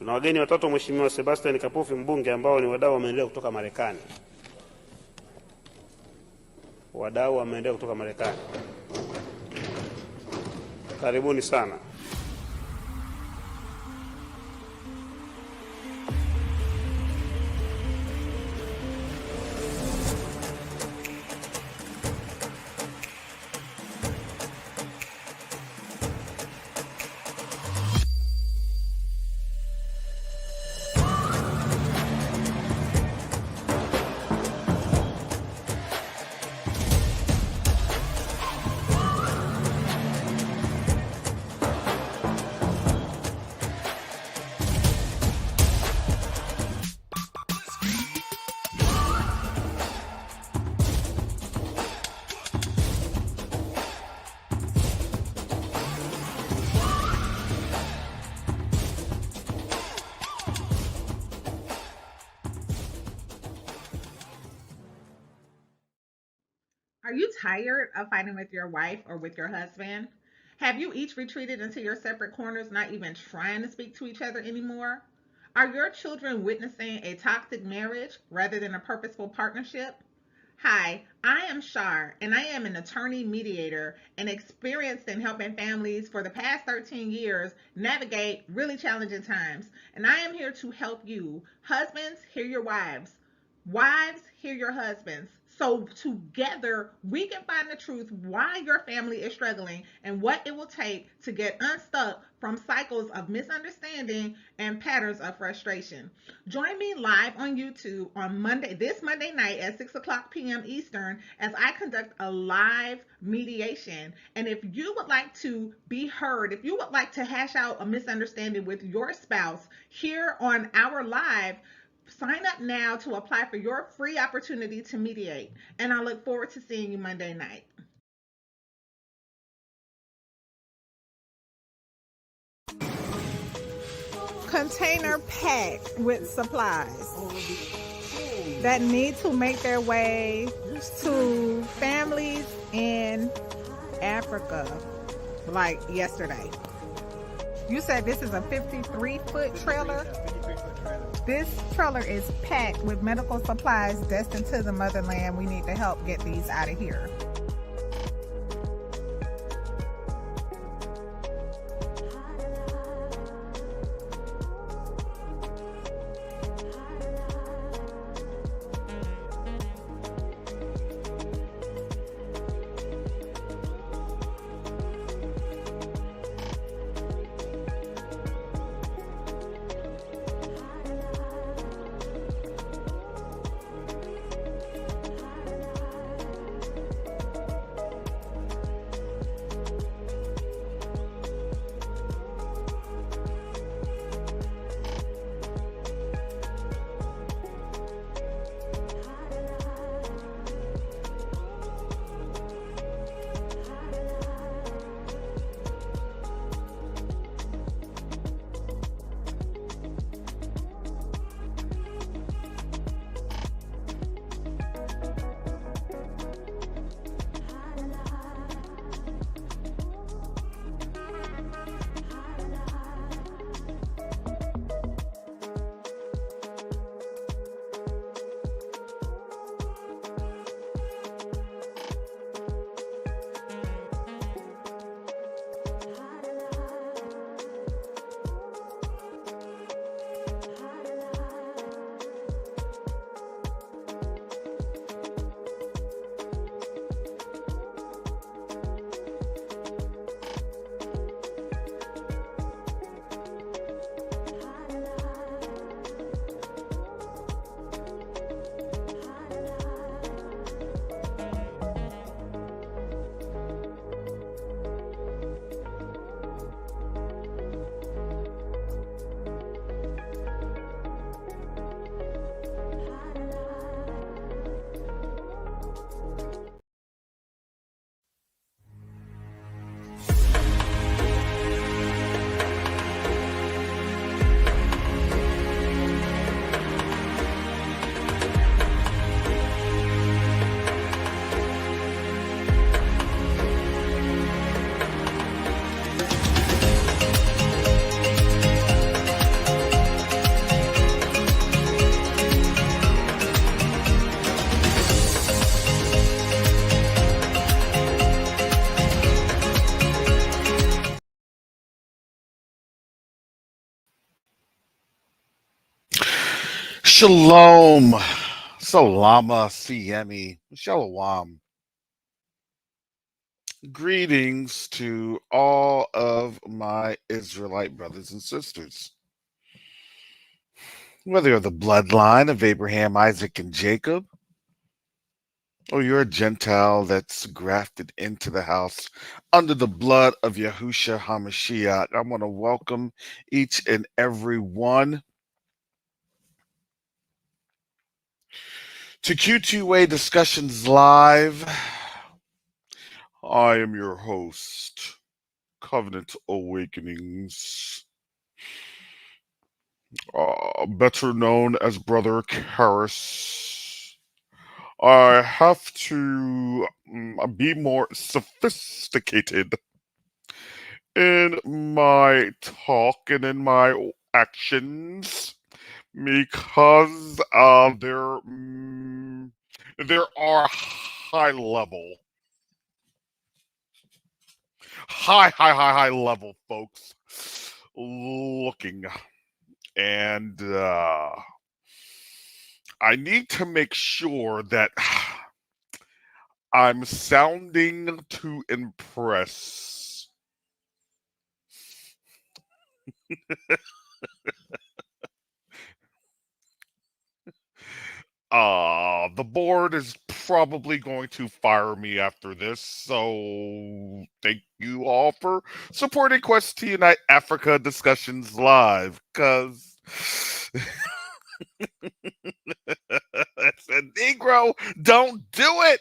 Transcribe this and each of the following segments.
Tuna wageni watatu, Mheshimiwa Sebastian Kapufi mbunge, ambao ni wadau wa maendeleo kutoka Marekani. Wadau wa maendeleo kutoka Marekani, karibuni sana. Are you tired of fighting with your wife or with your husband? Have you each retreated into your separate corners, not even trying to speak to each other anymore? Are your children witnessing a toxic marriage rather than a purposeful partnership? Hi, I am Shar, and I am an attorney mediator and experienced in helping families for the past 13 years navigate really challenging times. And I am here to help you. Husbands, hear your wives. Wives, hear your husbands. So together we can find the truth why your family is struggling and what it will take to get unstuck from cycles of misunderstanding and patterns of frustration. Join me live on YouTube on this Monday night at 6:00 p.m. Eastern as I conduct a live mediation. And if you would like to be heard, if you would like to hash out a misunderstanding with your spouse here on our live, sign up now to apply for your free opportunity to mediate. And I look forward to seeing you Monday night. Container packed with supplies that need to make their way to families in Africa like yesterday. You said this is a 53-foot trailer? This trailer is packed with medical supplies destined to the motherland. We need to help get these out of here. Shalom, Salama, Siemi, Shalom. Greetings to all of my Israelite brothers and sisters. Whether you're the bloodline of Abraham, Isaac, and Jacob, or you're a Gentile that's grafted into the house under the blood of Yahushua HaMashiach, I want to welcome each and every one to Q2UA Discussions Live. I am your host, Covenant Awakenings, better known as Brother Karis. I have to be more sophisticated in my talk and in my actions because there are high level folks looking, and I need to make sure that I'm sounding to impress. The board is probably going to fire me after this, so thank you all for supporting Quest to Unite Africa Discussions Live, because I said, Negro, don't do it!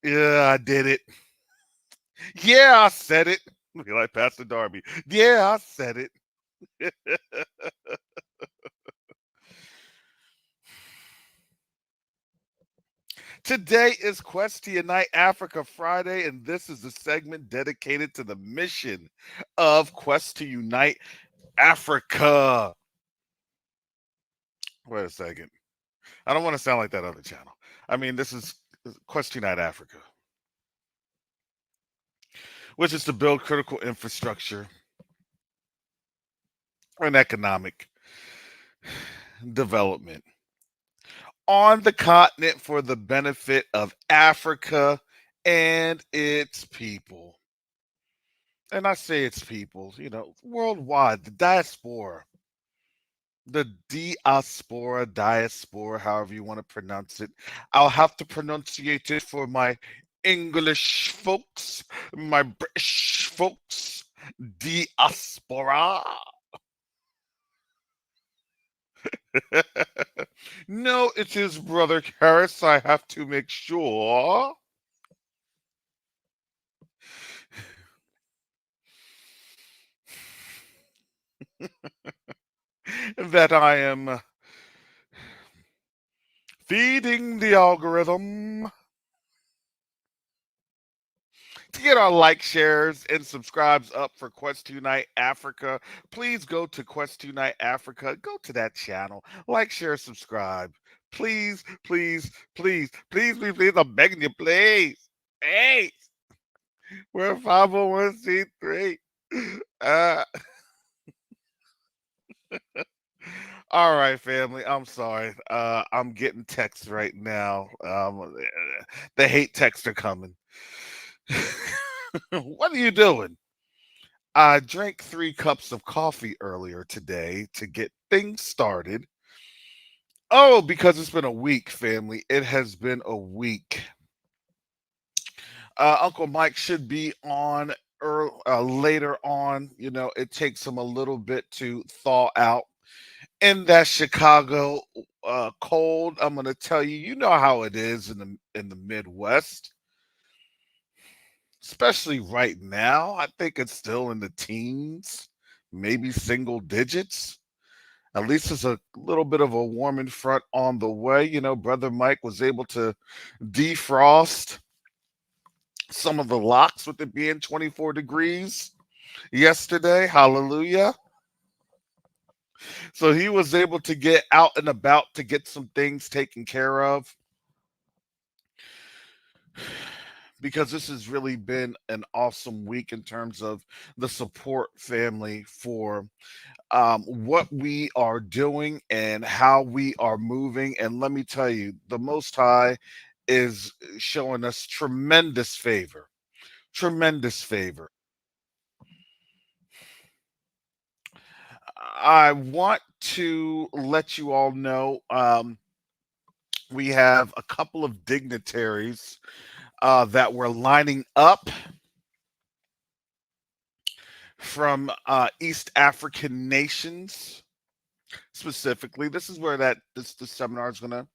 Yeah, I did it. Yeah, I said it. Like Pastor Darby. Yeah, I said it. Today is Quest to Unite Africa Friday, and this is a segment dedicated to the mission of Quest to Unite Africa. Wait a second. I don't want to sound like that other channel. I mean, this is Quest to Unite Africa, which is to build critical infrastructure and economic development on the continent for the benefit of Africa and its people. And I say its people, worldwide, the diaspora, however you want to pronounce it. I'll have to pronunciate it for my English folks, my British folks, diaspora. No, it is Brother Harris. I have to make sure that I am feeding the algorithm. To get our like, shares, and subscribes up for Quest to Unite Africa, please go to Quest to Unite Africa. Go to that channel. Like, share, subscribe. Please, please, please, please, please, please. I'm begging you, please. Hey, we're a 501c3. All right, family. I'm sorry. I'm getting texts right now. The hate texts are coming. What are you doing? I drank 3 cups of coffee earlier today to get things started. Oh, because it's been a week, family. It has been a week. Uncle Mike should be on later on. It takes him a little bit to thaw out in that Chicago cold. I'm going to tell you, you know how it is in the Midwest, especially right now. I think it's still in the teens, maybe single digits. At least it's a little bit of a warming front on the way. Brother Mike was able to defrost some of the locks with it being 24 degrees yesterday. Hallelujah. So he was able to get out and about to get some things taken care of. because this has really been an awesome week in terms of the support family for what we are doing and how we are moving. And let me tell you, the Most High is showing us tremendous favor. Tremendous favor. I want to let you all know we have a couple of dignitaries that were lining up from East African nations specifically. This is where this seminar is going to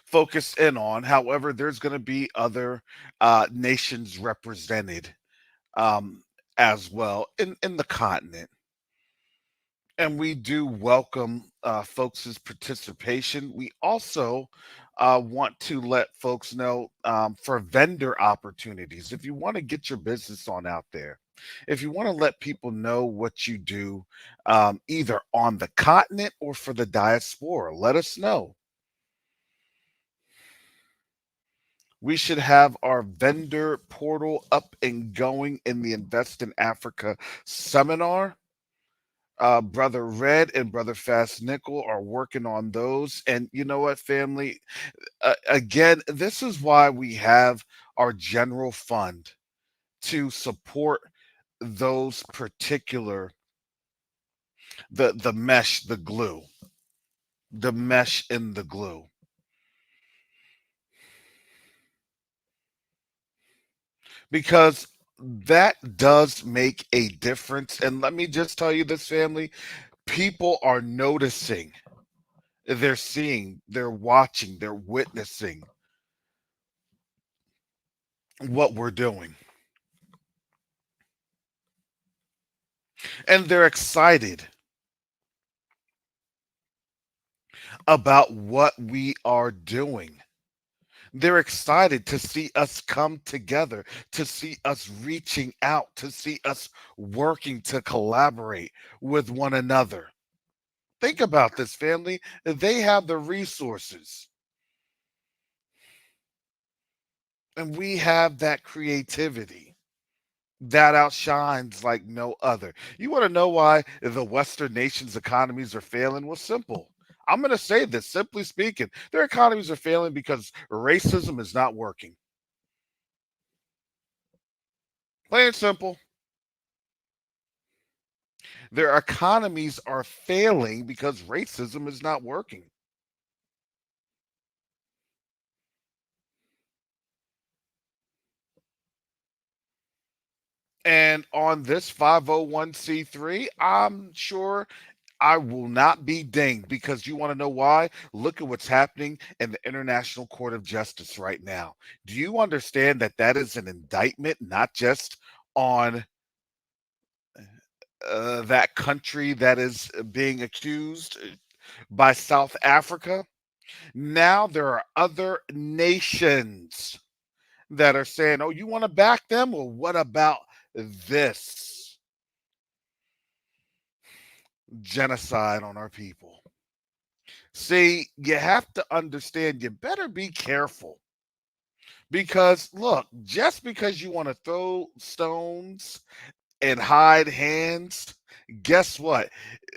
focus in on. However, there's going to be other nations represented um, as well in the continent. And we do welcome folks' participation. We also want to let folks know for vendor opportunities. If you want to get your business on out there, if you want to let people know what you do, either on the continent or for the diaspora, let us know. We should have our vendor portal up and going in the Invest in Africa seminar. Brother Red and Brother Fast Nickel are working on those. And you know what, family? Again, this is why we have our general fund to support those particular the mesh, the glue, the mesh in the glue. Because that does make a difference. And let me just tell you this, family, people are noticing, they're seeing, they're watching, they're witnessing what we're doing. And they're excited about what we are doing. They're excited to see us come together, to see us reaching out, to see us working to collaborate with one another. Think about this, family. They have the resources, and we have that creativity that outshines like no other. You want to know why the Western nations' economies are failing? Well, simple. I'm going to say this simply speaking, their economies are failing because racism is not working. Plain and simple. Their economies are failing because racism is not working. And on this 501c3, I'm sure I will not be dinged because you want to know why? Look at what's happening in the International Court of Justice right now. Do you understand that that is an indictment, not just on that country that is being accused by South Africa? Now there are other nations that are saying, oh, you want to back them? Well, what about this genocide on our people? See, you have to understand, you better be careful because, look, just because you want to throw stones and hide hands, guess what?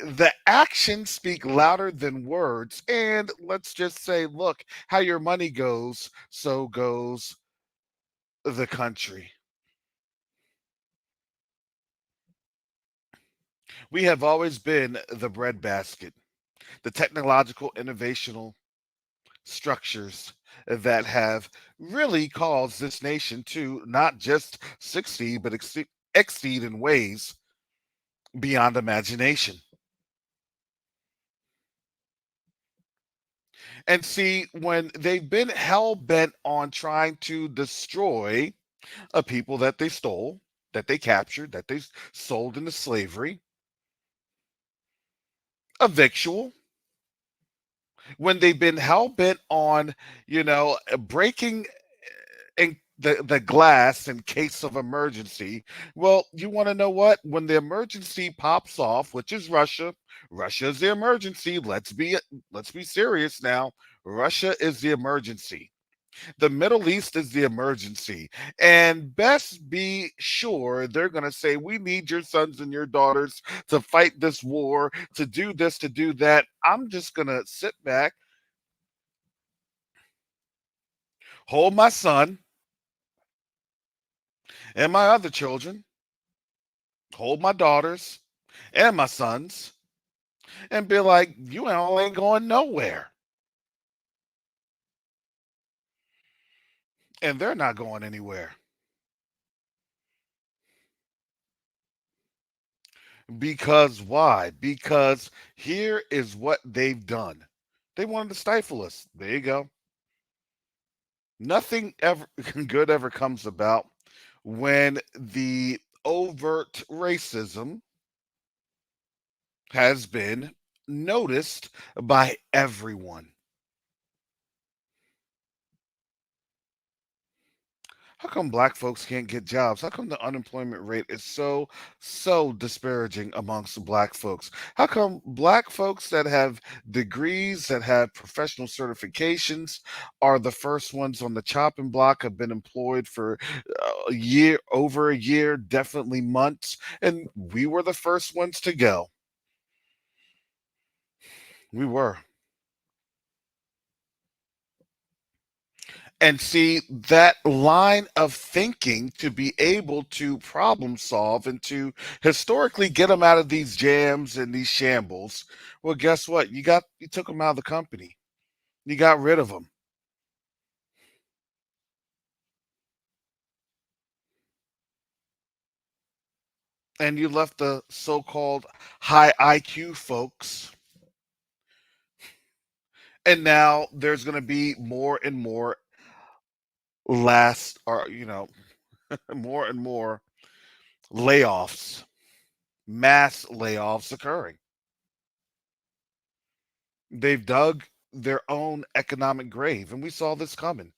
The actions speak louder than words. And let's just say, look, how your money goes, so goes the country. We have always been the breadbasket, the technological innovational structures that have really caused this nation to not just succeed, but exceed in ways beyond imagination. And see, when they've been hell bent on trying to destroy a people that they stole, that they captured, that they sold into slavery, a victual, when they've been hell bent on, breaking in the glass in case of emergency. Well, you want to know what? When the emergency pops off, which is Russia, Russia is the emergency. Let's be serious now. Russia is the emergency. The Middle East is the emergency. And best be sure they're going to say, we need your sons and your daughters to fight this war, to do this, to do that. I'm just going to sit back, hold my son and my other children, hold my daughters and my sons, and be like, you all ain't going nowhere. And they're not going anywhere. Because why? Because here is what they've done. They wanted to stifle us. There you go. Nothing ever good ever comes about when the overt racism has been noticed by everyone. How come black folks can't get jobs? How come the unemployment rate is so disparaging amongst black folks? How come black folks that have degrees, that have professional certifications, are the first ones on the chopping block, have been employed for a year, over a year, definitely months, and we were the first ones to go? We were. And see that line of thinking, to be able to problem solve and to historically get them out of these jams and these shambles. Well, guess what? You took them out of the company. You got rid of them. And you left the so-called high IQ folks. And now there's going to be more and more last or more and more layoffs, mass layoffs occurring. They've dug their own economic grave, and we saw this coming.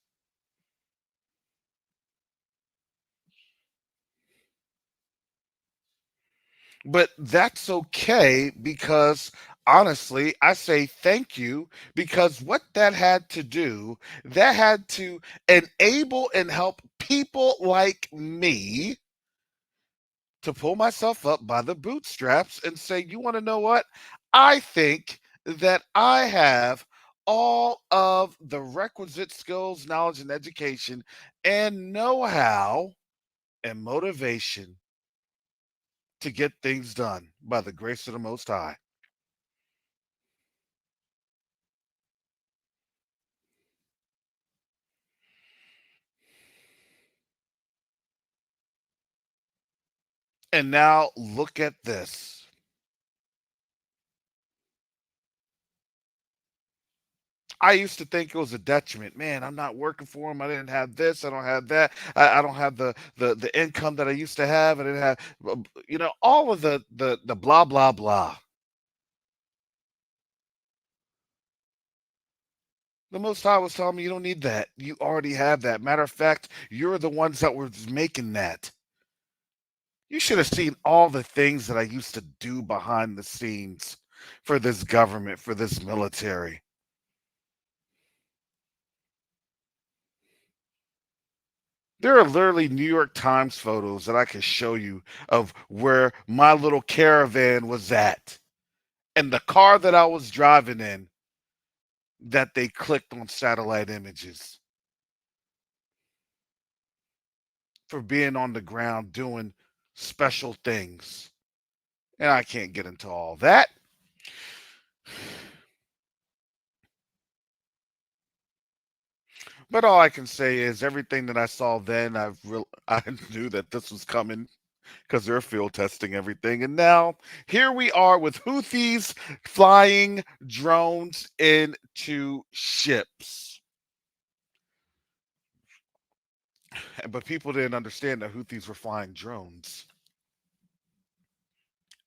But that's okay because honestly, I say thank you, because what that had to do, that had to enable and help people like me to pull myself up by the bootstraps and say, you want to know what? I think that I have all of the requisite skills, knowledge, and education and know how and motivation to get things done by the grace of the Most High. And now look at this. I used to think it was a detriment. Man, I'm not working for him. I didn't have this. I don't have that. I don't have the income that I used to have. I didn't have, all of the blah blah blah. The Most High was telling me you don't need that. You already have that. Matter of fact, you're the ones that were making that. You should have seen all the things that I used to do behind the scenes for this government, for this military. There are literally New York Times photos that I can show you of where my little caravan was at and the car that I was driving in, that they clicked on satellite images for being on the ground doing special things. And I can't get into all that. But all I can say is everything that I saw then, I knew that this was coming because they're field testing everything. And now here we are with Houthis flying drones into ships. But people didn't understand that Houthis were flying drones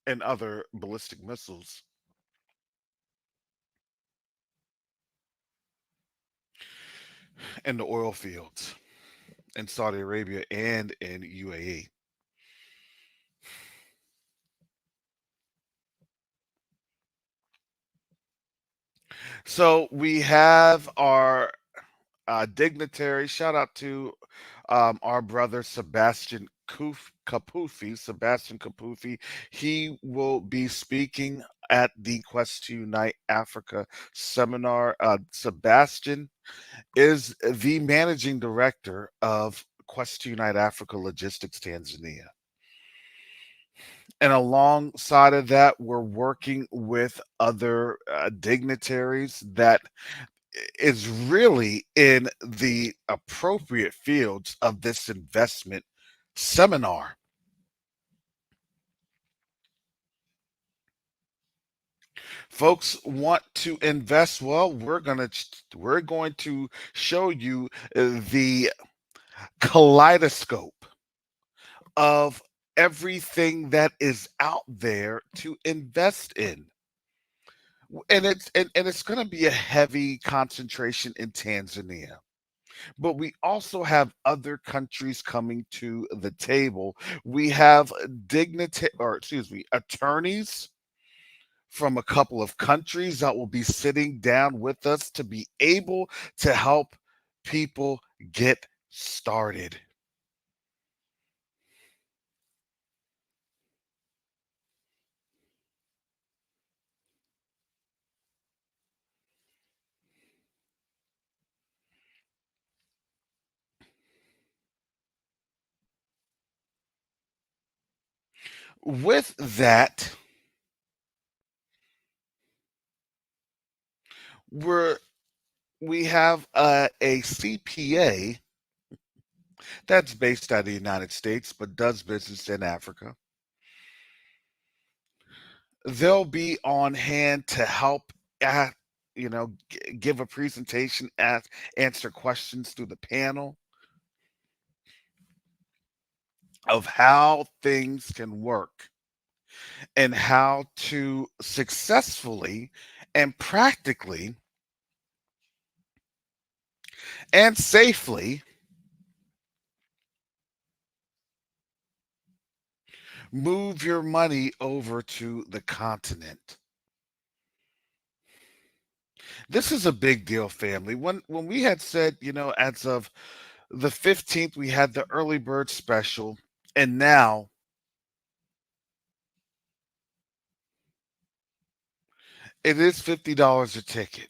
and other ballistic missiles in the oil fields in Saudi Arabia and in UAE. So we have our dignitaries. Shout out to our brother Sebastian Kapufi. He will be speaking at the Quest to Unite Africa seminar. Sebastian is the managing director of Quest to Unite Africa Logistics Tanzania. And alongside of that, we're working with other dignitaries that is really in the appropriate fields of this investment seminar. Folks want to invest. Well, we're going to show you the kaleidoscope of everything that is out there to invest in. And it's going to be a heavy concentration in Tanzania. But we also have other countries coming to the table. We have attorneys from a couple of countries that will be sitting down with us to be able to help people get started. With that, we're we have a CPA that's based out of the United States but does business in Africa. They'll be on hand to help at give a presentation, answer questions through the panel of how things can work and how to successfully and practically and safely move your money over to the continent. This is a big deal, family. When we had said, as of the 15th, we had the early bird special, and now it is $50 a ticket.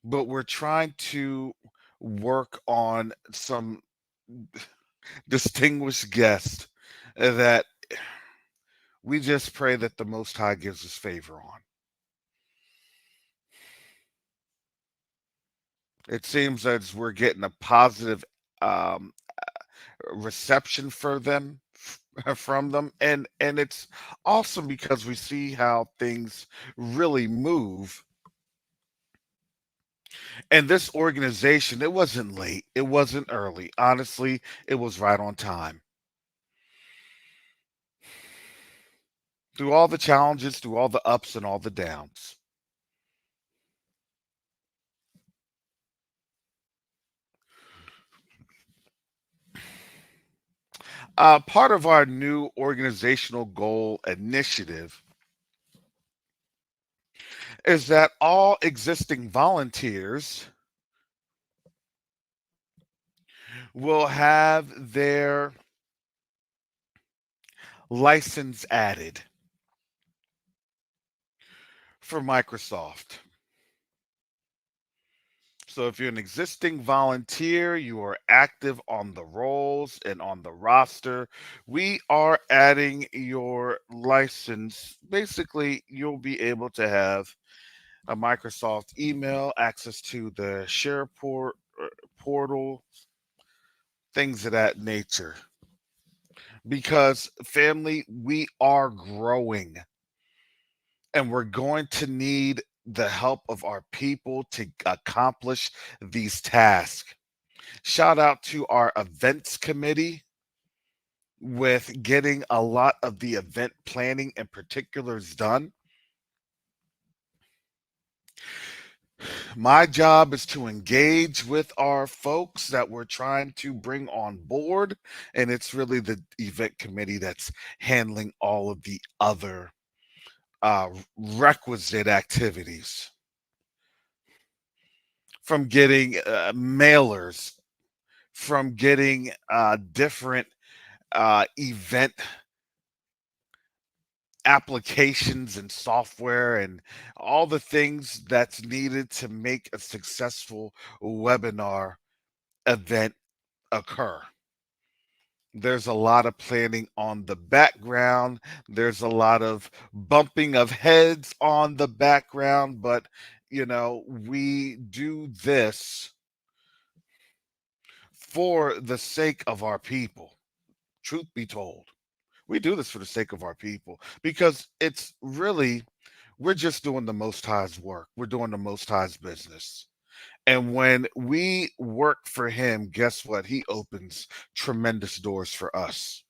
But we're trying to work on some distinguished guests that we just pray that the Most High gives us favor on. It seems as we're getting a positive um, reception for them from them, and it's awesome because we see how things really move. And this organization, it wasn't late, it wasn't early. Honestly, it was right on time. Through all the challenges, through all the ups and all the downs. Part of our new organizational goal initiative is that all existing volunteers will have their license added for Microsoft. So if you're an existing volunteer, you are active on the rolls and on the roster, we are adding your license. Basically, you'll be able to have a Microsoft email, access to the portal, things of that nature. Because, family, we are growing and we're going to need the help of our people to accomplish these tasks. Shout out to our events committee with getting a lot of the event planning and particulars done. My job is to engage with our folks that we're trying to bring on board, and it's really the event committee that's handling all of the other requisite activities. from getting mailers, from getting different event applications and software and all the things that's needed to make a successful webinar event occur. There's a lot of planning on the background. There's a lot of bumping of heads on the background, but we do this for the sake of our people. Truth be told, we do this for the sake of our people because it's really, we're just doing the Most High's work. We're doing the Most High's business. And when we work for him, guess what? He opens tremendous doors for us.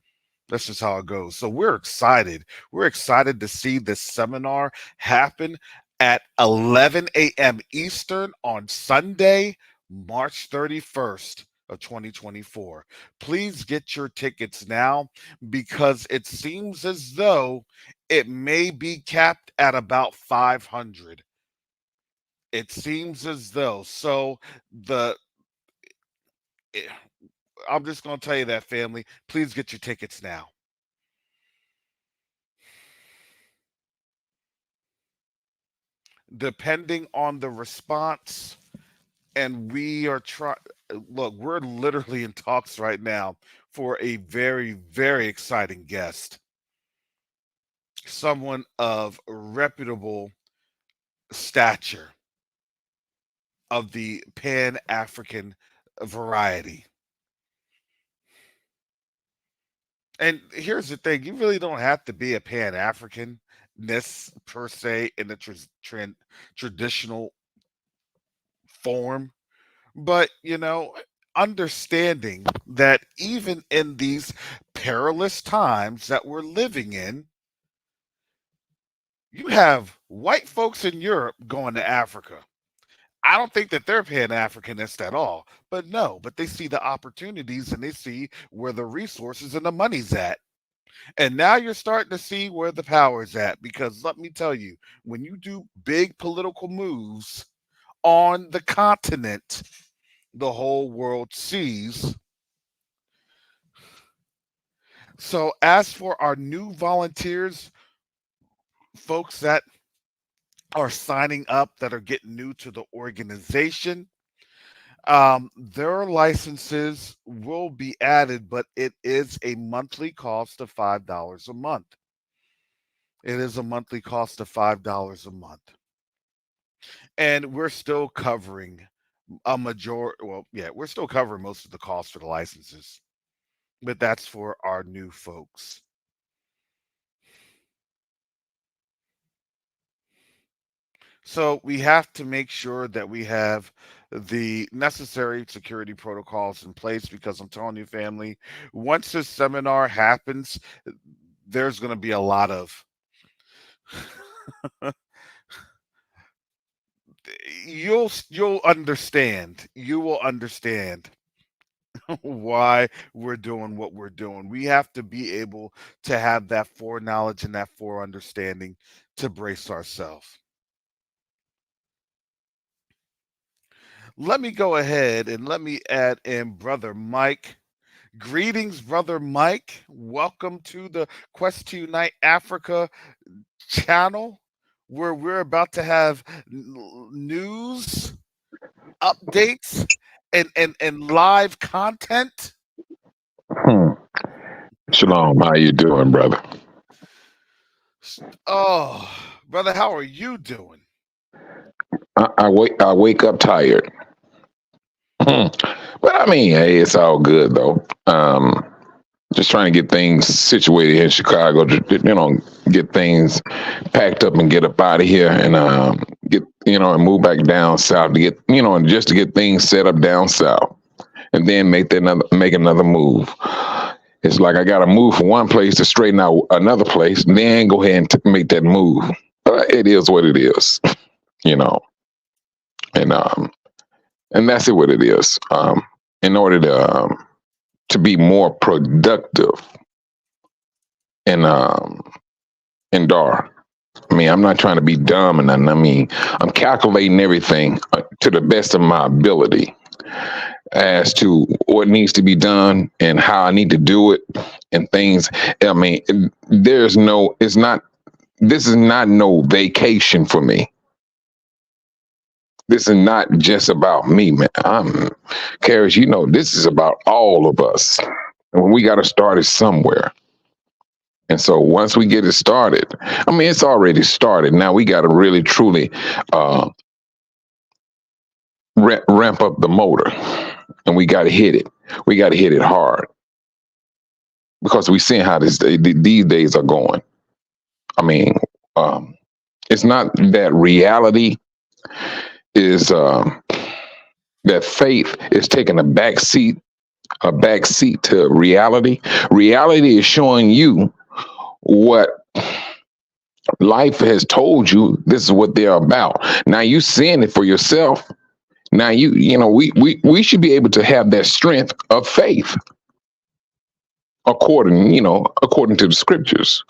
That's just how it goes. So we're excited. We're excited to see this seminar happen at 11 a.m. Eastern on Sunday, March 31st of 2024. Please get your tickets now because it seems as though it may be capped at about 500. It seems as though. So the I'm just going to tell you that, family. Please get your tickets now. Depending on the response, and we are look, we're literally in talks right now for a very, very exciting guest. Someone of reputable stature of the Pan-African variety. And here's the thing, you really don't have to be a Pan-Africanist per se in the traditional form, but understanding that even in these perilous times that we're living in, you have white folks in Europe going to Africa. I don't think that they're Pan-Africanist at all, but they see the opportunities and they see where the resources and the money's at. And now you're starting to see where the power's at, because let me tell you, when you do big political moves on the continent, the whole world sees. So as for our new volunteers, folks that are signing up that are getting new to the organization, their licenses will be added, but it is a monthly cost of $5 a month. It is a monthly cost of $5 a month. And we're still covering we're still covering most of the cost for the licenses, but that's for our new folks. So we have to make sure that we have the necessary security protocols in place, because I'm telling you, family, once this seminar happens, there's going to be a lot of you'll understand. You will understand why we're doing what we're doing. We have to be able to have that foreknowledge and that understanding to brace ourselves. Let me go ahead and let me add in Brother Mike. Greetings, Brother Mike. Welcome to the Quest to Unite Africa channel, where we're about to have news, updates, and live content. Shalom, how you doing, brother? Oh, brother, how are you doing? I wake up tired. But I mean, hey, it's all good though. Just trying to get things situated here in Chicago, get things packed up and get up out of here and get and move back down south to get and just to get things set up down south, and then make another move. It's like I got to move from one place to straighten out another place, and then go ahead and make that move. It is what it is, and and that's what it is. In order to be more productive in Dar, I mean, I'm not trying to be dumb, and I mean, I'm calculating everything to the best of my ability as to what needs to be done and how I need to do it and things. I mean, this is not no vacation for me. This is not just about me, man. Karis, this is about all of us. And we got to start it somewhere. And so once we get it started, I mean, it's already started. Now we got to really, truly ramp up the motor, and we got to hit it. We got to hit it hard because we seeing how these days are going. I mean, it's not that reality is that faith is taking a back seat to reality. Reality is showing you what life has told you. This is what they're about. Now you seeing it for yourself. Now we should be able to have that strength of faith according to the scriptures.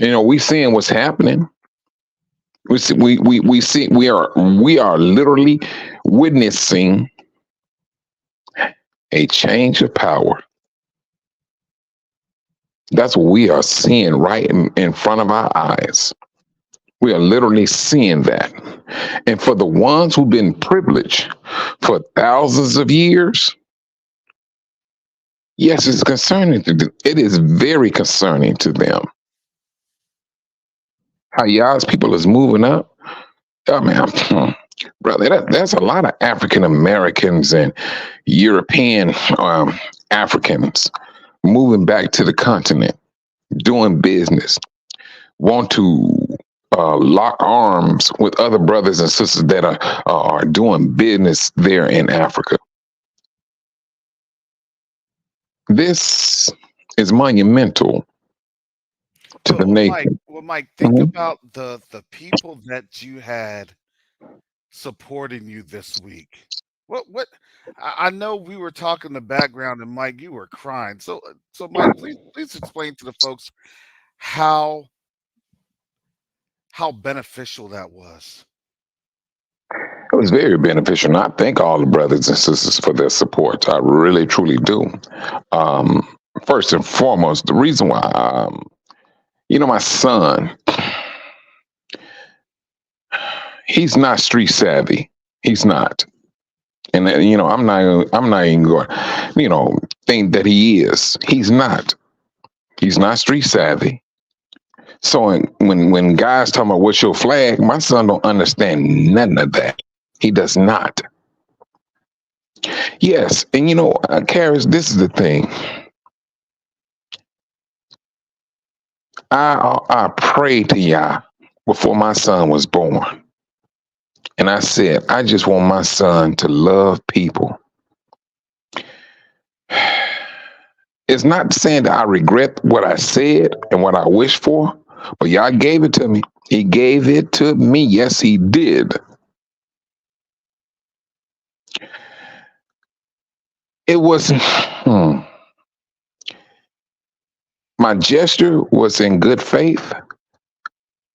We seeing what's happening. We are literally witnessing a change of power. That's what we are seeing right in front of our eyes. We are literally seeing that. And for the ones who've been privileged for thousands of years, yes, it's concerning to them. It is very concerning to them. How y'all's people is moving up. Oh man, brother, that's a lot of African Americans and European Africans moving back to the continent, doing business, want to lock arms with other brothers and sisters that are doing business there in Africa. This is monumental to the nation. Mike, think about the people that you had supporting you this week. What I know we were talking in the background, and Mike, you were crying. So Mike, please explain to the folks how beneficial that was. It was very beneficial. And I thank all the brothers and sisters for their support. I really, truly do. First and foremost, the reason why, my son, he's not street savvy. He's not. And I'm not even going, think that he is. He's not. He's not street savvy. So when guys talking about what's your flag, my son don't understand none of that. He does not. Yes, and Karis, this is the thing. I prayed to Yah before my son was born. And I said, I just want my son to love people. It's not saying that I regret what I said and what I wished for, but Yah gave it to me. He gave it to me. Yes, he did. It was, my gesture was in good faith,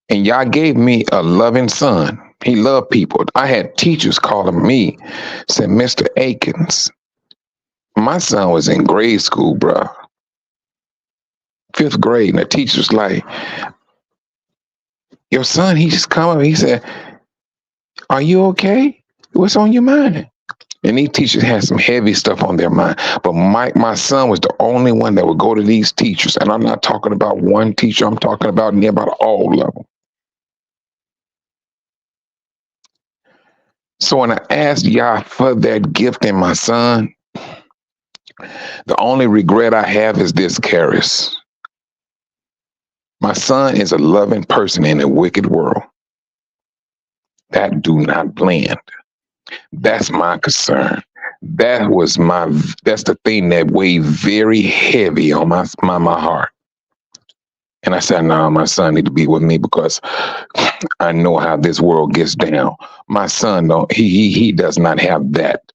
and Yah gave me a loving son. He loved people. I had teachers calling me, said, Mr. Akins, my son was in grade school, bro. 5th grade, and the teacher's like, your son, he just come up, he said, are you okay? What's on your mind? And these teachers had some heavy stuff on their mind. But my son was the only one that would go to these teachers. And I'm not talking about one teacher. I'm talking about near about all of them. So when I asked Yah for that gift in my son, the only regret I have is this, Karis. My son is a loving person in a wicked world. That do not blend. That's my concern. That's the thing that weighed very heavy on my heart. And I said, no, my son need to be with me because I know how this world gets down. My son, he does not have that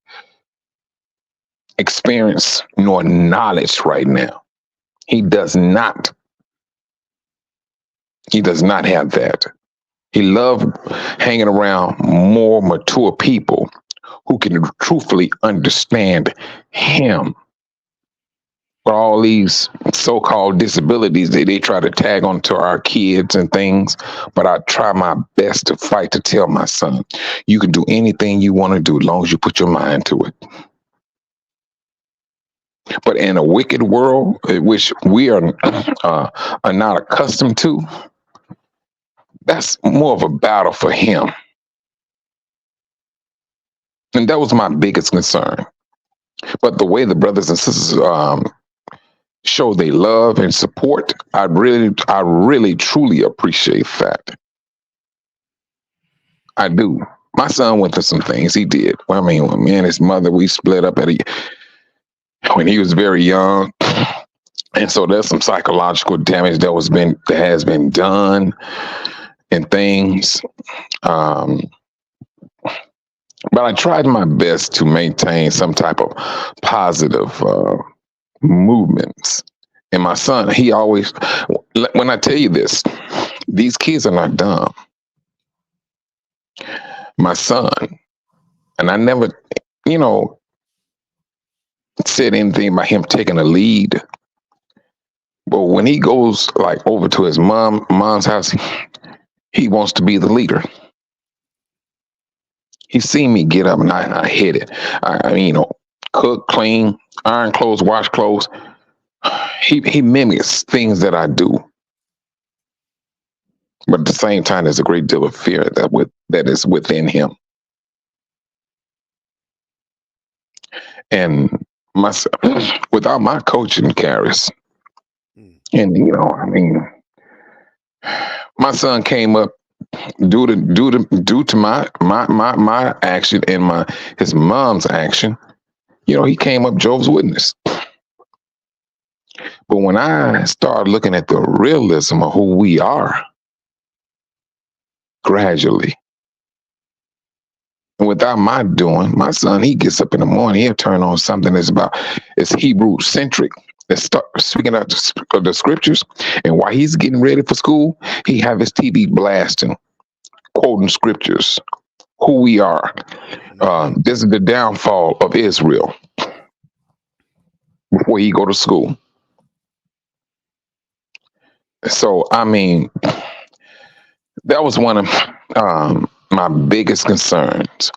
experience nor knowledge right now. He does not. He does not have that. He loved hanging around more mature people who can truthfully understand him. For all these so-called disabilities that they try to tag onto our kids and things, but I try my best to fight to tell my son, you can do anything you want to do as long as you put your mind to it. But in a wicked world, which we are not accustomed to, that's more of a battle for him. And that was my biggest concern. But the way the brothers and sisters show they love and support, I really, truly appreciate that. I do. My son went through some things. He did. Well, I mean, when me and his mother, we split up when he was very young. And so there's some psychological damage that has been done and things. But I tried my best to maintain some type of positive movements. And my son, he always, when I tell you this, these kids are not dumb. My son, and I never, said anything about him taking a lead. But when he goes like over to his mom's house, he wants to be the leader. He's seen me get up and I hit it. I mean, cook, clean, iron clothes, wash clothes. He mimics things that I do. But at the same time, there's a great deal of fear that is within him. And without my coaching, Karis, and I mean, my son came up due to my action and his mom's action. He came up Jehovah's Witness. But when I started looking at the realism of who we are, gradually, and without my doing, my son, he gets up in the morning, he'll turn on something it's Hebrew centric. Let's start speaking of the scriptures. And while he's getting ready for school, he have his TV blasting, quoting scriptures, who we are. This is the downfall of Israel before he go to school. So, I mean, that was one of my biggest concerns.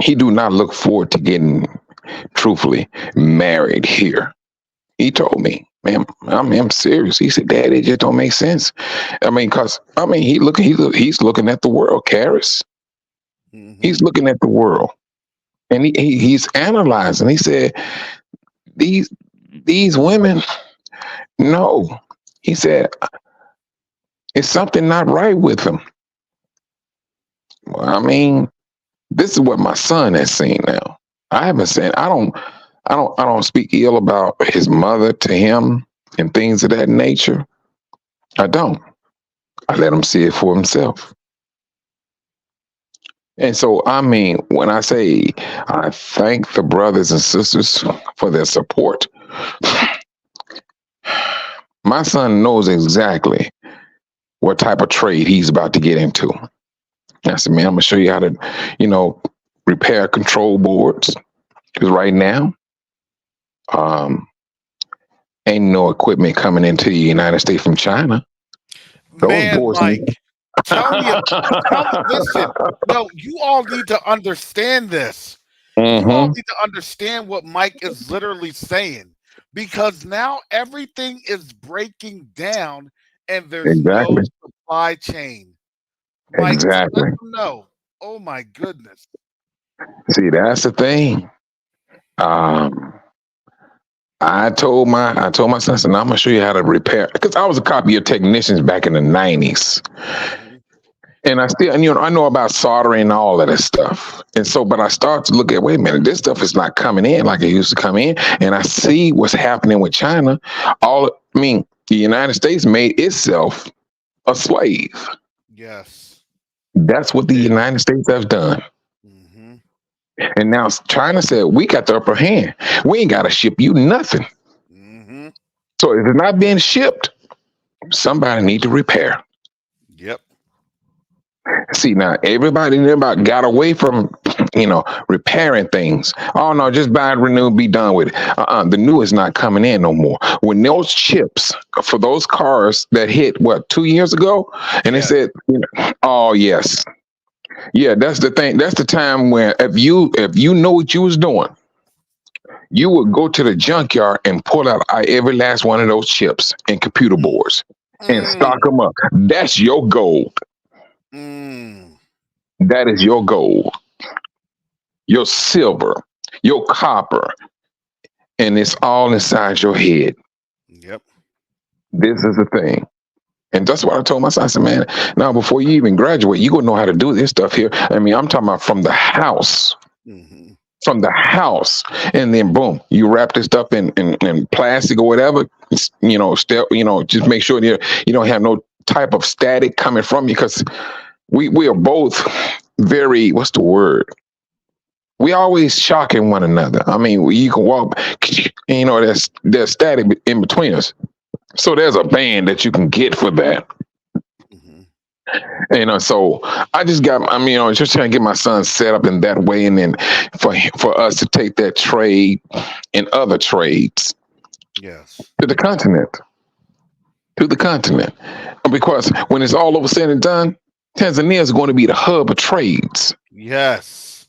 He do not look forward to getting, truthfully, married here. He told me, man, I'm serious. He said, Dad, it just don't make sense. I mean, he's looking at the world, Karis. Mm-hmm. He's looking at the world. And he's analyzing. He said, these women, no. He said, it's something not right with them. Well, I mean, this is what my son has seen now. I haven't seen. I don't speak ill about his mother to him and things of that nature. I don't. I let him see it for himself. And so, I mean, when I say I thank the brothers and sisters for their support, my son knows exactly what type of trade he's about to get into. I said, man, I'm going to show you how to, repair control boards. Because right now, ain't no equipment coming into the United States from China. Those Man, boards Mike, listen, no, you all need to understand this. Mm-hmm. You all need to understand what Mike is literally saying. Because now everything is breaking down and there's no supply chain. Mike, exactly. Let them know. Oh my goodness. See, that's the thing. I told my son, I said, I'm gonna show you how to repair, because I was a copier technician back in the 90s. And I still, I know about soldering and all of that stuff. And so, but I start to look at, wait a minute, this stuff is not coming in like it used to come in. And I see what's happening with China. The United States made itself a slave. Yes. That's what the United States has done. Mm-hmm. And now China said, we got the upper hand. We ain't got to ship you nothing. Mm-hmm. So if it's not being shipped, somebody need to repair. Yep. See, now everybody got away from, repairing things. Oh no, just buy it, renew, be done with it. The new is not coming in no more. When those chips for those cars that hit 2 years ago, and they Yeah. said, oh yes, yeah, that's the thing. That's the time when if you know what you was doing, you would go to the junkyard and pull out every last one of those chips and computer boards and stock Mm. them up. That's your gold. Mm. That is your gold, your silver, your copper, and it's all inside your head. Yep. This is the thing. And that's what I told myself. I said, man, now before you even graduate, you gonna know how to do this stuff here. I mean, I'm talking about from the house. Mm-hmm. From the house, and then boom, you wrap this stuff in plastic or whatever. Just make sure you don't have no type of static coming from you, because we are both very, what's the word? We always shocking one another. I mean, you can walk, there's static in between us. So there's a band that you can get for that. Mm-hmm. So I just just trying to get my son set up in that way, and then for us to take that trade and other trades Yes. to the continent, because when it's all over said and done, Tanzania is going to be the hub of trades. Yes.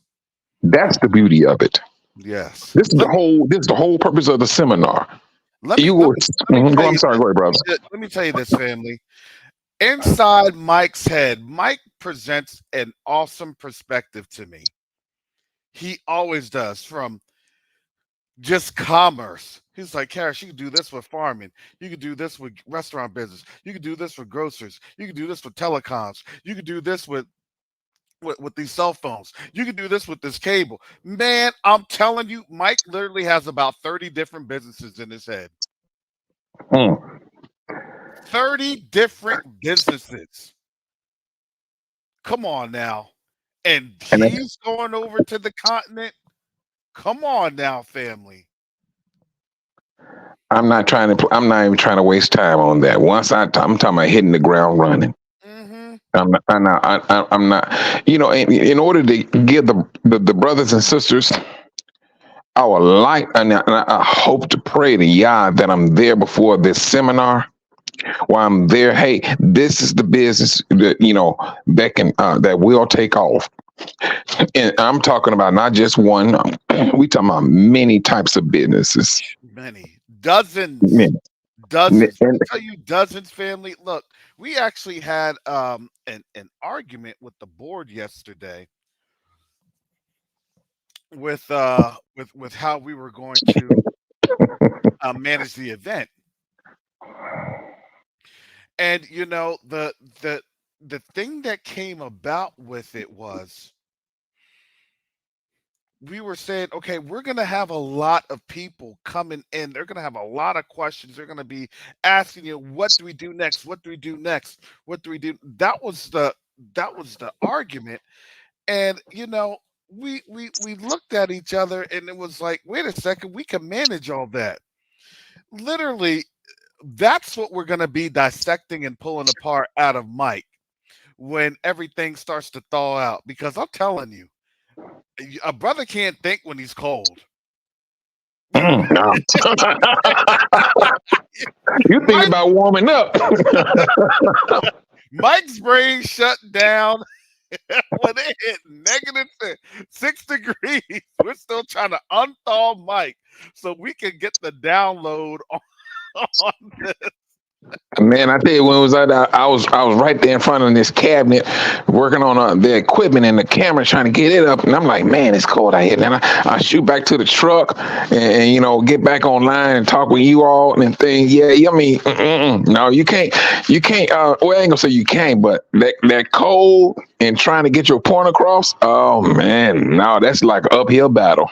That's the beauty of it. Yes. This is the whole purpose of the seminar. Let me Go. tell I'm you sorry. Go ahead, brothers. let me tell you this, family. Inside Mike's head, Mike presents an awesome perspective to me. He always does, from just commerce. He's like, Karis, you can do this with farming. You can do this with restaurant business. You can do this with grocers. You can do this with telecoms. You can do this with these cell phones. You can do this with this cable. Man, I'm telling you, Mike literally has about 30 different businesses in his head. 30 different businesses. Come on now. And he's going over to the continent. Come on now, family. I'm not even trying to waste time on that. I'm talking about hitting the ground running. Mm-hmm. I'm not. In order to give the brothers and sisters our light, and I hope to pray to Yah that I'm there before this seminar. While I'm there, hey, this is the business that will take off. And I'm talking about not just one. We talking about many types of businesses. Many. Dozens. Many. Dozens. Let me tell you, dozens, family. Look, we actually had an argument with the board yesterday with how we were going to manage the event. And the thing that came about with it was, we were saying, okay, we're going to have a lot of people coming in. They're going to have a lot of questions. They're going to be asking you, what do we do next? What do we do next? What do we do? That was the argument. And we looked at each other, and it was like, wait a second, we can manage all that. Literally, that's what we're going to be dissecting and pulling apart out of Mike when everything starts to thaw out. Because I'm telling you, a brother can't think when he's cold. No. You think about warming up. Mike's brain shut down when it hit -6 degrees. We're still trying to unthaw Mike so we can get the download on this. Man, I tell you, when it was I was right there in front of this cabinet working on the equipment and the camera, trying to get it up, and I'm like, man, it's cold out here. And then I shoot back to the truck and get back online and talk with you all and things. Yeah, I mean, no, you can't. Well, I ain't gonna say you can't, but that cold and trying to get your point across. Oh man, no, that's like an uphill battle.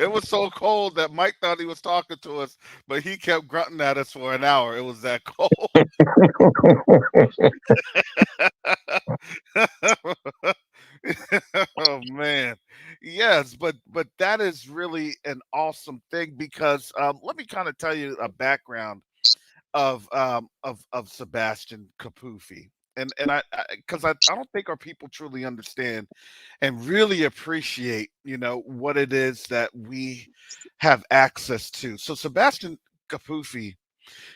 It was so cold that Mike thought he was talking to us, but he kept grunting at us for an hour. It was that cold. Oh man. Yes, but but that is really an awesome thing because let me kind of tell you a background of Sebastian Capufi. And I because I don't think our people truly understand and really appreciate, what it is that we have access to. So Sebastian Capufi,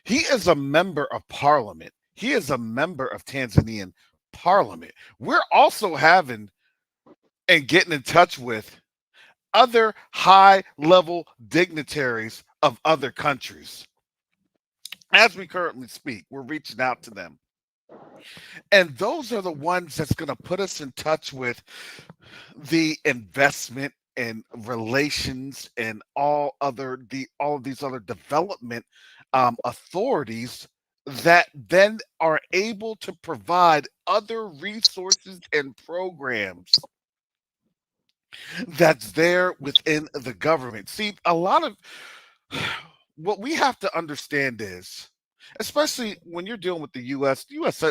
he is a member of parliament. He is a member of Tanzanian parliament. We're also having and getting in touch with other high level dignitaries of other countries. As we currently speak, we're reaching out to them. And those are the ones that's going to put us in touch with the investment and relations and all of these other development authorities that then are able to provide other resources and programs that's there within the government. See, a lot of what we have to understand is, especially when you're dealing with the U.S.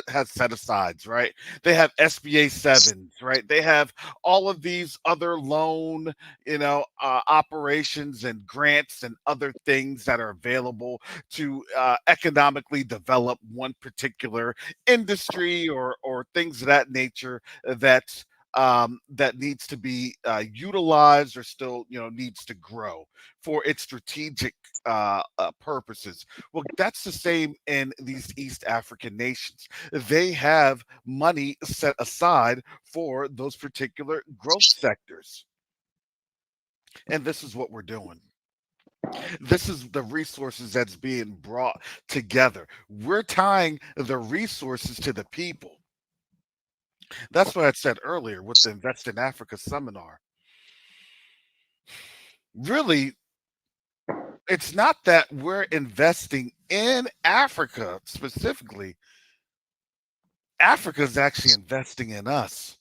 has set asides, right? They have SBA sevens, right? They have all of these other loan, operations and grants and other things that are available to economically develop one particular industry or things of that nature that needs to be utilized or still needs to grow for its strategic purposes. Well, that's the same in these East African nations. They have money set aside for those particular growth sectors, and this is what we're doing. This is the resources that's being brought together. We're tying the resources to the people. That's what I said earlier with the Invest in Africa seminar. Really, it's not that we're investing in Africa specifically. Africa is actually investing in us.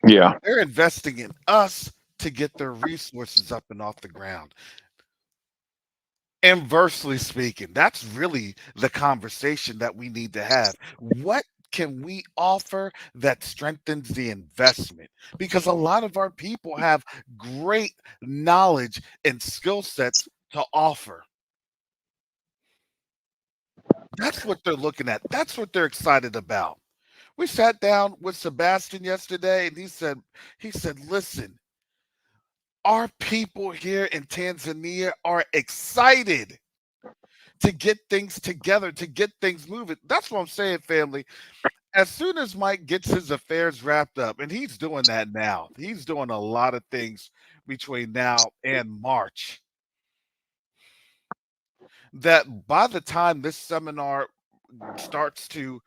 Yeah. They're investing in us to get their resources up and off the ground. Inversely speaking, that's really the conversation that we need to have. What can we offer that strengthens the investment? Because a lot of our people have great knowledge and skill sets to offer. That's what they're looking at. That's what they're excited about. We sat down with Sebastian yesterday and he said, listen, our people here in Tanzania are excited to get things together, to get things moving. That's what I'm saying, family. As soon as Mike gets his affairs wrapped up, and he's doing that now, he's doing a lot of things between now and March. That by the time this seminar starts to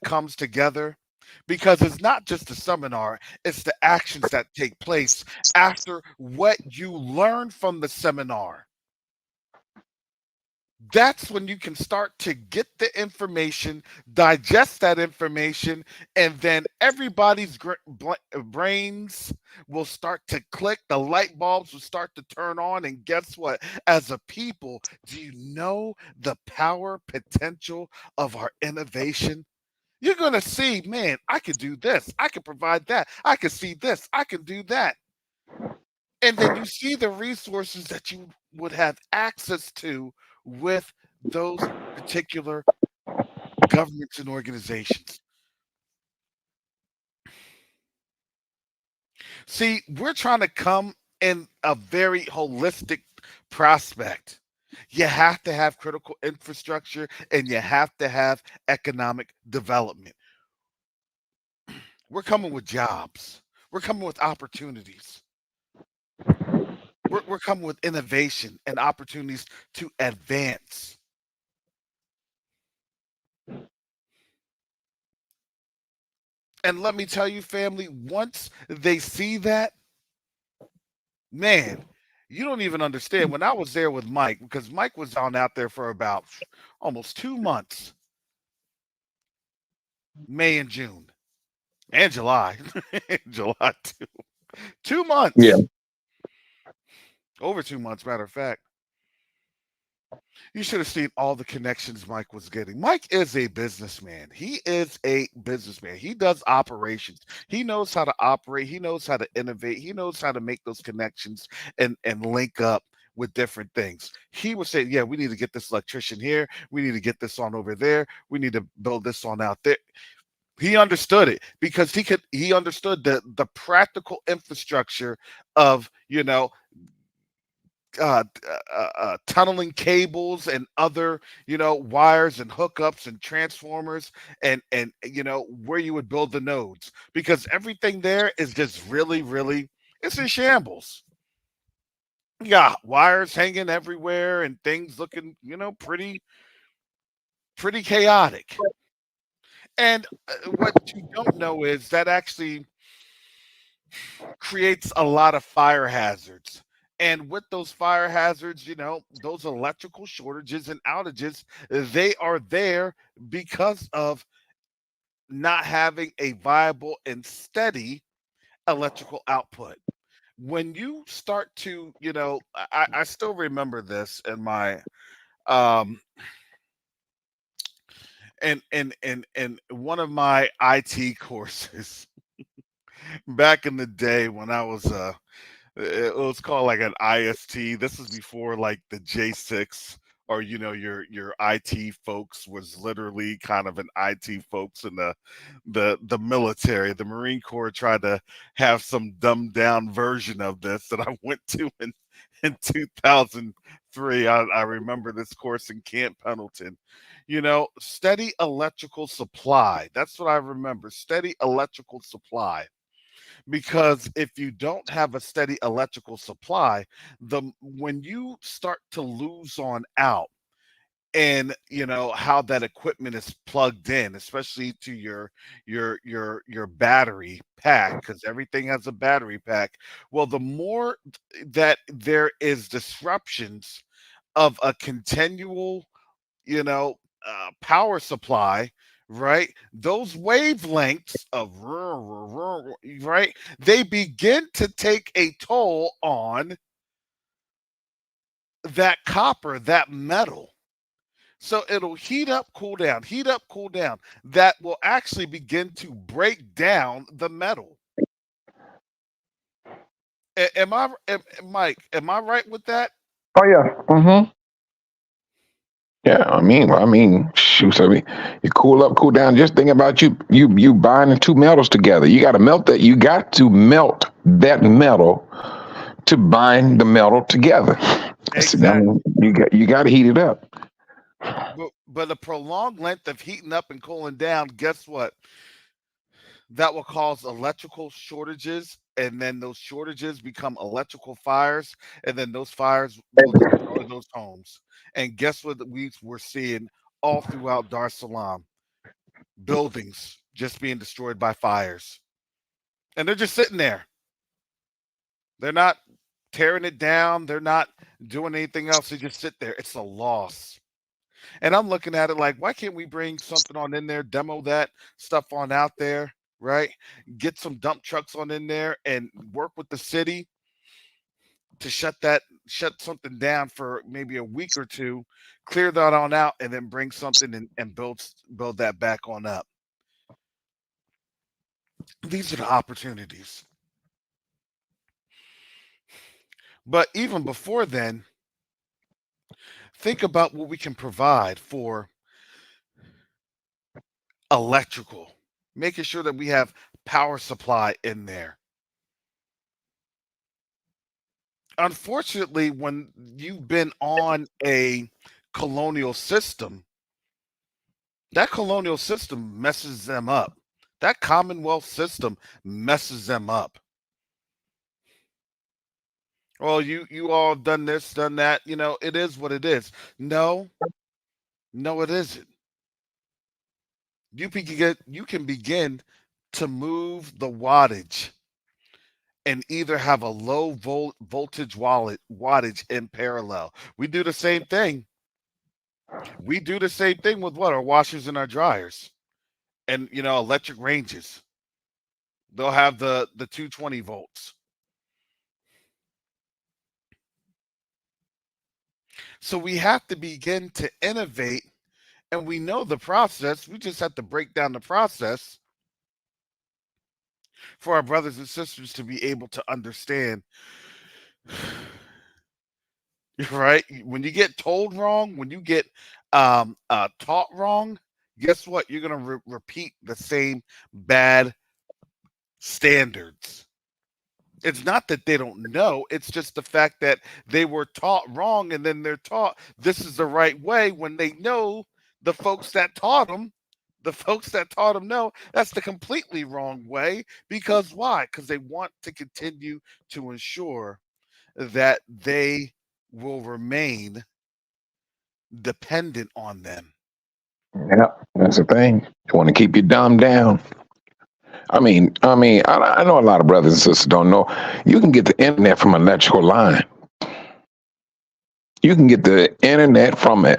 comes together, because it's not just a seminar, it's the actions that take place after what you learn from the seminar. That's when you can start to get the information, digest that information, and then everybody's brains will start to click. The light bulbs will start to turn on. And guess what? As a people, do you know the power potential of our innovation? You're going to see, man, I could do this. I could provide that. I could see this. I can do that. And then you see the resources that you would have access to with those particular governments and organizations. See, we're trying to come in a very holistic prospect. You have to have critical infrastructure and you have to have economic development. We're coming with jobs. We're coming with opportunities. We're coming with innovation and opportunities to advance. And let me tell you, family, once they see that, man, you don't even understand. When I was there with Mike, because Mike was on out there for about almost 2 months, May and June, and July, July too. 2 months, Yeah. over 2 months, matter of fact. You should have seen all the connections Mike was getting. Mike is a businessman. He is a businessman. He does operations. He knows how to operate. He knows how to innovate. He knows how to make those connections and link up with different things. He would say, yeah, we need to get this electrician here. We need to get this on over there. We need to build this on out there. He understood it because he understood the practical infrastructure of, tunneling cables and other, wires and hookups and transformers, and where you would build the nodes, because everything there is just really, really, it's in shambles. Yeah, wires hanging everywhere and things looking, pretty chaotic. And what you don't know is that actually creates a lot of fire hazards. And with those fire hazards, those electrical shortages and outages, they are there because of not having a viable and steady electrical output. When you start to, I still remember this in my um in one of my IT courses back in the day when I was it was called like an IST. This was before like the J6, or your IT folks was literally kind of an IT folks in the military. The Marine Corps tried to have some dumbed down version of this that I went to in 2003. I remember this course in Camp Pendleton. Steady electrical supply. That's what I remember. Steady electrical supply, because if you don't have a steady electrical supply, the when you start to lose on out, and how that equipment is plugged in, especially to your battery pack, because everything has a battery pack. Well, the more that there is disruptions of a continual, power supply, right? Those wavelengths of right, they begin to take a toll on that copper, that metal. So it'll heat up, cool down, heat up, cool down. That will actually begin to break down the metal. Mike? Am I right with that? Oh yeah. Yeah, shoot. I mean, you cool up, cool down. Just think about you buying the two metals together. You got to melt that. You got to melt that metal to bind the metal together. Exactly. You got to heat it up. But a prolonged length of heating up and cooling down, guess what? That will cause electrical shortages, and then those shortages become electrical fires, and then those fires will destroy those homes. And guess what we're seeing all throughout Dar es Salaam? Buildings just being destroyed by fires. And they're just sitting there. They're not tearing it down. They're not doing anything else. They just sit there. It's a loss. And I'm looking at it like, why can't we bring something on in there, demo that stuff on out there, right? Get some dump trucks on in there and work with the city to shut something down for maybe a week or two, clear that on out, and then bring something and build that back on up. These are the opportunities. But even before then, think about what we can provide for electrical, making sure that we have power supply in there. Unfortunately, when you've been on a colonial system, that colonial system messes them up. That Commonwealth system messes them up. Well, you all have done this, done that. It is what it is. No, no, it isn't. You can begin to move the wattage and either have a low voltage wattage in parallel. We do the same thing. We do the same thing with what? Our washers and our dryers, and electric ranges. They'll have the 220 volts. So we have to begin to innovate, and we know the process. We just have to break down the process for our brothers and sisters to be able to understand. Right? When you get told wrong, when you get taught wrong, guess what? You're going to repeat the same bad standards. It's not that they don't know, it's just the fact that they were taught wrong, and then they're taught this is the right way when they know the folks that taught them. The folks that taught them know that's the completely wrong way. Because why? Because they want to continue to ensure that they will remain dependent on them. Yeah, that's the thing. You want to keep your dumb down. I know a lot of brothers and sisters don't know. You can get the internet from an electrical line. You can get the internet from a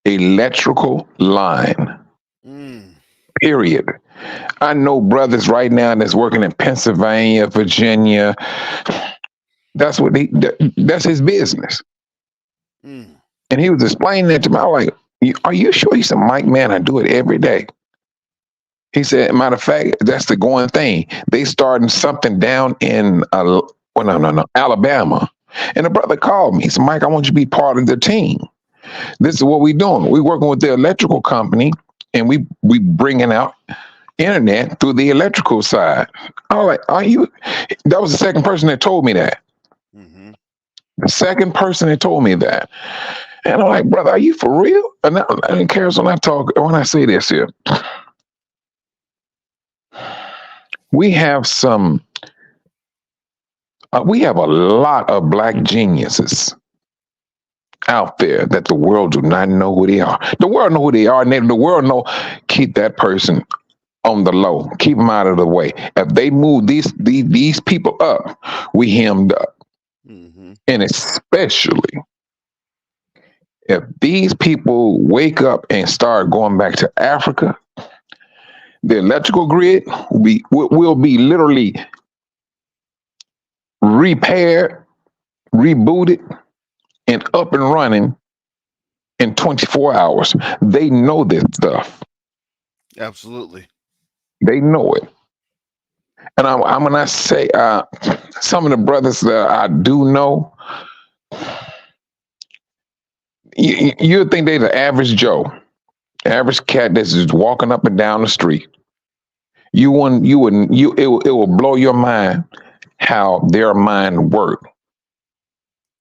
electrical line. Mm. Period. I know brothers right now that's working in Pennsylvania, Virginia. That's that's his business. Mm. And he was explaining that to me. I was like, "Are you sure?" He said, "Mike, man, I do it every day." He said, matter of fact, that's the going thing. They starting something down in Alabama. And the brother called me. He said, "Mike, I want you to be part of the team. This is what we're doing. We're working with the electrical company, and we bringing out internet through the electrical side." I was like, "Are you?" That was the second person that told me that. Mm-hmm. The second person that told me that. And I'm like, "Brother, are you for real?" And Karis, when I say this here, we have we have a lot of black geniuses out there that the world do not know who they are. The world know who they are, and the world know, keep that person on the low, keep them out of the way. If they move these people up, we hemmed up. Mm-hmm. And especially if these people wake up and start going back to Africa, the electrical grid will be literally repaired, rebooted, and up and running in 24 hours. They know this stuff. Absolutely. They know it. And I'm gonna say some of the brothers that I do know, you would think they're the average Joe, average cat that's just walking up and down the street. It will blow your mind how their mind work,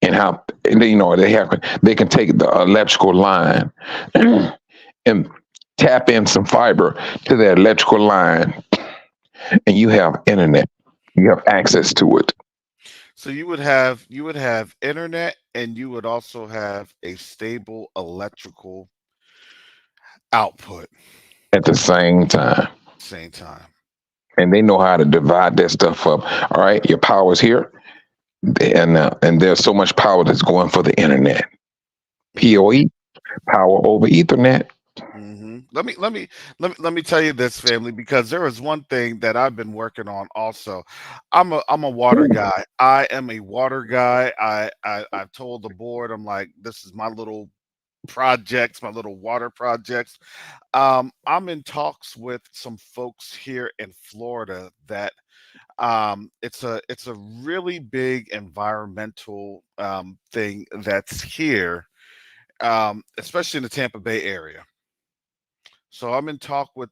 and how they can take the electrical line and tap in some fiber to that electrical line, and you have internet. You have access to it So you would have internet, and you would also have a stable electrical output at the same time. same time. And they know how to divide that stuff up. All right, your power's here, and there's so much power that's going for the internet. PoE, power over Ethernet. Mm-hmm. Let me tell you this, family, because there is one thing that I've been working on. Also, I'm a water guy. I am a water guy. I've told the board, I'm like, this is my little projects, my little water projects. I'm in talks with some folks here in Florida that it's a really big environmental thing that's here, especially in the Tampa Bay area. So I'm in talk with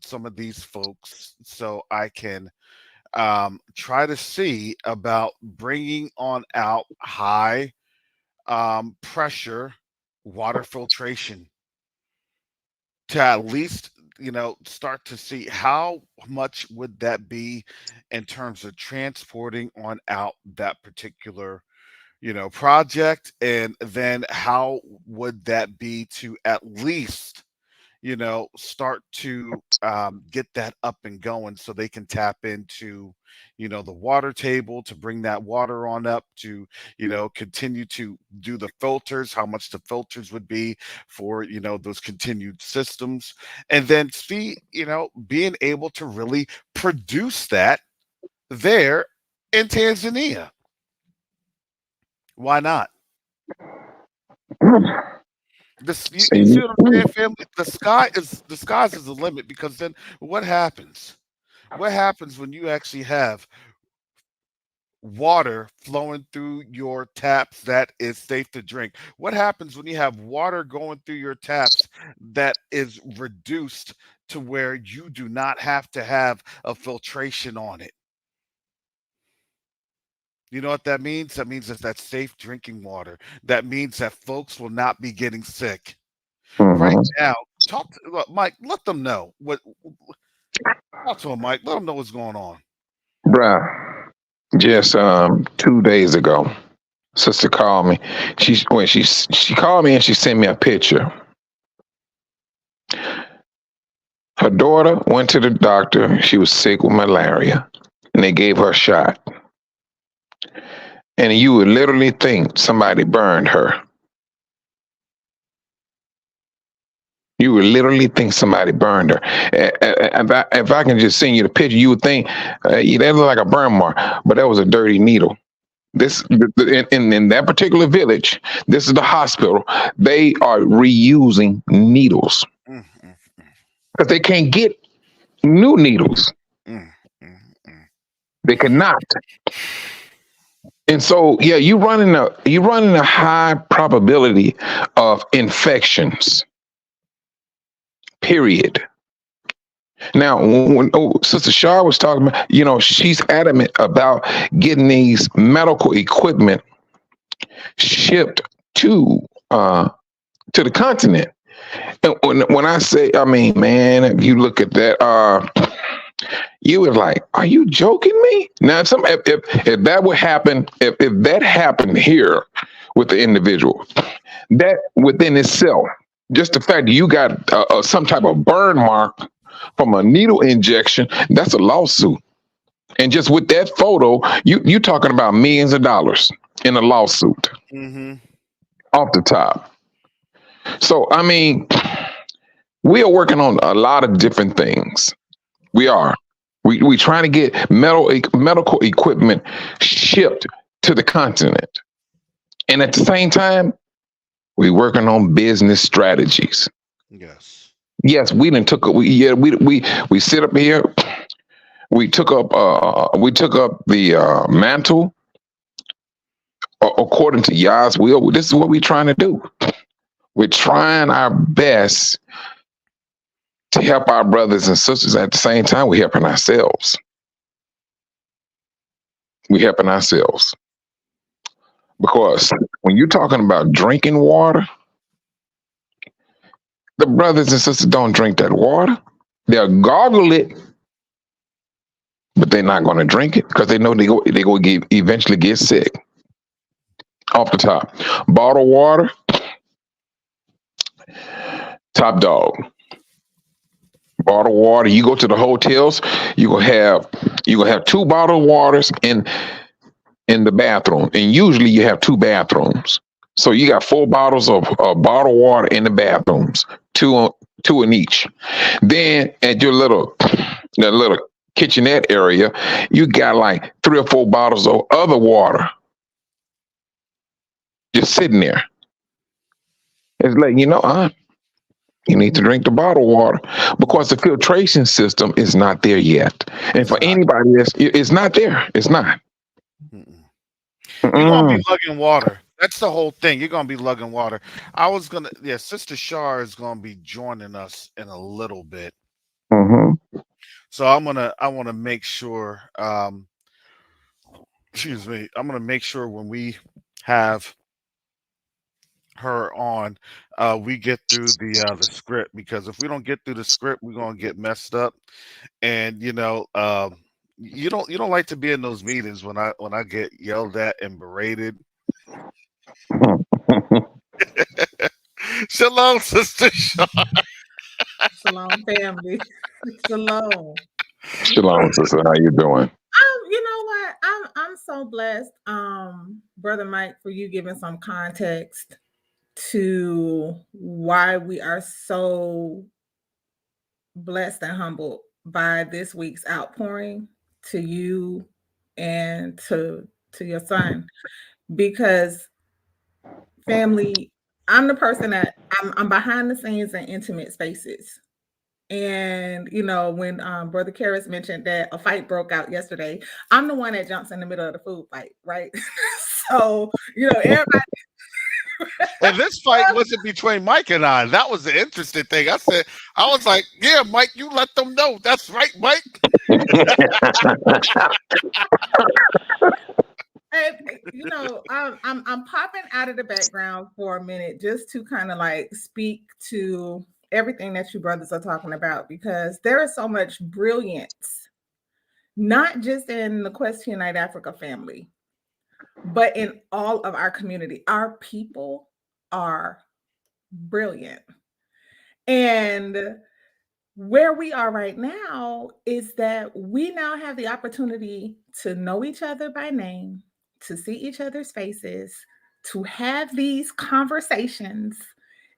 some of these folks so I can try to see about bringing on out high pressure water filtration to at least start to see how much would that be in terms of transporting on out that particular project, and then how would that be to at least start to get that up and going so they can tap into, the water table to bring that water on up to, continue to do the filters, how much the filters would be for, those continued systems. And then see, being able to really produce that there in Tanzania. Why not? You see what I'm saying, family? The skies is the limit, because then what happens? What happens when you actually have water flowing through your taps that is safe to drink? What happens when you have water going through your taps that is reduced to where you do not have to have a filtration on it? You know what that means? That means that's safe drinking water. That means that folks will not be getting sick. Right now, look, Mike, let them know talk to him, Mike. Let them know what's going on. Bruh, just 2 days ago, sister called me. She called me and she sent me a picture. Her daughter went to the doctor. She was sick with malaria, and they gave her a shot. And you would literally think somebody burned her. You would literally think somebody burned her. If I can just send you the picture, you would think that looked like a burn mark, but that was a dirty needle. In that particular village, this is the hospital. They are reusing needles because they can't get new needles. They cannot. And so, yeah, you're running a high probability of infections. Period. Now, when Sister Shar was talking about, she's adamant about getting these medical equipment shipped to the continent. And when I say, I mean, man, if you look at that, you were like, "Are you joking me?" Now, if that would happen, if that happened here with the individual, that within itself, just the fact that you got some type of burn mark from a needle injection, that's a lawsuit. And just with that photo, you talking about millions of dollars in a lawsuit off the top. So, I mean, we are working on a lot of different things. We are. We trying to get medical equipment shipped to the continent. And at the same time, we working on business strategies. Yes, we didn't we sit up here. We took up the mantle according to Yah's will. This is what we're trying to do. We're trying our best to help our brothers and sisters. At the same time, we're helping ourselves. We're helping ourselves. Because when you're talking about drinking water, the brothers and sisters don't drink that water. They'll gargle it, but they're not going to drink it because they know they go eventually get sick. Off the top, bottled water, top dog. Bottled water. You go to the hotels, you gonna have two bottled waters in the bathroom, and usually you have two bathrooms. So you got 4 bottles of bottled water in the bathrooms, two in each. Then at your little kitchenette area, you got like 3 or 4 bottles of other water just sitting there. It's like, you need to drink the bottled water because the filtration system is not there yet. And for anybody it's not there. It's not. You're going to be lugging water. That's the whole thing. You're going to be lugging water. Sister Shar is going to be joining us in a little bit. So I want to make sure, excuse me, I'm going to make sure when we have her on, we get through the script, because if we don't get through the script, we're going to get messed up. And, you don't like to be in those meetings when I get yelled at and berated. Shalom, Sister Shar. Shalom, family. Shalom. Shalom, sister. How you doing? You know what? I'm so blessed, Brother Mike, for you giving some context to why we are so blessed and humbled by this week's outpouring to you and to your son. Because family, I'm the person that I'm behind the scenes in intimate spaces. And when Brother Karras mentioned that a fight broke out yesterday, I'm the one that jumps in the middle of the food fight, right? So everybody. And this fight wasn't between Mike and I. That was the interesting thing. I was like, yeah, Mike, you let them know. That's right, Mike. And I'm popping out of the background for a minute just to kind of like speak to everything that you brothers are talking about, because there is so much brilliance, not just in the Quest Unite Africa family, but in all of our community. Our people are brilliant. And where we are right now is that we now have the opportunity to know each other by name, to see each other's faces, to have these conversations,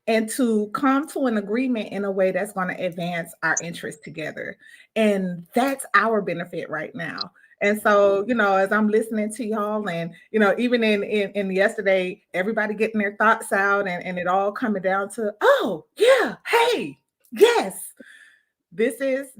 and to come to an agreement in a way that's going to advance our interests together. And that's our benefit right now. And so, as I'm listening to y'all, and even in yesterday, everybody getting their thoughts out, and it all coming down to, oh yeah, hey, yes, this is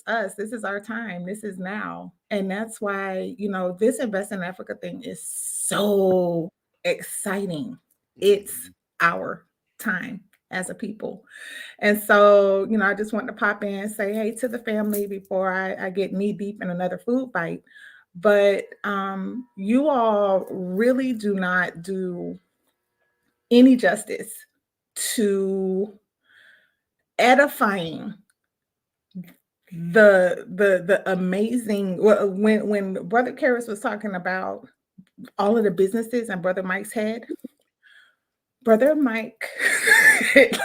us. This is our time. This is now. And that's why, this Invest in Africa thing is so exciting. It's our time as a people. And so, I just want to pop in and say hey to the family before I get knee deep in another food fight. But you all really do not do any justice to edifying the amazing, when Brother Karras was talking about all of the businesses and Brother Mike's head. Brother Mike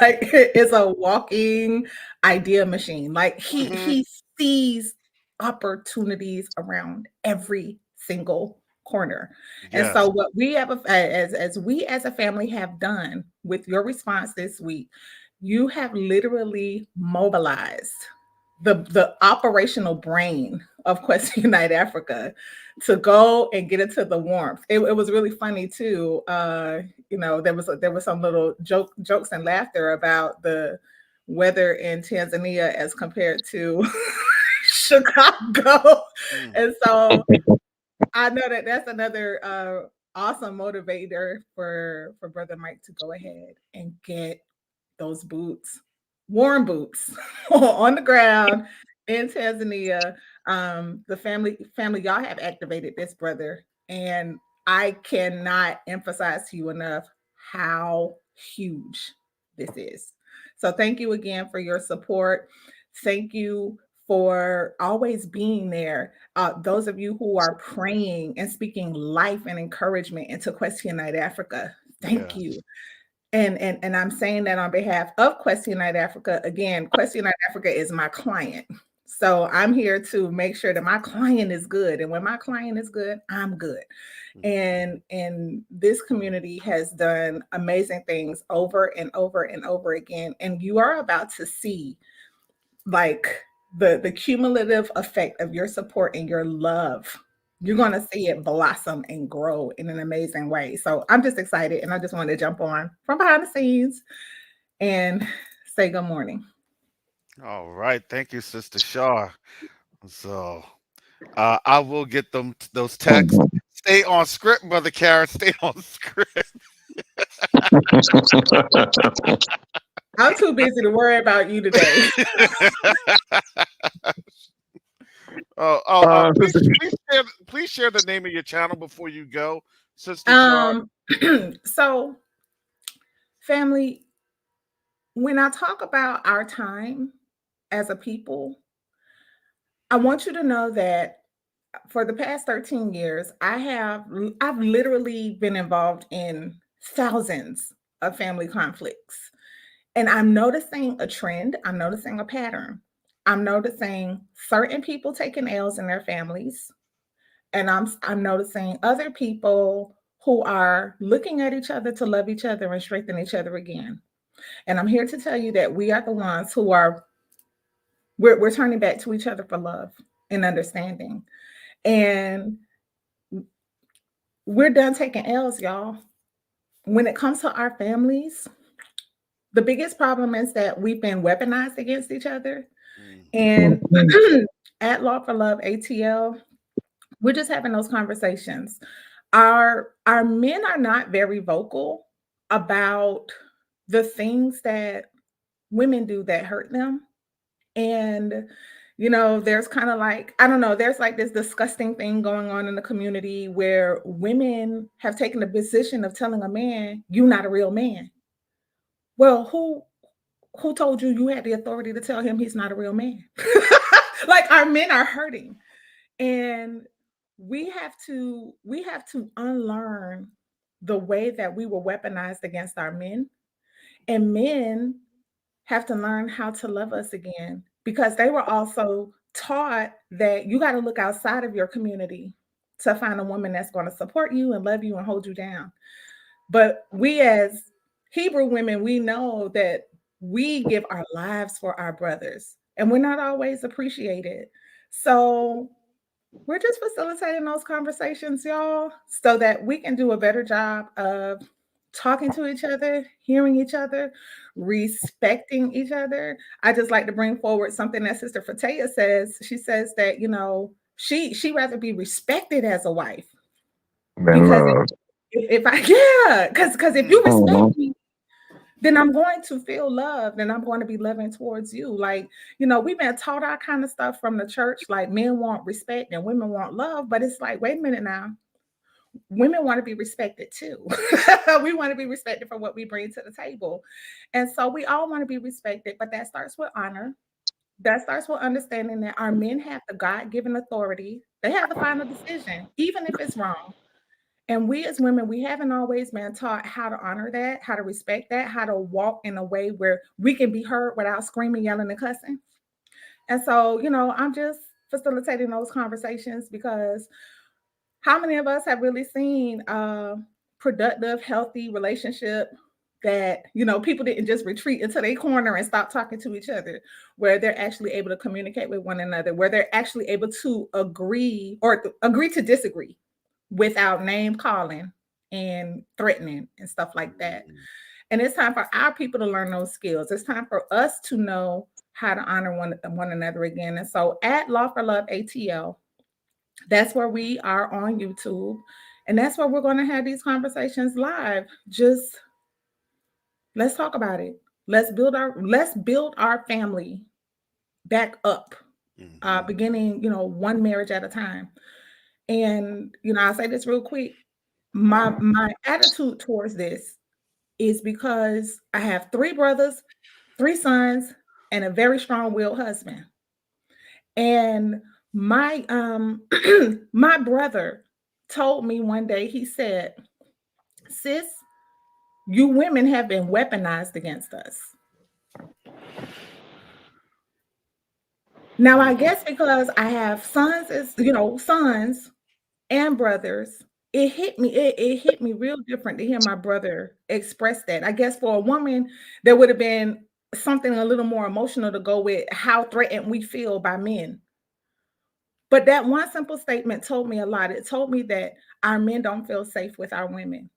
like is a walking idea machine. Like he sees opportunities around every single corner. And so what we have as we as a family have done with your response this week, you have literally mobilized the operational brain of Quest Unite Africa to go and get into the warmth. It was really funny too. There was some little jokes and laughter about the weather in Tanzania as compared to Chicago. And so I know that that's another awesome motivator for Brother Mike to go ahead and get those boots, warm boots, on the ground in Tanzania. The family, y'all have activated this, brother, and I cannot emphasize to you enough how huge this is. So thank you again for your support. Thank you for always being there. Those of you who are praying and speaking life and encouragement into Quest Unite Africa, thank you. And I'm saying that on behalf of Quest Unite Africa. Again, Quest Unite Africa is my client. So I'm here to make sure that my client is good. And when my client is good, I'm good. And this community has done amazing things over and over and over again. And you are about to see like the cumulative effect of your support and your love. You're going to see it blossom and grow in an amazing way. So I'm just excited, and I just wanted to jump on from behind the scenes and say good morning. All right. Thank you, Sister Shaw. So I will get those texts. Stay on script, Brother Karras. Stay on script. I'm too busy to worry about you today. Please share the name of your channel before you go, Sister Shaw. So, family, when I talk about our time as a people, I want you to know that for the past 13 years, I've literally been involved in thousands of family conflicts. And I'm noticing a trend, I'm noticing a pattern. I'm noticing certain people taking L's in their families. And I'm noticing other people who are looking at each other to love each other and strengthen each other again. And I'm here to tell you that we are the ones who we're turning back to each other for love and understanding. And we're done taking L's, y'all. when it comes to our families, the biggest problem is that we've been weaponized against each other. And at Law for Love ATL, we're just having those conversations. Our men are not very vocal about the things that women do that hurt them. And there's kind of like, I don't know, there's like this disgusting thing going on in the community where women have taken the position of telling a man, "You're not a real man." Well, who told you you had the authority to tell him he's not a real man? Like, our men are hurting, and we have to unlearn the way that we were weaponized against our men, and men have to learn how to love us again, because they were also taught that you got to look outside of your community to find a woman that's going to support you and love you and hold you down. But we as Hebrew women, we know that we give our lives for our brothers, and we're not always appreciated. So we're just facilitating those conversations, y'all, so that we can do a better job of talking to each other, hearing each other, respecting each other. I just like to bring forward something that Sister Fatea says. She says that, she rather be respected as a wife, Man, because love. if I yeah, because if you respect Mhm. me, then I'm going to feel loved and I'm going to be loving towards you. Like, we've been taught our kind of stuff from the church, like men want respect and women want love. But it's like, wait a minute now. Women want to be respected too. We want to be respected for what we bring to the table. And so we all want to be respected, but that starts with honor. That starts with understanding that our men have the God given authority. They have the final decision, even if it's wrong. And we as women, we haven't always been taught how to honor that, how to respect that, how to walk in a way where we can be heard without screaming, yelling, and cussing. And so, I'm just facilitating those conversations, because how many of us have really seen a productive, healthy relationship that, people didn't just retreat into their corner and stop talking to each other, where they're actually able to communicate with one another, where they're actually able to agree or agree to disagree without name calling and threatening and stuff like that. And it's time for our people to learn those skills. It's time for us to know how to honor one another again. And so at Law for Love ATL, that's where we are on YouTube. And that's where we're going to have these conversations live. Just let's talk about it. Let's build our family back up, beginning, one marriage at a time. And I'll say this real quick. My attitude towards this is because I have three brothers, three sons, and a very strong-willed husband. And my my brother told me one day, he said, "Sis, you women have been weaponized against us." Now, I guess because I have sons and brothers, it hit me real different to hear my brother express that. I guess for a woman, there would have been something a little more emotional to go with how threatened we feel by men. But that one simple statement told me a lot. It told me that our men don't feel safe with our women.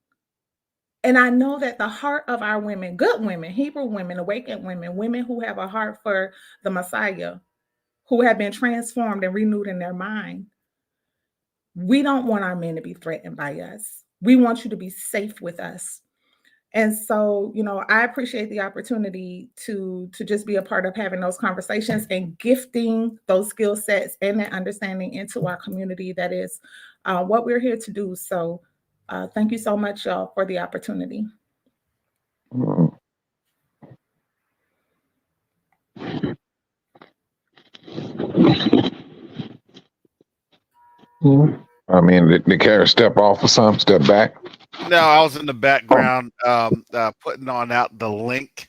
And I know that the heart of our women, good women, Hebrew women, awakened women, women who have a heart for the Messiah, who have been transformed and renewed in their mind, we don't want our men to be threatened by us. We want you to be safe with us. And so, I appreciate the opportunity to just be a part of having those conversations and gifting those skill sets and that understanding into our community. That is what we're here to do. So, thank you so much, y'all, for the opportunity. Mhm. I mean, the carrot step off or something, step back. No, I was in the Oh, background putting on out the link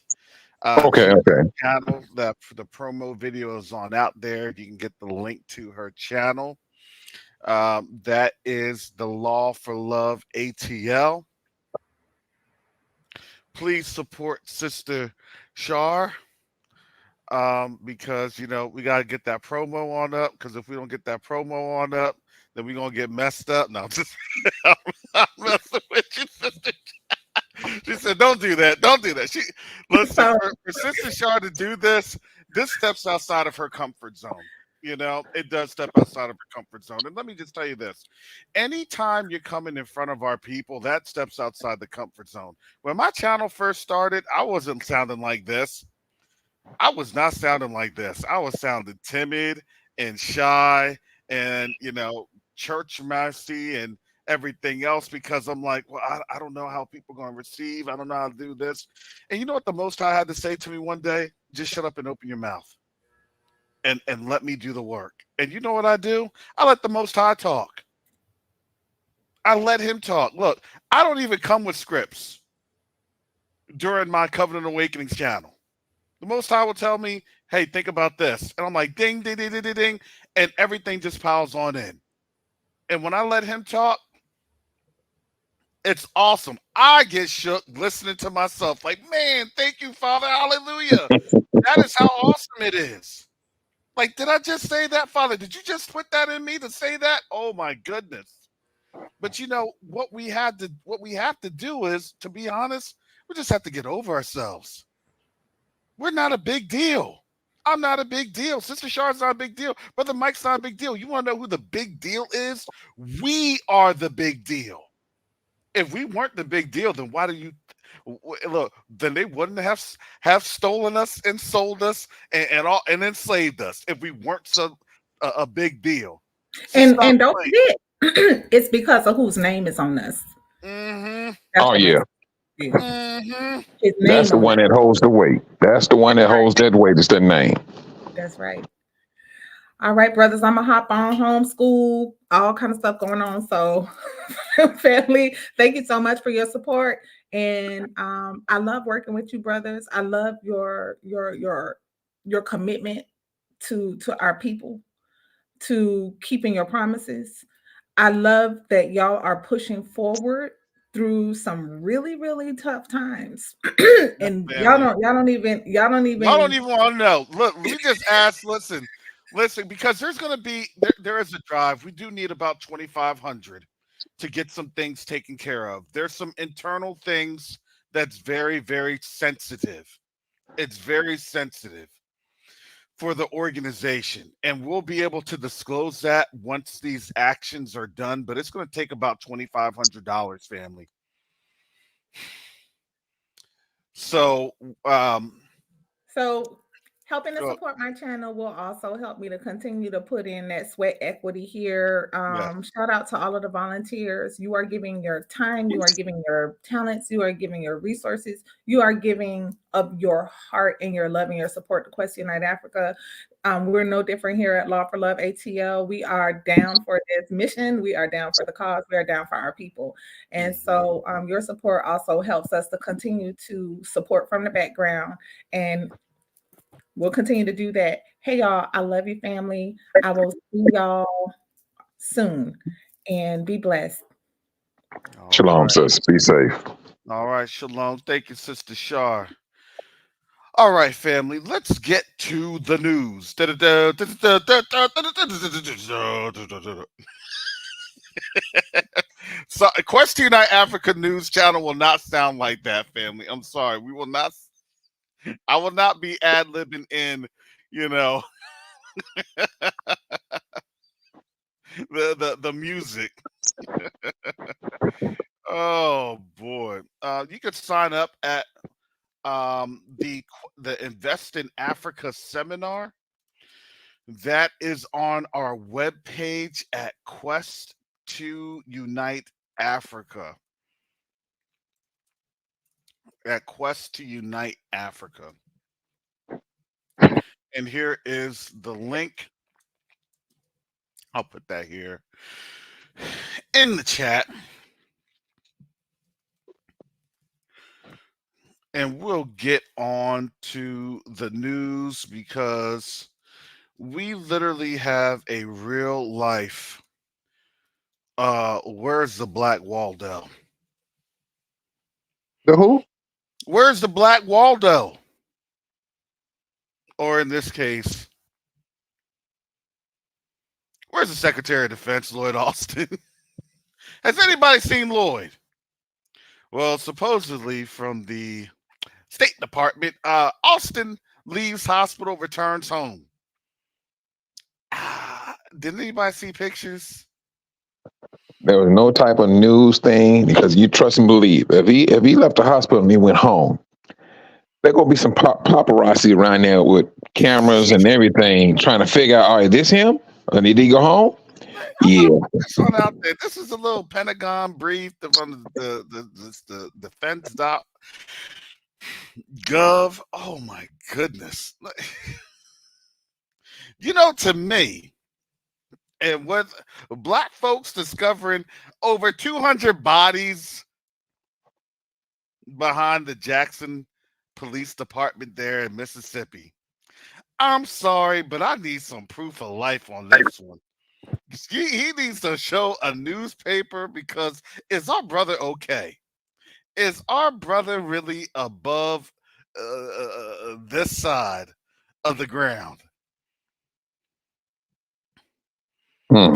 okay, to her okay. channel. The promo video is on out there. You can get the link to her channel. That is the Law for Love ATL. Please support Sister Shar, because we got to get that promo on up. Because if we don't get that promo on up, then we're gonna get messed up. No, I'm just I'm messing with you, Sister. said, "Don't do that. Don't do that." Listen, So, for Sister Shar to do this steps outside of her comfort zone. It does step outside of her comfort zone. And let me just tell you this: anytime you're coming in front of our people, that steps outside the comfort zone. When my channel first started, I wasn't sounding like this. I was not sounding like this. I was sounding timid and shy and, church mousy and everything else because I'm like, well, I don't know how people are going to receive. I don't know how to do this. And you know what the Most High had to say to me one day? Just shut up and open your mouth and let me do the work. And you know what I do? I let the Most High talk. I let him talk. Look, I don't even come with scripts during my Covenant Awakenings channel. The Most High will tell me, hey, think about this. And I'm like, ding, ding, ding, ding, ding, ding. And everything just piles on in. And when I let him talk, it's awesome. I get shook listening to myself. Like, man, thank you, Father. Hallelujah. That is how awesome it is. Like, did I just say that, Father? Did you just put that in me to say that? Oh my goodness. But what we have to do is, to be honest, we just have to get over ourselves. We're not a big deal. I'm not a big deal. Sister Shard's not a big deal. Brother Mike's not a big deal. You want to know who the big deal is? We are the big deal. If we weren't the big deal, then why do you look? Then they wouldn't have stolen us and sold us and enslaved us if we weren't a big deal. So and don't forget, it's because of whose name is on us. Mm-hmm. Oh yeah. Mm-hmm. His name That's the one that holds the weight. That's the one that holds that weight. It's the name. That's right. All right, brothers, I'm gonna hop on homeschool, all kind of stuff going on. So, family, thank you so much for your support, and I love working with you, brothers. I love your commitment to our people, to keeping your promises. I love that y'all are pushing forward through some really, really tough times. And y'all don't even want to know. Look, we just asked, listen, because there's going to be, there is a drive. We do need about 2,500 to get some things taken care of. There's some internal things that's very, very sensitive. It's very sensitive for the organization, and we'll be able to disclose that once these actions are done, but it's going to take about $2,500, family. So helping to support my channel will also help me to continue to put in that sweat equity here. Shout out to all of the volunteers. You are giving your time, you are giving your talents, you are giving your resources, you are giving of your heart and your love and your support to Quest Unite Africa. We're no different here at Law for Love ATL. We are down for this mission. We are down for the cause. We are down for our people. And so your support also helps us to continue to support from the background, and we'll continue to do that. Hey, y'all, I love you, family. I will see y'all soon, and be blessed. Shalom, sis. Be safe. All right, shalom. Thank you, Sister Shar. All right, family, let's get to the news. So, Quest Unite Africa News Channel will not sound like that, family. I'm sorry. We will not. I will not be ad-libbing in, the music. Oh boy. You could sign up at the Invest in Africa seminar. That is on our webpage at Q2Unite Africa. At Q2Unite Africa. And here is the link. I'll put that here in the chat. And we'll get on to the news because we literally have a real life. Where's the Black Waldo? The who? Where's the Black Waldo? Or in this case, where's the Secretary of Defense, Lloyd Austin? Has anybody seen Lloyd? Well, supposedly from the State Department, Austin leaves hospital, returns home. Didn't anybody see pictures? There was no type of news thing because you trust and believe. If he left the hospital and he went home, there gonna be some paparazzi around there with cameras and everything trying to figure out, all right, this him? Or did he go home? I'm Yeah. gonna put this one out there. This is a little Pentagon brief from the defense gov. Oh my goodness. To me, and with black folks discovering over 200 bodies behind the Jackson Police Department there in Mississippi. I'm sorry, but I need some proof of life on this one. He needs to show a newspaper because is our brother okay? Is our brother really above this side of the ground? Hmm.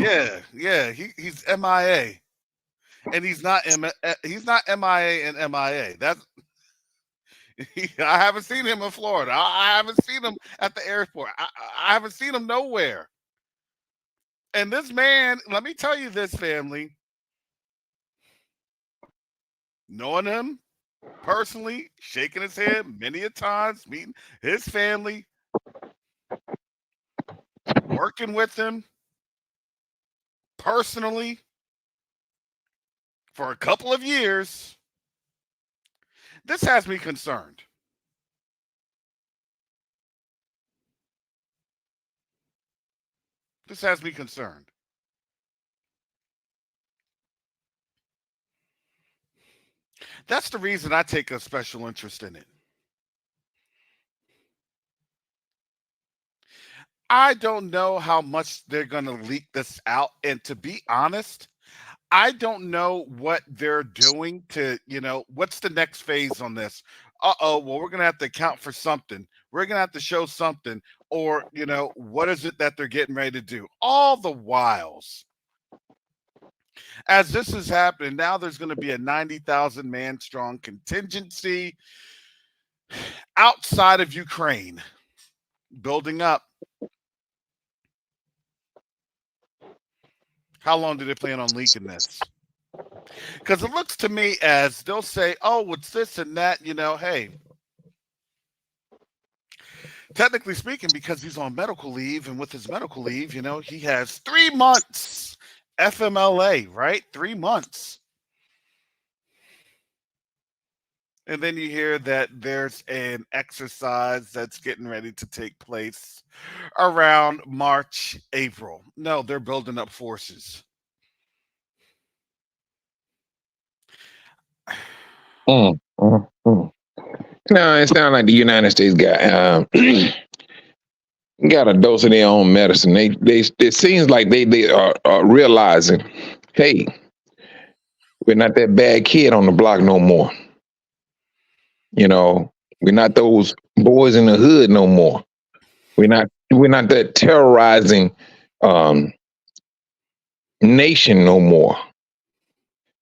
Yeah. He's MIA, and he's not MIA and MIA. That's I haven't seen him in Florida. I haven't seen him at the airport. I haven't seen him nowhere. And this man, let me tell you this, family, knowing him personally, shaking his head many a times, meeting his family, working with him personally for a couple of years, this has me concerned. This has me concerned. That's the reason I take a special interest in it. I don't know how much they're going to leak this out. And to be honest, I don't know what they're doing to, what's the next phase on this? Well, we're going to have to account for something. We're going to have to show something. Or, what is it that they're getting ready to do? All the whiles. As this is happening, now there's going to be a 90,000 man strong contingency outside of Ukraine building up. How long do they plan on leaking this? Because it looks to me as they'll say, oh, it's this and that, hey, technically speaking, because he's on medical leave, and with his medical leave, he has 3 months FMLA, right? 3 months. And then you hear that there's an exercise that's getting ready to take place around March, April. No, they're building up forces. Mm, mm, mm. No, it sounds like the United States got a dose of their own medicine. It seems like they are realizing, hey, we're not that bad kid on the block no more. We're not those boys in the hood no more. We're not that terrorizing nation no more.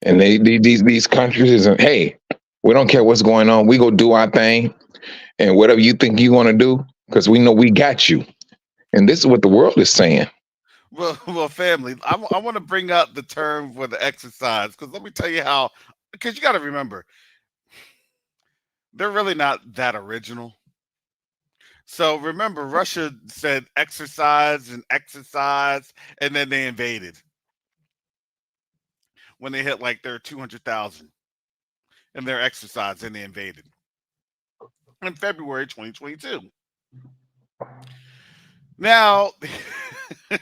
And these countries isn't, hey, we don't care what's going on. We go do our thing, and whatever you think you want to do, because we know we got you. And this is what the world is saying. Well, family, I want to bring up the term for the exercise because let me tell you how. Because you got to remember, they're really not that original. So remember, Russia said exercise, and then they invaded when they hit like their 200,000 in their exercise, and they invaded in February 2022. Now,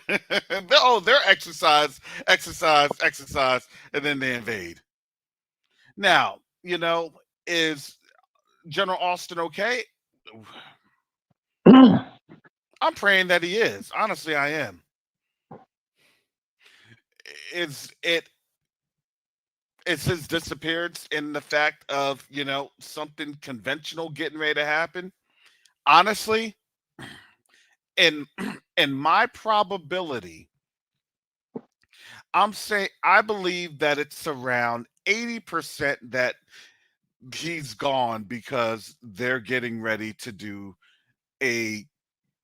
they're exercise, and then they invade. Now, is General Austin okay? I'm praying that he is. Honestly, I am. Is his disappearance in the fact of something conventional getting ready to happen? Honestly, in my probability, I believe that it's around 80% that he's gone because they're getting ready to do a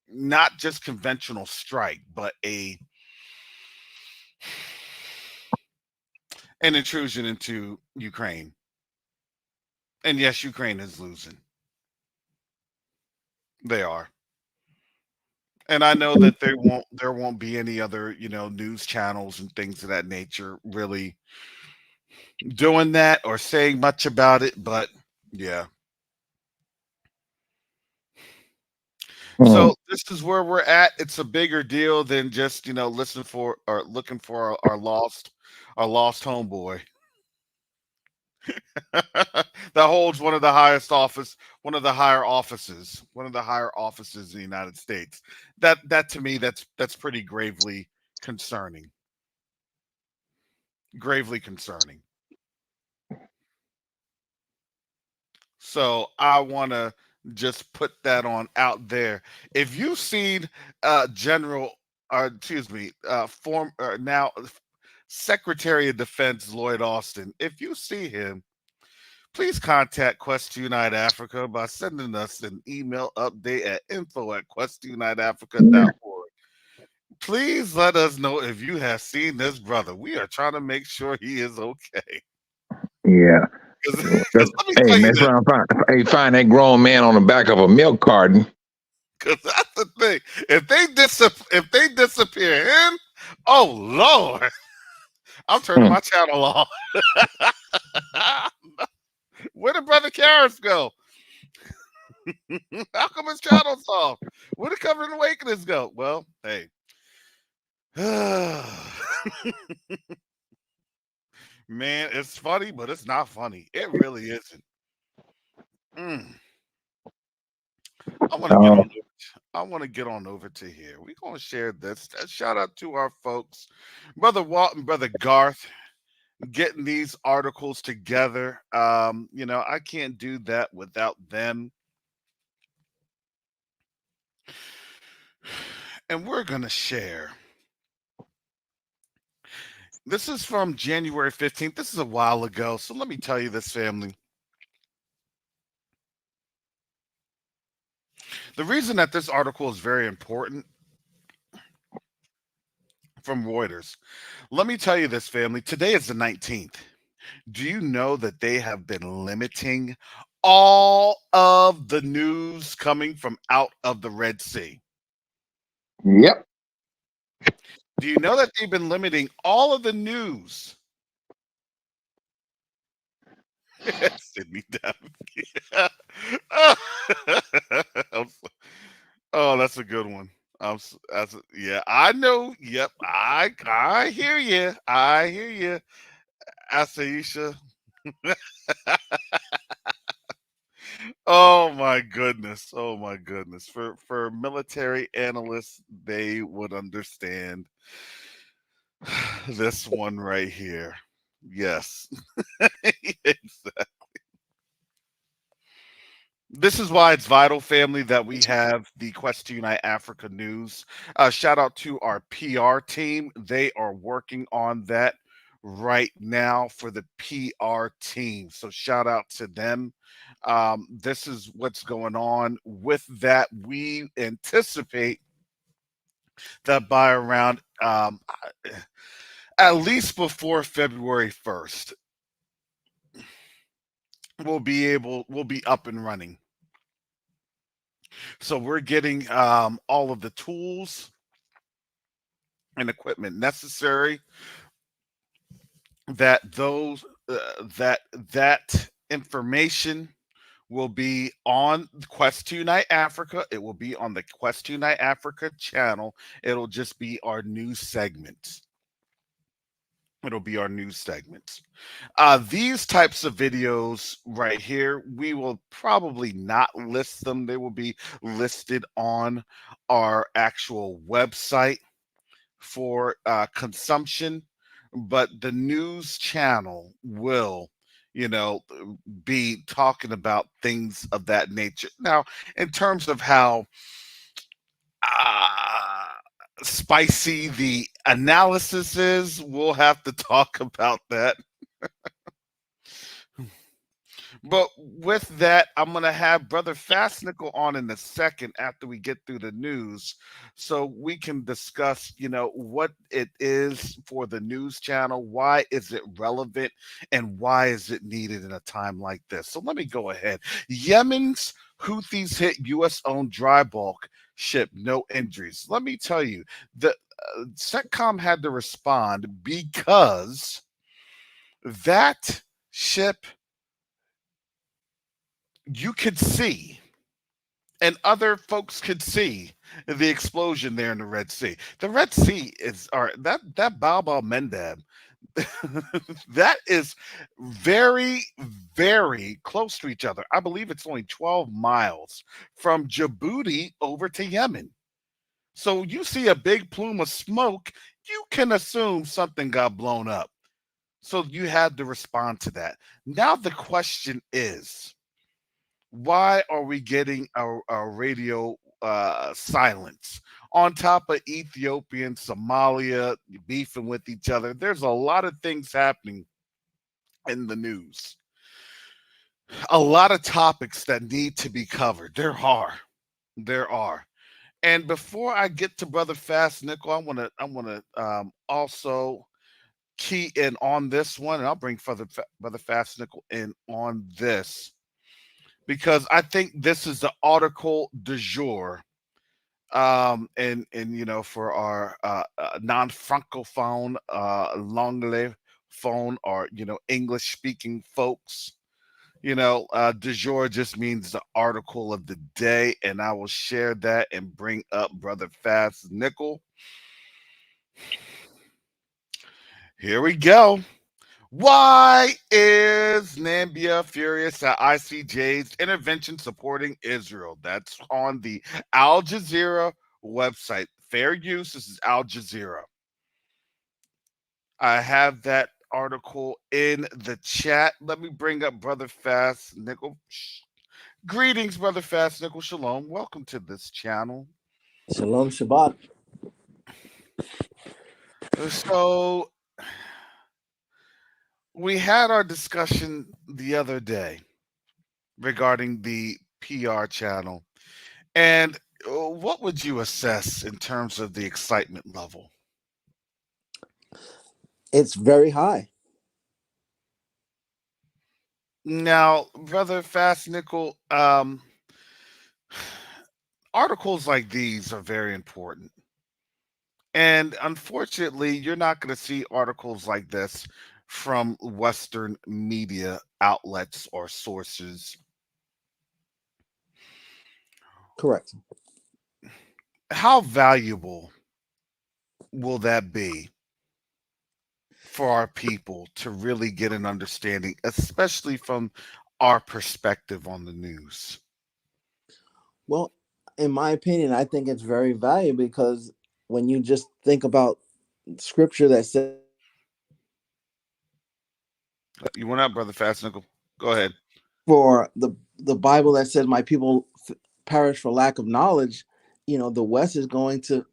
not just conventional strike, but an intrusion into Ukraine. And yes, Ukraine is losing. They are. And I know that there won't be any other, news channels and things of that nature really doing that or saying much about it, but yeah. Mm. So this is where we're at. It's a bigger deal than just, listening for or looking for our lost homeboy. That holds one of the higher offices in the United States. That to me, that's pretty concerning. Gravely concerning. So I want to just put that on out there. If you've seen General, or excuse me, form now Secretary of Defense Lloyd Austin, if you see him, please contact Quest Unite Africa by sending us an email update at info@questuniteafrica.org. Please let us know if you have seen this brother. We are trying to make sure he is okay. Yeah. Because let me Hey, tell you mess this. around, find that grown man on the back of a milk carton. Because that's the thing. If they disappear him, oh Lord, I'm turning my channel off. Where did Brother Karras go? How come his channel's off? Where did Covenant Awakenings go? Well, hey. Man, it's funny, but it's not funny. It really isn't. I want to get on. I want to get on over to here. We're gonna share this. Shout out to our folks, Brother Walt and Brother Garth, getting these articles together. I can't do that without them. And we're gonna share. This is from January 15th. This is a while ago. So let me tell you this, family. The reason that this article is very important from Reuters. Let me tell you this, family. Today is the 19th. Do you know that they have been limiting all of the news coming from out of the Red Sea? Yep. Do you know that they've been limiting all of the news? Sydney down. Oh, that's a good one. Yeah, I know. Yep, I hear you. I hear you, Asaisha. Oh my goodness. Oh my goodness. For military analysts, they would understand this one right here. Yes. Exactly. This is why it's vital, family, that we have the Quest to Unite Africa news. Shout out to our PR team. They are working on that right now for the PR team. So shout out to them. This is what's going on with that. We anticipate that by around at least before February 1st, we'll be up and running. So we're getting all of the tools and equipment necessary that that information will be on Quest to Unite Africa. It will be on the Quest to Unite Africa channel. It'll just be our news segments. It'll be our news segments. These types of videos right here, we will probably not list them. They will be listed on our actual website for consumption, but the news channel will, be talking about things of that nature. Now, in terms of how spicy the analysis is, we'll have to talk about that. But with that, I'm going to have Brother Fast Nickel on in a second after we get through the news so we can discuss, what it is for the news channel, why is it relevant, and why is it needed in a time like this. So let me go ahead. Yemen's Houthis hit U.S. owned dry bulk ship, no injuries. Let me tell you, the CENTCOM had to respond because that ship you could see and other folks could see the explosion there in the Red Sea. The Red Sea is or that Bab al Mendeb that is very, very close to each other. I believe it's only 12 miles from Djibouti over to Yemen. So you see a big plume of smoke, you can assume something got blown up. So you had to respond to that. Now the question is, why are we getting our radio silence? On top of Ethiopia and Somalia beefing with each other, there's a lot of things happening in the news. A lot of topics that need to be covered. There are. There are. And before I get to Brother Fast Nickel, I want to also key in on this one, and I'll bring Brother Fast Nickel in on this because I think this is the article du jour. And for our non-francophone, l'anglais phone, or English speaking folks, du jour just means the article of the day, and I will share that and bring up Brother Fast Nickel. Here we go. Why is Namibia furious at ICJ's intervention supporting Israel? That's on the Al Jazeera website. Fair use. This is Al Jazeera. I have that article in the chat. Let me bring up Brother Fast Nickel. Greetings, Brother Fast Nickel. Shalom. Welcome to this channel. Shalom Shabbat. So we had our discussion the other day regarding the PR channel. And what would you assess in terms of the excitement level? It's very high. Now, Brother Fast Nickel, articles like these are very important. And unfortunately, you're not going to see articles like this from Western media outlets or sources. Correct. How valuable will that be for our people to really get an understanding, especially from our perspective on the news? Well, in my opinion, I think it's very valuable because when you just think about scripture that says, You went out, Brother Fast Nickel. Go ahead. for the Bible that says my people perish for lack of knowledge, the West is going to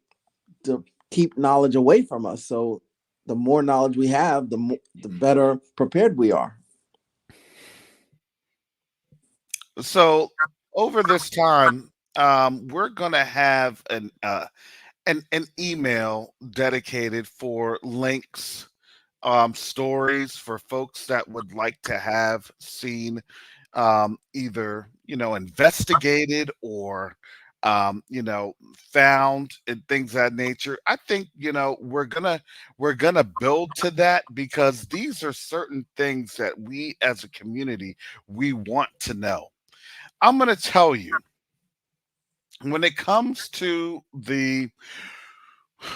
keep knowledge away from us. So the more knowledge we have, the better prepared we are. So over this time, we're gonna have an email dedicated for links, stories for folks that would like to have seen either investigated or found and things of that nature. I think we're gonna build to that because these are certain things that we as a community we want to know. I'm gonna tell you, when it comes to the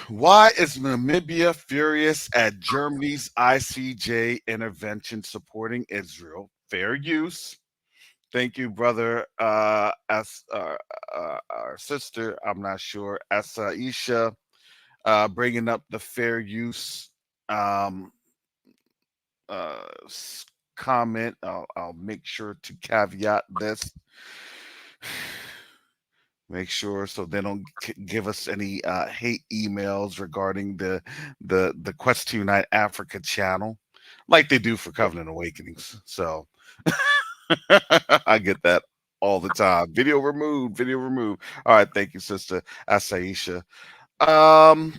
why is Namibia furious at Germany's ICJ intervention supporting Israel? Fair use. Thank you, brother. As our sister, I'm not sure, as Isha, bringing up the fair use um, comment. I'll make sure to caveat this. Make sure so they don't give us any hate emails regarding the Quest to Unite Africa channel, like they do for Covenant Awakenings. So I get that all the time. Video removed, video removed. All right, thank you, sister Asaisha. Um,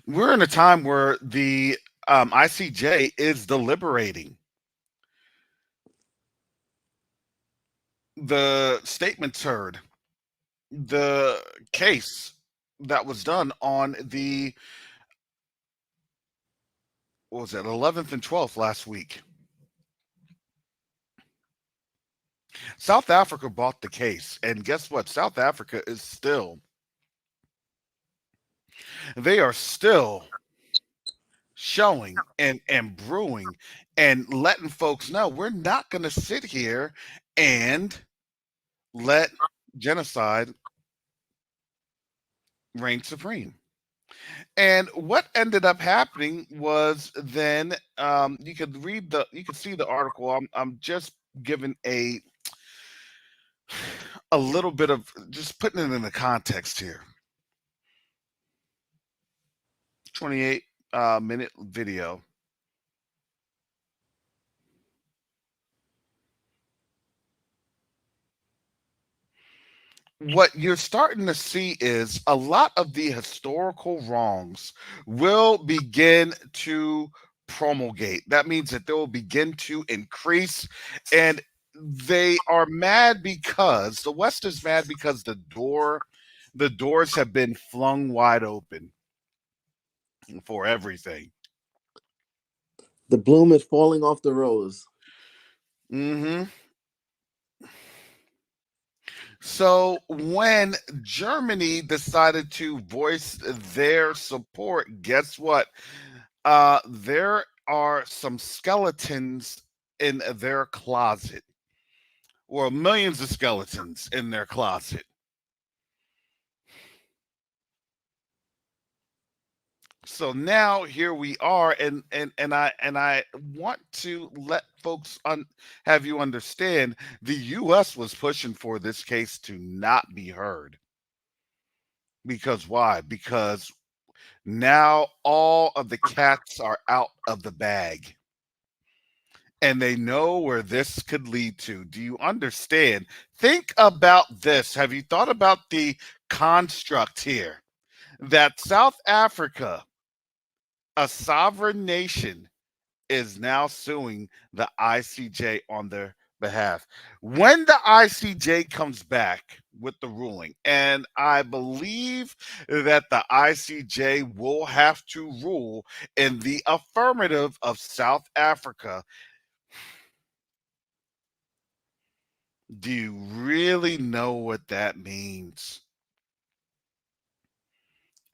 we're in a time where the ICJ is deliberating the statements heard, the case that was done on the, what was it, 11th and 12th last week. South Africa bought the case, and guess what? South Africa is still, they are still showing and brewing and letting folks know we're not going to sit here and let genocide reign supreme. And what ended up happening was then you could read the, you could see the article. I'm just giving a little bit of, just putting it in the context here. 28-minute video. What you're starting to see is a lot of the historical wrongs will begin to promulgate. That means that they will begin to increase, and they are mad because the West is mad because the doors have been flung wide open for everything. The bloom is falling off the rose. Mm-hmm. So when Germany decided to voice their support, guess what? There are some skeletons in their closet, or millions of skeletons in their closet. So now here we are, and I want to let folks have you understand the U.S. was pushing for this case to not be heard. Because why? Because now all of the cats are out of the bag. And they know where this could lead to. Do you understand? Think about this. Have you thought about the construct here? That South Africa, a sovereign nation, is now suing the ICJ on their behalf. When the ICJ comes back with the ruling, and I believe that the ICJ will have to rule in the affirmative of South Africa, do you really know what that means?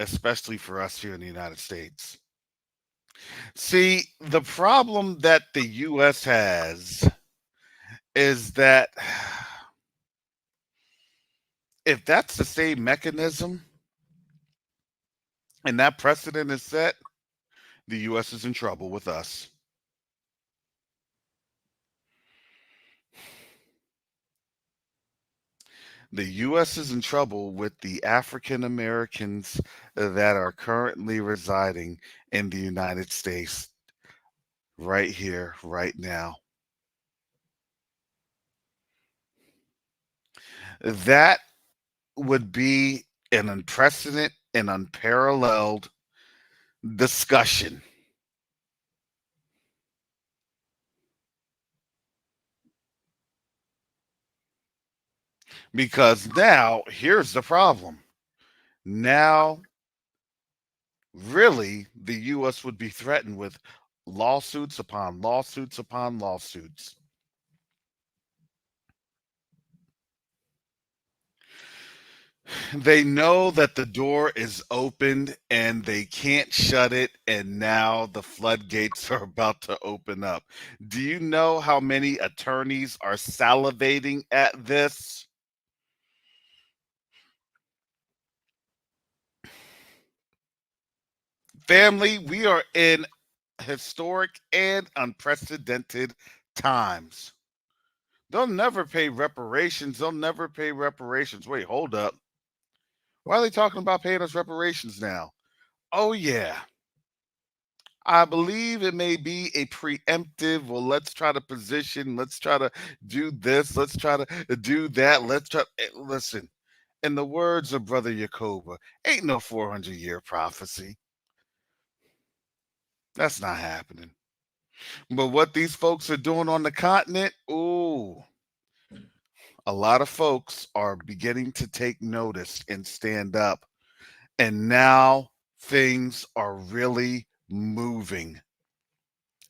Especially for us here in the United States. See, the problem that the U.S. has is that if that's the same mechanism and that precedent is set, the U.S. is in trouble with us. The U.S. is in trouble with the African Americans that are currently residing in the United States right here, right now. That would be an unprecedented and unparalleled discussion. Because now, here's the problem. Now, really, the U.S. would be threatened with lawsuits upon lawsuits upon lawsuits. They know that the door is opened and they can't shut it, and now the floodgates are about to open up. Do you know how many attorneys are salivating at this? Family, we are in historic and unprecedented times. They'll never pay reparations. They'll never pay reparations. Wait, hold up. Why are they talking about paying us reparations now? Oh, yeah. I believe it may be a preemptive. Well, let's try to position. Let's try to do this. Let's try to do that. Listen. In the words of Brother Yakoba, ain't no 400-year prophecy. That's not happening. But what these folks are doing on the continent, ooh, a lot of folks are beginning to take notice and stand up. And now things are really moving.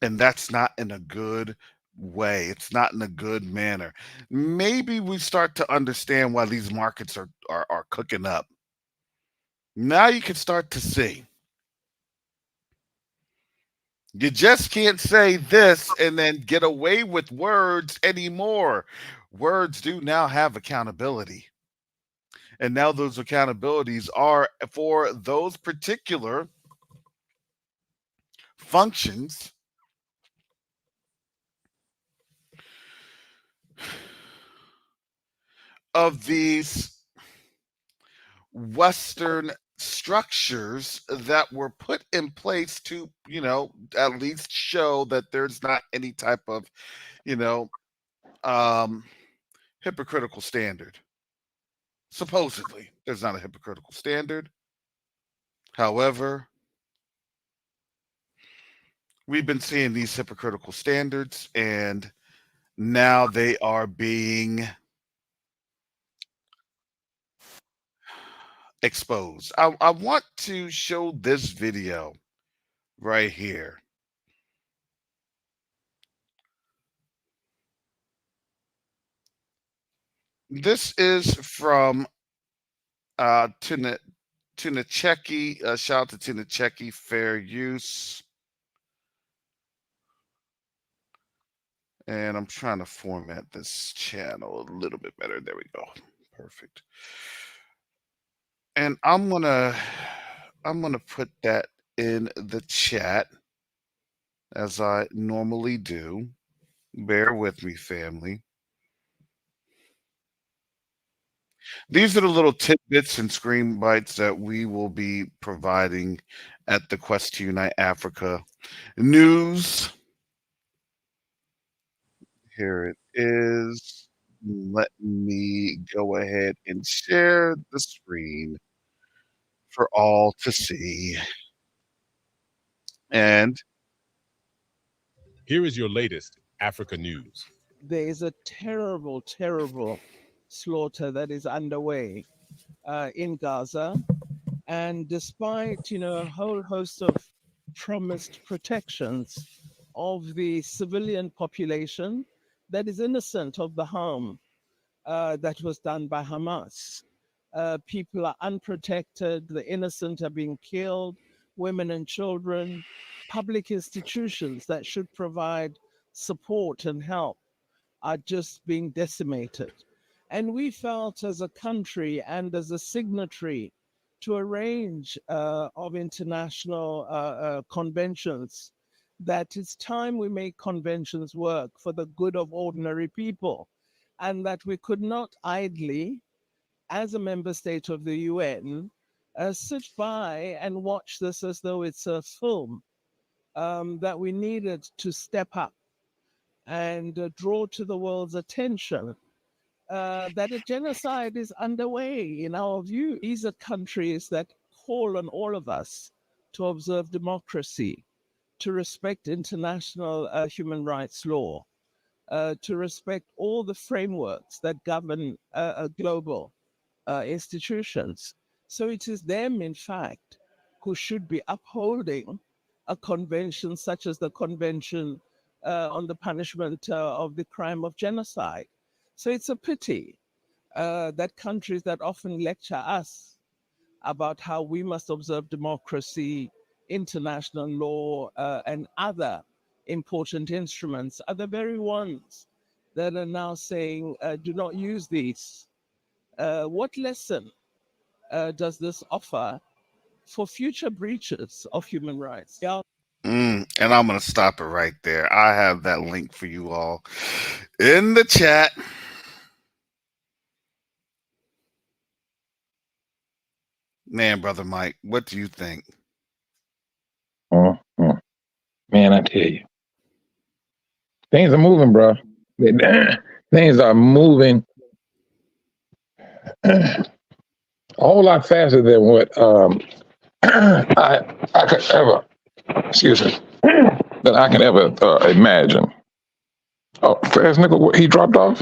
And that's not in a good way. It's not in a good manner. Maybe we start to understand why these markets are cooking up. Now you can start to see. You just can't say this and then get away with words anymore. Words do now have accountability. And now those accountabilities are for those particular functions of these Western structures that were put in place to, at least show that there's not any type of, you know, um, hypocritical standard. Supposedly, there's not a hypocritical standard. However, we've been seeing these hypocritical standards, and now they are being exposed. I want to show this video right here. This is from Tunacheki. Shout out to Tunacheki, fair use. And I'm trying to format this channel a little bit better. There we go. Perfect. And I'm gonna put that in the chat as I normally do. Bear with me, family. These are the little tidbits and screen bites that we will be providing at the Quest to Unite Africa news. Here it is. Let me go ahead and share the screen for all to see. And here is your latest Africa news. There is a terrible, terrible slaughter that is underway in Gaza. And despite, a whole host of promised protections of the civilian population that is innocent of the harm that was done by Hamas, people are unprotected, the innocent are being killed, women and children, public institutions that should provide support and help are just being decimated. And we felt as a country and as a signatory to a range of international conventions that it's time we make conventions work for the good of ordinary people, and that we could not idly, as a member state of the UN, sit by and watch this as though it's a film, that we needed to step up and draw to the world's attention that a genocide is underway, in our view. These are countries that call on all of us to observe democracy, to respect international human rights law, to respect all the frameworks that govern global institutions. So it is them, in fact, who should be upholding a convention such as the Convention on the Punishment of the Crime of Genocide. So it's a pity that countries that often lecture us about how we must observe democracy, international law, and other important instruments are the very ones that are now saying, do not use these. What lesson does this offer for future breaches of human rights? Yeah. and I'm going to stop it right there. I have that link for you all in the chat. Man, Brother Mike, what do you think? Mm-hmm. man, I tell you, things are moving, bro. Things are moving a whole lot faster than what I could ever, excuse me, than I can ever imagine. Oh, Fast Nickel, he dropped off?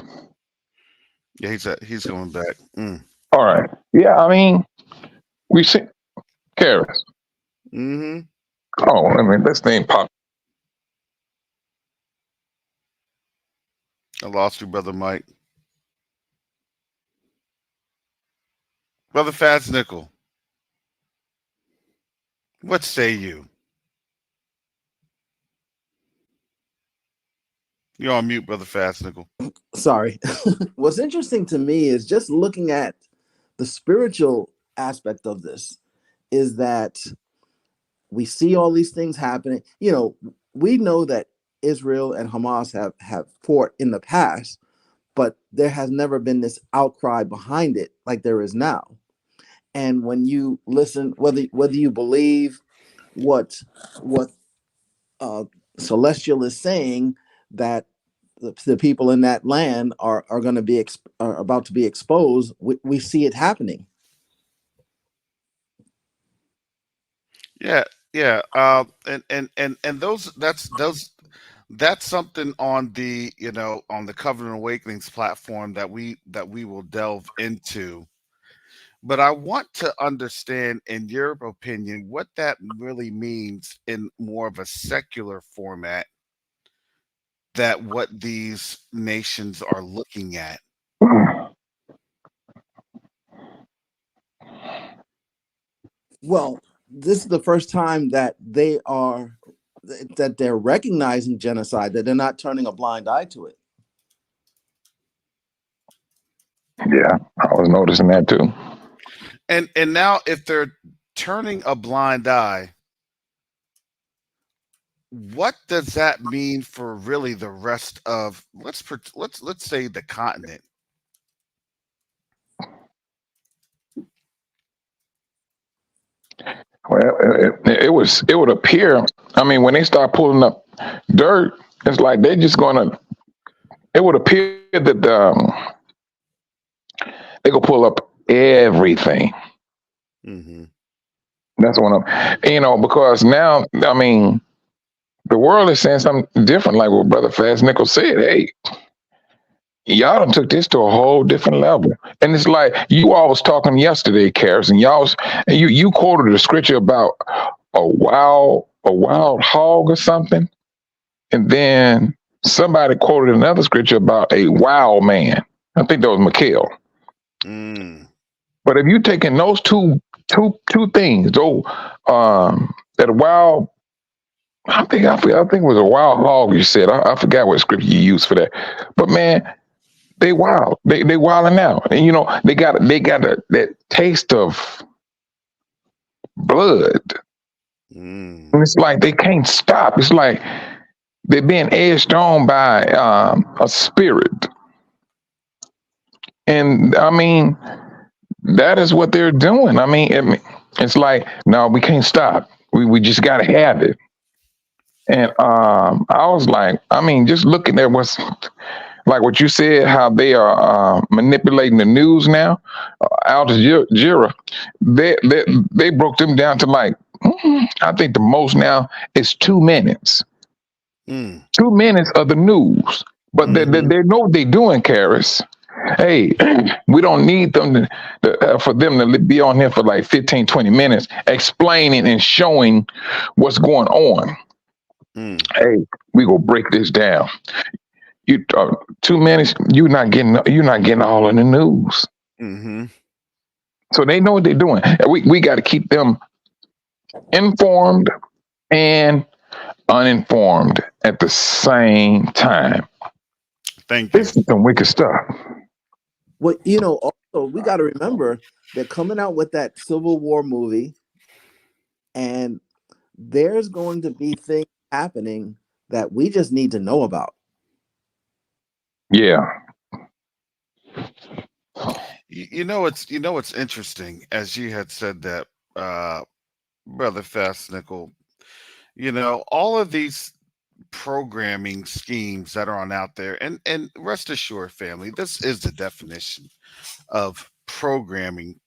Yeah, he's going back. All right. Yeah, I mean, we see Karis. Mm-hmm. Oh, I mean, this thing pop. I lost you, Brother Mike. Brother Fast Nickel, what say you? You're on mute, Brother Fast Nickel. Sorry. What's interesting to me is just looking at the spiritual aspect of this is that we see all these things happening. You know, we know that Israel and Hamas have fought in the past, but there has never been this outcry behind it like there is now. And when you listen, whether you believe what uh, Celestial is saying, that the people in that land are going to be are about to be exposed, we see it happening. Yeah, yeah. And that's something on the on the Covenant Awakenings platform that we will delve into. But I want to understand, in your opinion, what that really means in more of a secular format, that what these nations are looking at. Well, this is the first time that they're recognizing genocide, that they're not turning a blind eye to it. Yeah, I was noticing that too. And now, if they're turning a blind eye, what does that mean for really the rest of let's say the continent? Well, it would appear. I mean, when they start pulling up dirt, it's like they're just gonna. It would appear that they gonna pull up everything. Mm-hmm. That's what because now, I mean, the world is saying something different. Like what Brother Fast Nickel said, hey, y'all done took this to a whole different level. And it's like you all was talking yesterday, Karis, and you quoted a scripture about a wild hog or something, and then somebody quoted another scripture about a wild man. I think that was Mikhail. But if you taking those two things, though, that wild, I think it was a wild hog. You said I forgot what scripture you used for that. But man, they wild. They wilding out, and they got that taste of blood. And it's like they can't stop. It's like they're being edged on by a spirit, and I mean that is what they're doing. I mean, it's like no, we can't stop. We just got to have it. And I was like, I mean, just looking at what's like what you said, how they are manipulating the news now. Al Jazeera, they broke them down to like, I think the most now is 2 minutes. 2 minutes of the news. But they know what they're doing, Karis. Hey, we don't need them for them to be on here for like 15, 20 minutes explaining and showing what's going on. Hey, we gonna break this down. You 2 minutes, you're not getting all in the news. So they know what they're doing. We got to keep them informed and uninformed at the same time. Thank you. This is some wicked stuff. Well, also we got to remember they're coming out with that Civil War movie, and there's going to be things happening that we just need to know about. Yeah. It's interesting, as you had said that, Brother Fast Nickel. All of these programming schemes that are on out there. And rest assured, family, this is the definition of programming,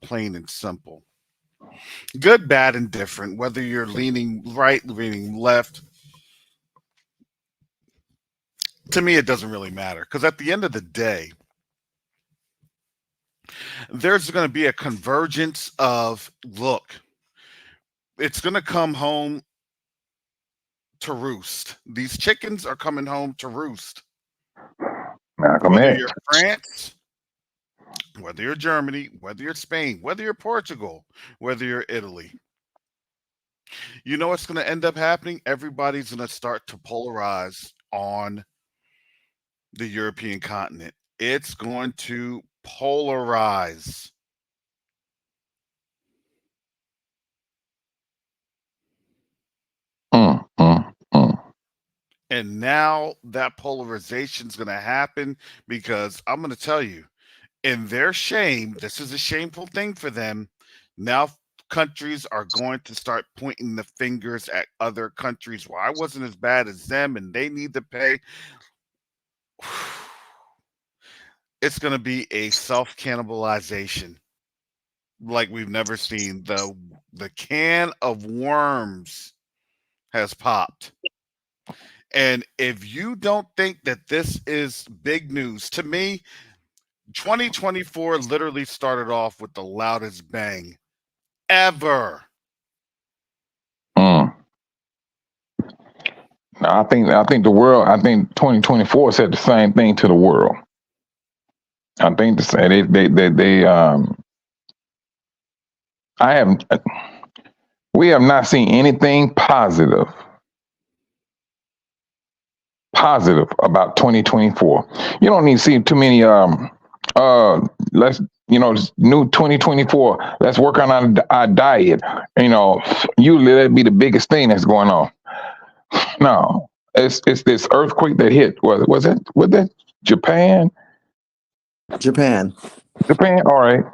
plain and simple. Good, bad, and different. Whether you're leaning right, leaning left, to me, it doesn't really matter. Because at the end of the day, there's going to be a convergence of look. It's going to come home to roost. These chickens are coming home to roost. Malcolm Whether X. you're France, whether you're Germany, whether you're Spain, whether you're Portugal, whether you're Italy, you know what's going to end up happening? Everybody's going to start to polarize on the European continent. It's going to polarize. Mm. And now that polarization is going to happen because I'm going to tell you, in their shame, this is a shameful thing for them. Now countries are going to start pointing the fingers at other countries. Well, I wasn't as bad as them and they need to pay. It's going to be a self-cannibalization like we've never seen. The can of worms has popped. And if you don't think that this is big news, to me, 2024 literally started off with the loudest bang ever. Mm. Now, I think the world. I think 2024 said the same thing to the world. I think they I have we have not seen anything positive about 2024. You don't need to see too many let's this new 2024, let's work on our diet. Usually that'd be the biggest thing that's going on. No, it's this earthquake that hit. Was that Japan? Japan. Japan. All right,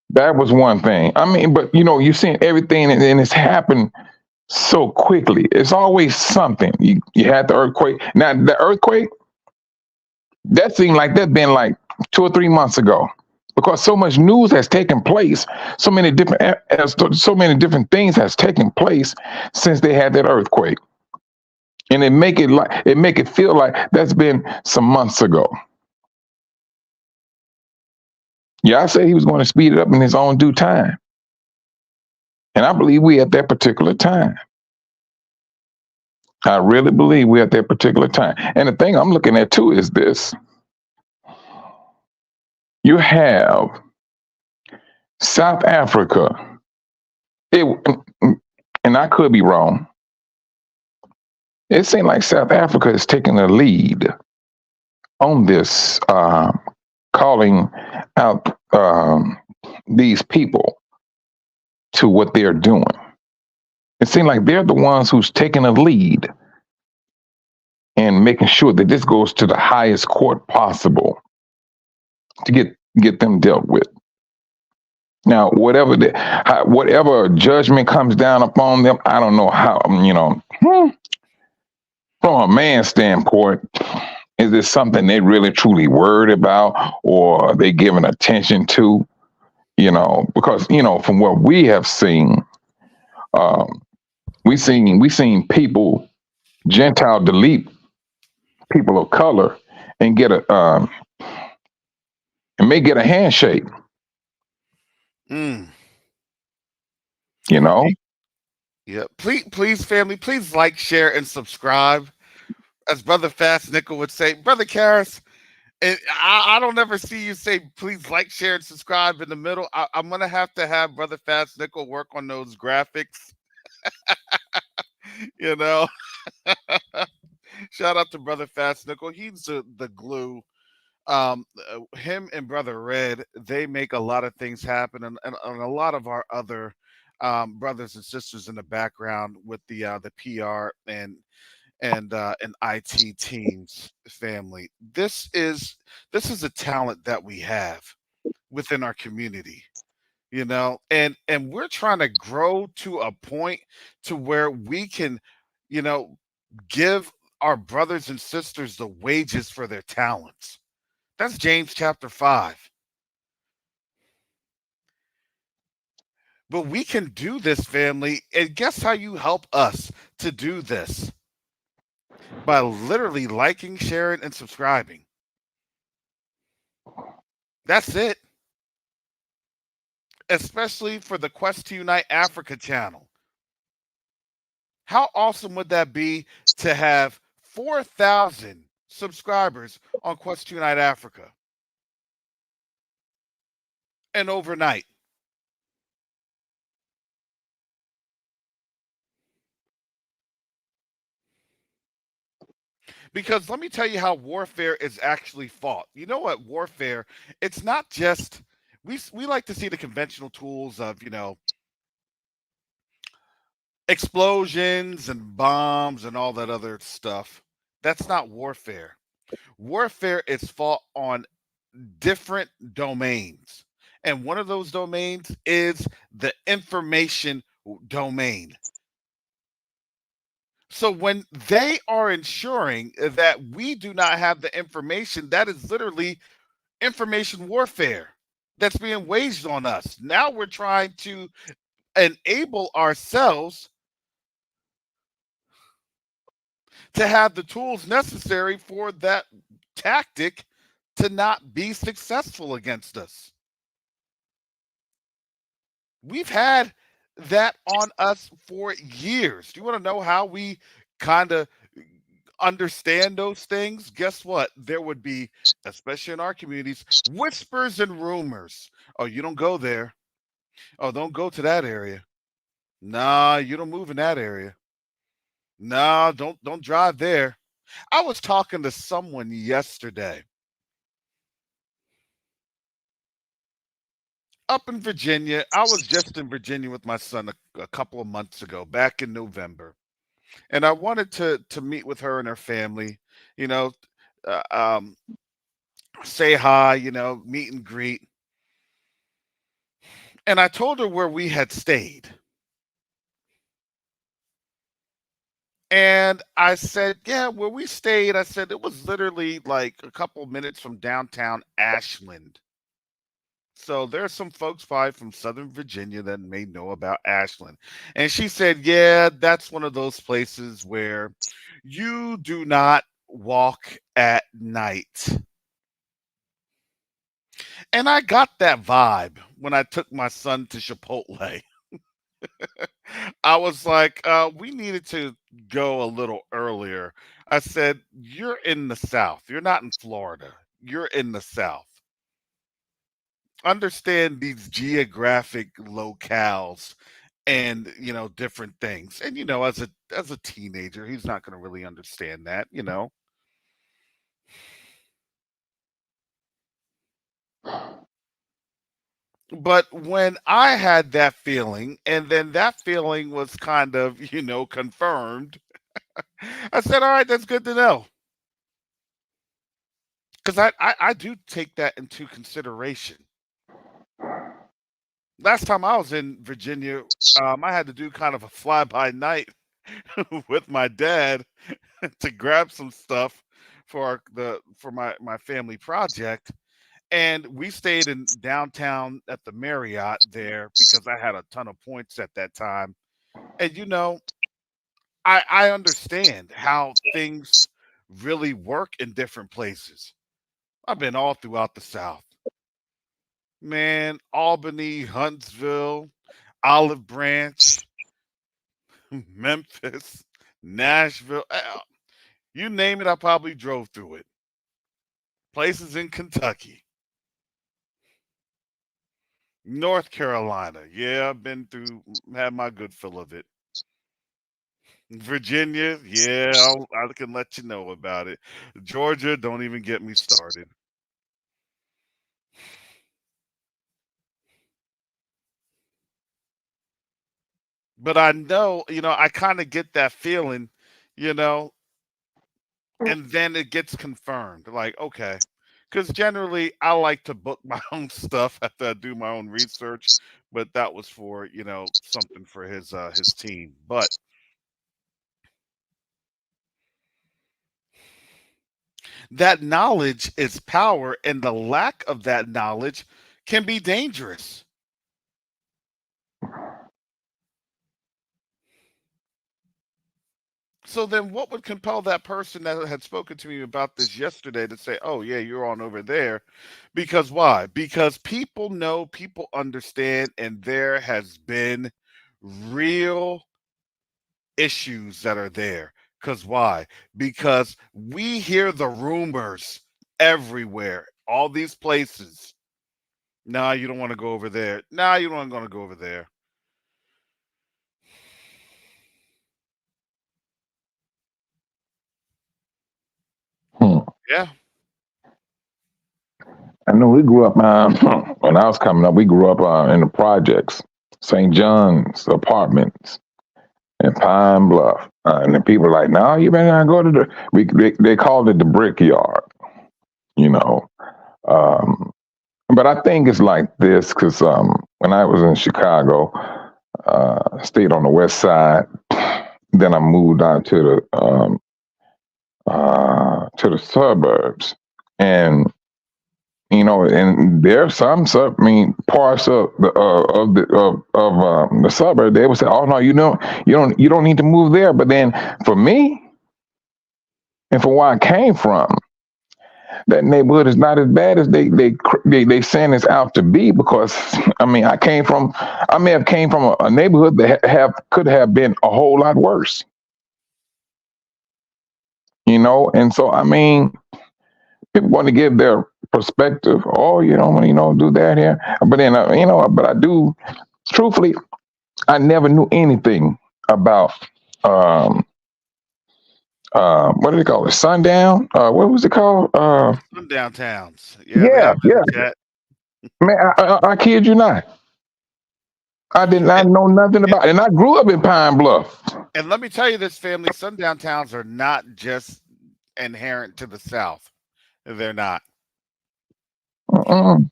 that was one thing. I mean, but you've seen everything, and it's happened so quickly. It's always something. You had the earthquake. Now the earthquake, that seemed like that been like 2 or 3 months ago, because so much news has taken place, so many different things has taken place since they had that earthquake, and it make it feel like that's been some months ago. Yeah, I said he was going to speed it up in his own due time, and I believe we at that particular time. I really believe we're at that particular time. And the thing I'm looking at too is this. You have South Africa. And I could be wrong. It seems like South Africa is taking the lead on this, calling out these people to what they're doing. It seems like they're the ones who's taking the lead and making sure that this goes to the highest court possible to get them dealt with. Now, whatever judgment comes down upon them, I don't know how. From a man's standpoint, is this something they really truly worried about, or are they giving attention to? Because from what we have seen, we seen people, Gentile delete people of color and and may get a handshake. Mm. Yeah. Please, family, please like, share, and subscribe. As Brother Fast Nickel would say, Brother Karras, I don't ever see you say please like, share, and subscribe in the middle. I'm gonna have Brother Fast Nickel work on those graphics. Shout out to Brother Fast Nickel. He's the glue. Him and Brother Red, they make a lot of things happen, and a lot of our other brothers and sisters in the background with the PR and IT teams, family. This is a talent that we have within our community, and we're trying to grow to a point to where we can, give our brothers and sisters the wages for their talents. That's James chapter 5. But we can do this, family. And guess how you help us to do this? By literally liking, sharing, and subscribing. That's it. Especially for the Quest to Unite Africa channel. How awesome would that be to have 4,000 subscribers on Quest to Unite Africa? And overnight. Because let me tell you how warfare is actually fought. You know what? Warfare, it's not just, we like to see the conventional tools of, explosions and bombs and all that other stuff. That's not warfare. Warfare is fought on different domains. And one of those domains is the information domain. So when they are ensuring that we do not have the information, that is literally information warfare that's being waged on us. Now we're trying to enable ourselves to have the tools necessary for that tactic to not be successful against us. We've had that on us for years. Do you want to know how we kind of understand those things? Guess what? There would be, especially in our communities, whispers and rumors. Oh, you don't go there. Oh, don't go to that area. Nah, you don't move in that area. Nah, don't drive there. I was talking to someone yesterday up in Virginia. I was just in Virginia with my son a couple of months ago, back in November, and I wanted to meet with her and her family. You know, uh, um, say hi. Meet and greet. And I told her where we had stayed, and I said, "Yeah, where we stayed." I said it was literally like a couple minutes from downtown Ashland. So there's some folks probably from Southern Virginia that may know about Ashland. And she said, yeah, that's one of those places where you do not walk at night. And I got that vibe when I took my son to Chipotle. I was like, we needed to go a little earlier. I said, you're in the South. You're not in Florida. You're in the South. Understand these geographic locales and different things. And as a teenager, he's not going to really understand that. But when I had that feeling, and then that feeling was kind of confirmed, I said, all right, that's good to know, because I do take that into consideration. Last time I was in Virginia, I had to do kind of a fly by night with my dad to grab some stuff for my family project, and we stayed in downtown at the Marriott there because I had a ton of points at that time. And I understand how things really work in different places. I've been all throughout the South, man. Albany, Huntsville, Olive Branch, Memphis, Nashville, you name it, I probably drove through it. Places in Kentucky, North Carolina. Yeah, I've been through, had my good fill of it. Virginia, yeah, I can let you know about it. Georgia, don't even get me started. But I know, I kind of get that feeling, you know, and then it gets confirmed. Like, okay, because generally I like to book my own stuff after I do my own research, but that was for something for his team. But That knowledge is power, and the lack of that knowledge can be dangerous. So then what would compel that person that had spoken to me about this yesterday to say, oh, yeah, you're on over there? Because why? Because people know, people understand, and there has been real issues that are there. Because why? Because we hear the rumors everywhere, all these places. Nah, you don't want to go over there. Nah, you don't want to go over there. Yeah. I know we grew up when I was coming up. We grew up in the projects, St. John's apartments in Pine Bluff, and the people were like, "No, you better not go to the." They called it the brickyard, you know. But I think it's like this because when I was in Chicago, I stayed on the west side. Then I moved out to the suburbs, and and there's parts of the suburb. They would say, "Oh no, you don't need to move there." But then for me, and for where I came from, that neighborhood is not as bad as they send us out to be. Because I may have came from a neighborhood that could have been a whole lot worse. And so people want to give their perspective. Oh, do that here. But then, but I do, truthfully, I never knew anything about, what do they call it? Sundown? What was it called? Sundown towns. Yeah, they have Yeah. that chat. Man, I kid you not. I did not know nothing about it. And I grew up in Pine Bluff. And let me tell you this, family, sundown towns are not just inherent to the South. They're not. Mm-mm.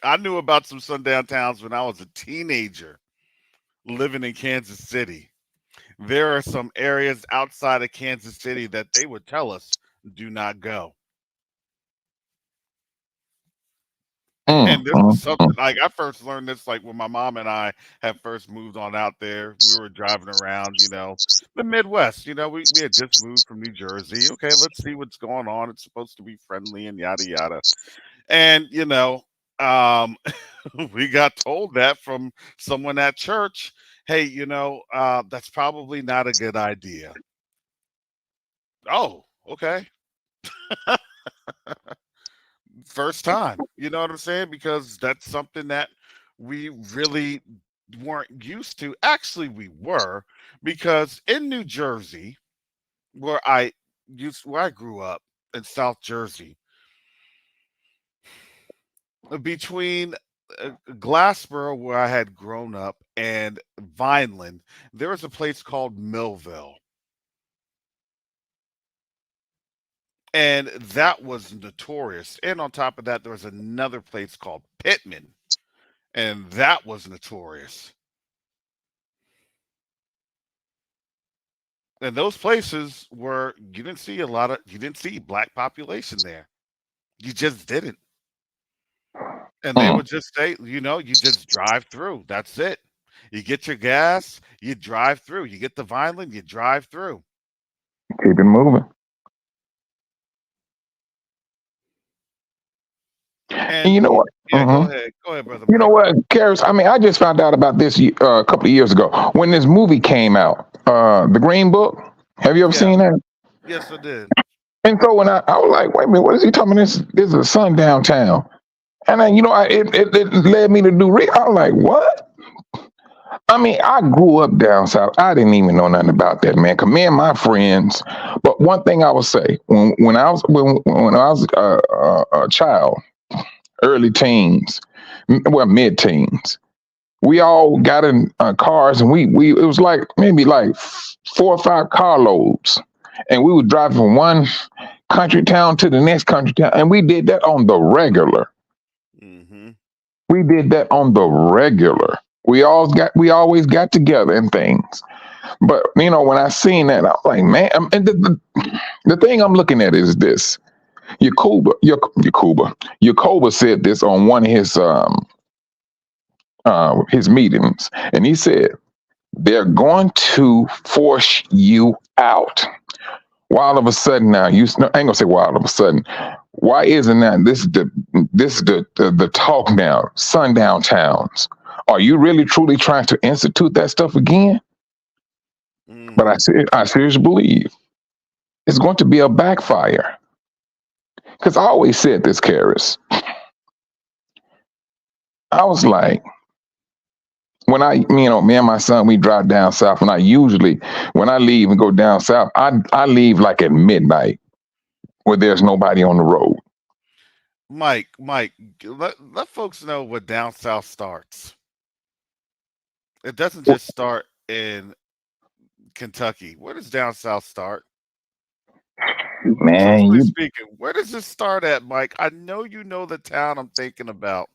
I knew about some sundown towns when I was a teenager living in Kansas City. There are some areas outside of Kansas City that they would tell us do not go. And this is something like I first learned this like when my mom and I had first moved on out there. We were driving around, the Midwest. We had just moved from New Jersey. Okay, let's see what's going on. It's supposed to be friendly and yada yada. And we got told that from someone at church. Hey, that's probably not a good idea. Oh, okay. First time, you know what I'm saying? Because that's something that we really weren't used to. Actually, we were, because in New Jersey, where I grew up in South Jersey, between Glassboro, where I had grown up, and Vineland, there was a place called Millville. And that was notorious. And on top of that, there was another place called Pittman, and that was notorious. And those places were you didn't see black population there. You just didn't. And they would just say, you just drive through. That's it. You get your gas, you drive through. You get the Vineland, you drive through. Keep it moving. And you know what? Yeah, go ahead, brother. You know what, Karis? I just found out about this a couple of years ago when this movie came out, The Green Book. Have you ever seen that? Yes, I did. And so when I was like, wait a minute, what is he talking about? This is a sundown town. And then, it led me to do I was like, what? I grew up down south. I didn't even know nothing about that, man. Cause me and my friends. But one thing I would say, when I was a child, early teens, mid-teens, we all got in cars, and it was like maybe like 4 or 5 carloads, and we would drive from one country town to the next country town, and we did that on the regular. Mm-hmm. We did that on the regular. We always got together and things. But when I seen that, I'm like, man. And the thing I'm looking at is this. Yacoba said this on one of his meetings, and he said they're going to force you out. Why all of a sudden now? I ain't gonna say why all of a sudden. Why isn't that the talk now? Sundown towns. Are you really truly trying to institute that stuff again? But I seriously believe it's going to be a backfire. Because I always said this, Karis. I was like, when me and my son, we drive down south, and when I leave and go down south, I leave like at midnight where there's nobody on the road. Mike, let folks know what down south starts. It doesn't just start in Kentucky. Where does down south start? Man, Truthfully speaking, where does this start at, Mike? I know you know the town I'm thinking about.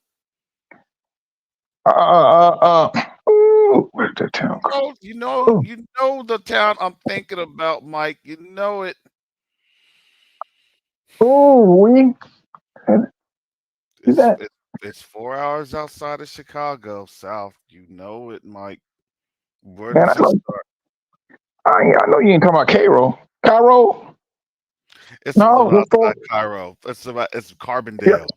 Where's that town? You know the town I'm thinking about, Mike. You know it. It's 4 hours outside of Chicago, south. You know it, Mike. Where does it start? I know you ain't talking about Cairo. Cairo? It's a little outside Cairo. It's Carbondale.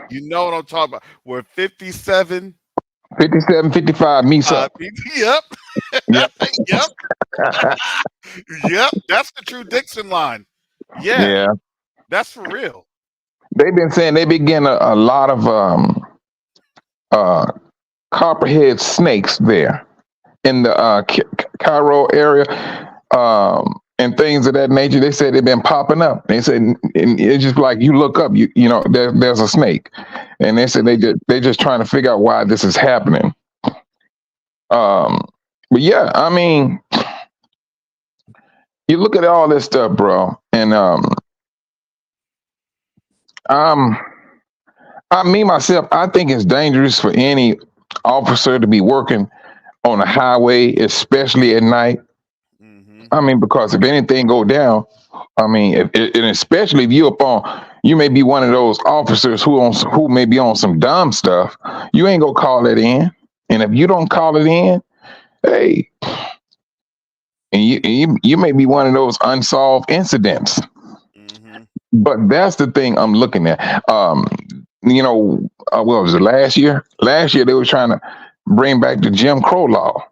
You know what I'm talking about. Where 57, 55 meets up. Yep. Yep. Yep. That's the true Dixon line. Yeah. That's for real. They've been saying they been getting a lot of copperhead snakes there in the Cairo area, and things of that nature. They said they've been popping up. They said it's just like you look up, there's a snake, and they said they just trying to figure out why this is happening. But yeah, I mean, you look at all this stuff, bro, and myself, I think it's dangerous for any officer to be working on a highway, especially at night. I mean, because if anything go down, I mean, and especially if you may be one of those officers who may be on some dumb stuff. You ain't gonna call it in, and if you don't call it in, hey, and you may be one of those unsolved incidents. But that's the thing I'm looking at. What was it last year? Last year they were trying to bring back the Jim Crow law,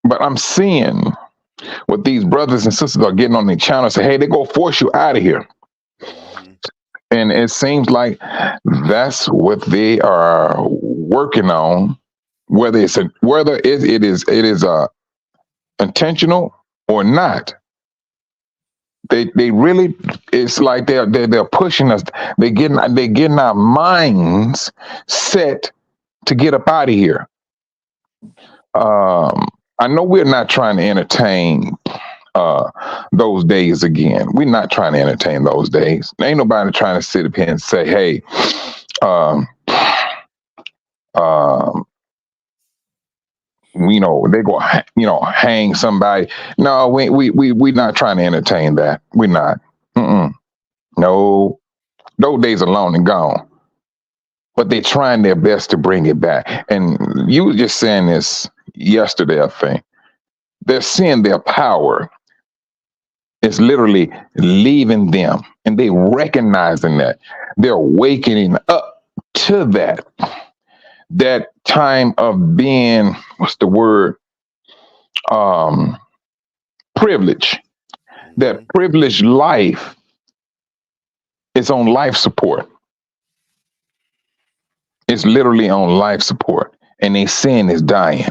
but I'm seeing what these brothers and sisters are getting on the channel and say, hey, they're going to force you out of here. And it seems like that's what they are working on, whether it is intentional or not. They really, it's like they're pushing us. They're getting our minds set to get up out of here. I know we're not trying to entertain those days again. We're not trying to entertain those days. Ain't nobody trying to sit up here and say, hey, they go, hang somebody. No, we're not trying to entertain that. We're not. No, those days are long and gone. But they're trying their best to bring it back. And you were just saying this yesterday, I think. They're seeing their power is literally leaving them, and they recognizing that. They're waking up to that time of being, what's the word? Privilege. That privileged life is on life support. It's literally on life support, and they saying it's dying.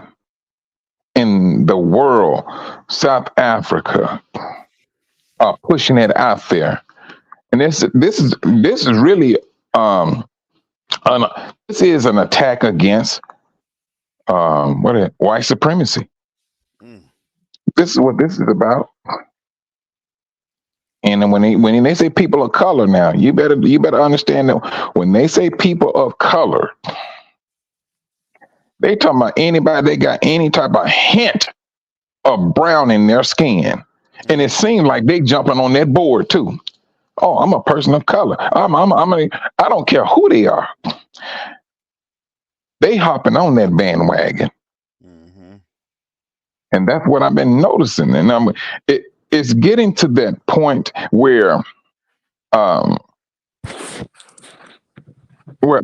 In the world, South Africa are pushing it out there, and this is really this is an attack against white supremacy. This is what this is about. And when they say people of color, now you better understand that when they say people of color, They talking about anybody that got any type of hint of brown in their skin. And it seems like they jumping on that board too. Oh, I'm a person of color. I don't care who they are. They hopping on that bandwagon. Mm-hmm. And that's what I've been noticing. And it's getting to that point where um where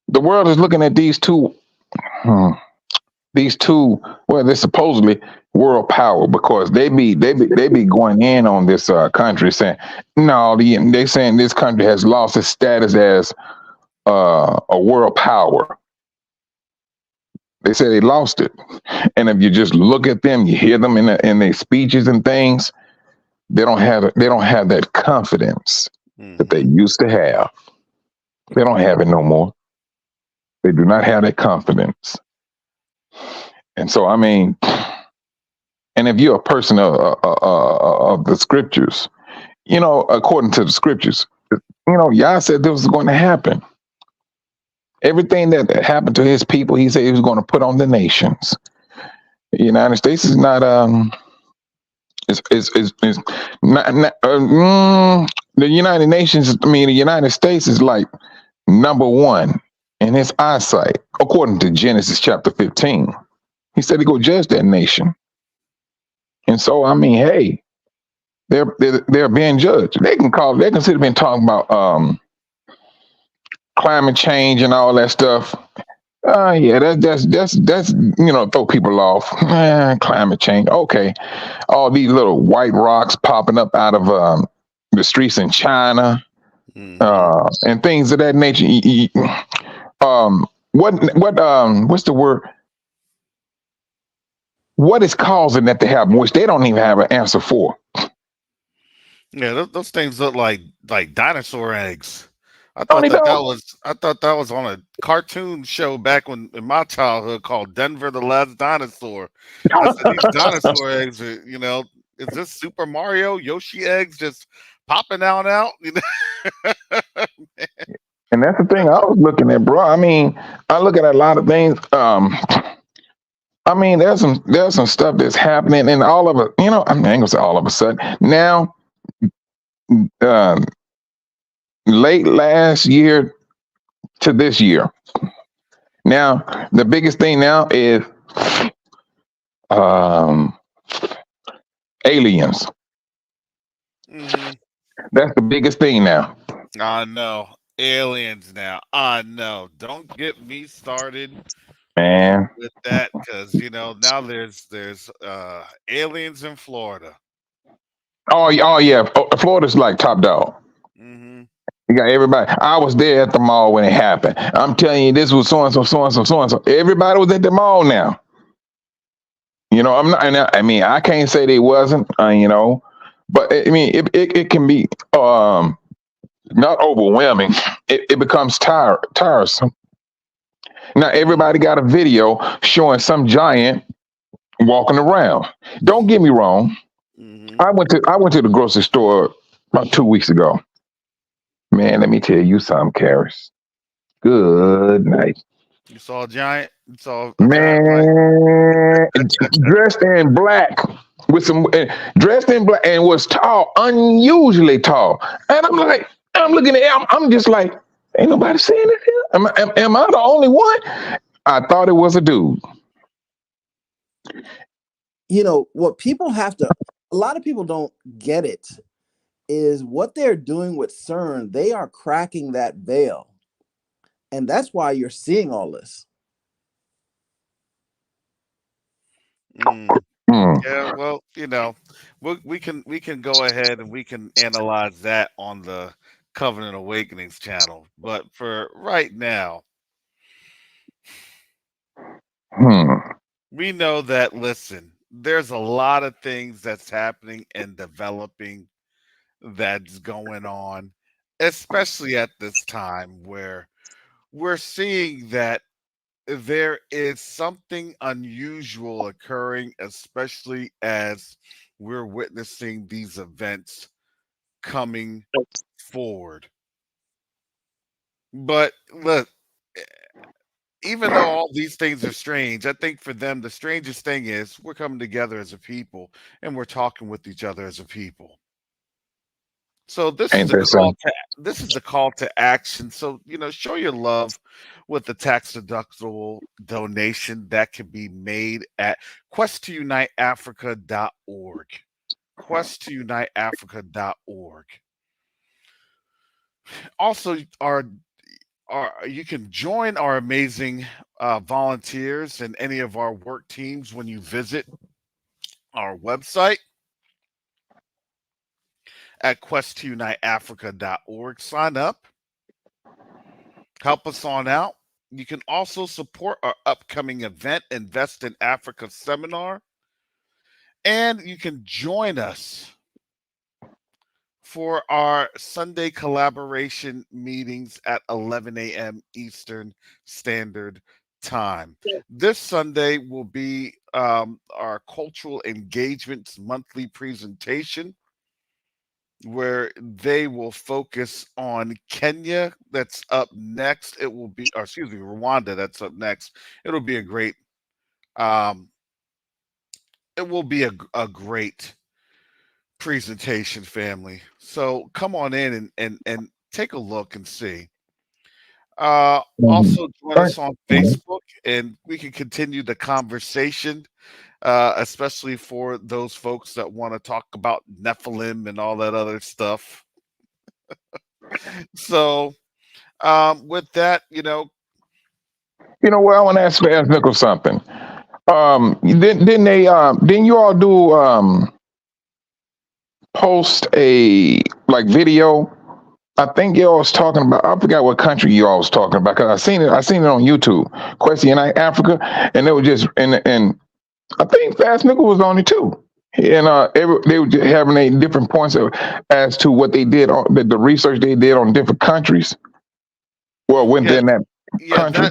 the world is looking at hmm, these two, well, they're supposedly world power, because they be going in on this country, saying no, they saying this country has lost its status as a world power. They say they lost it, and if you just look at them, you hear them in their speeches and things, they don't have that confidence that they Mm-hmm. used to have. They don't have it no more. They do not have that confidence. And so, I mean, and if you're a person of the scriptures, according to the scriptures, Yah said this was going to happen. Everything that happened to his people, he said he was going to put on the nations. The United States is not is not the United Nations. I mean, the United States is like number one in his eyesight, according to Genesis chapter 15. He said he go judge that nation. And so, I mean, hey, they're being judged. They can sit been talking about climate change and all that stuff. Yeah, that's throw people off. Climate change, okay. All these little white rocks popping up out of the streets in China, Mm-hmm. and things of that nature. What's the word? What is causing that to happen, which they don't even have an answer for? Yeah, those things look like dinosaur eggs. Tony dog. I thought that was on a cartoon show back in my childhood called Denver the Last Dinosaur. I said these dinosaur eggs are, is this Super Mario Yoshi eggs just popping out? And that's the thing I was looking at, bro. I mean, I look at a lot of things. I mean, there's some stuff that's happening, and all of it. I ain't gonna say all of a sudden. Now, um, late last year to this year. Now, the biggest thing now is um, aliens. Mm-hmm. That's the biggest thing now. I know. Aliens now. I know. Don't get me started Man. with that, because now there's aliens in Florida. Oh yeah. Florida's like top dog. Mm-hmm. You got everybody. I was there at the mall when it happened. I'm telling you, this was so and so, so and so, so and so. Everybody was at the mall now. I'm not. And I mean, I can't say they wasn't. But I mean, it can be not overwhelming. It becomes tiresome. Now everybody got a video showing some giant walking around. Don't get me wrong. Mm-hmm. I went to the grocery store about 2 weeks ago. Man, let me tell you something, Karis. Good night. You saw a giant? You saw a giant like Man, dressed in black dressed in black and was tall, unusually tall. And I'm looking at it, I'm just like, ain't nobody saying it here. Am I the only one? I thought it was a dude. What people have to, a lot of people don't get it, is what they're doing with CERN. They are cracking that veil. And that's why you're seeing all this. mm. Hmm. Yeah, well, we can go ahead and we can analyze that on the Covenant Awakenings channel. But for right now, Hmm. we know that, listen, there's a lot of things that's happening and developing that's going on, especially at this time where we're seeing that there is something unusual occurring, especially as we're witnessing these events coming forward. But look, even though all these things are strange, I think for them the strangest thing is we're coming together as a people and we're talking with each other as a people. So Ain't that something? this is the call to action. So, show your love with the tax deductible donation that can be made at quest2uniteafrica.org. Quest2uniteafrica.org. Also, you can join our amazing volunteers and any of our work teams when you visit our website at quest2uniteafrica.org. Sign up, help us on out. You can also support our upcoming event, Invest in Africa seminar, and you can join us for our Sunday collaboration meetings at 11 a.m. Eastern Standard Time. This Sunday will be our cultural engagements monthly presentation, where they will focus on Kenya. That's up next. It will be, or excuse me, Rwanda. That's up next. It'll be a great. Um, it will be a great presentation, family. So come on in and take a look and see. Mhm. Also join Right. us on Mhm. Facebook, and we can continue the conversation, especially for those folks that want to talk about Nephilim and all that other stuff. So, with that, You know what? I want to ask Nichols something. Didn't you all do post a like video? I think y'all was talking about. I forgot what country y'all was talking about because I seen it. I seen it on YouTube. Question Unite Africa, and it was just and I think Fast Nickel was on it too. And they were just having a different points as to what they did on the research they did on different countries. Well, yeah, within that yeah, country.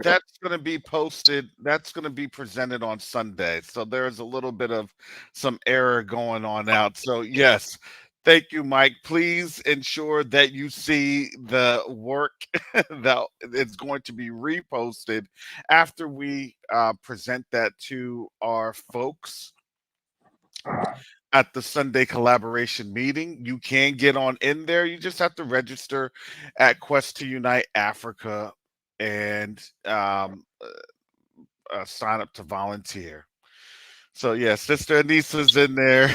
that's going to be posted. That's going to be presented on Sunday. So there's a little bit of some error going on out. So yes, thank you, Mike. Please ensure that you see the work that it's going to be reposted after we present that to our folks at the Sunday collaboration meeting. You can get on in there. You just have to register at Quest to Unite Africa and sign up to volunteer. So yeah, Sister Anissa's in there.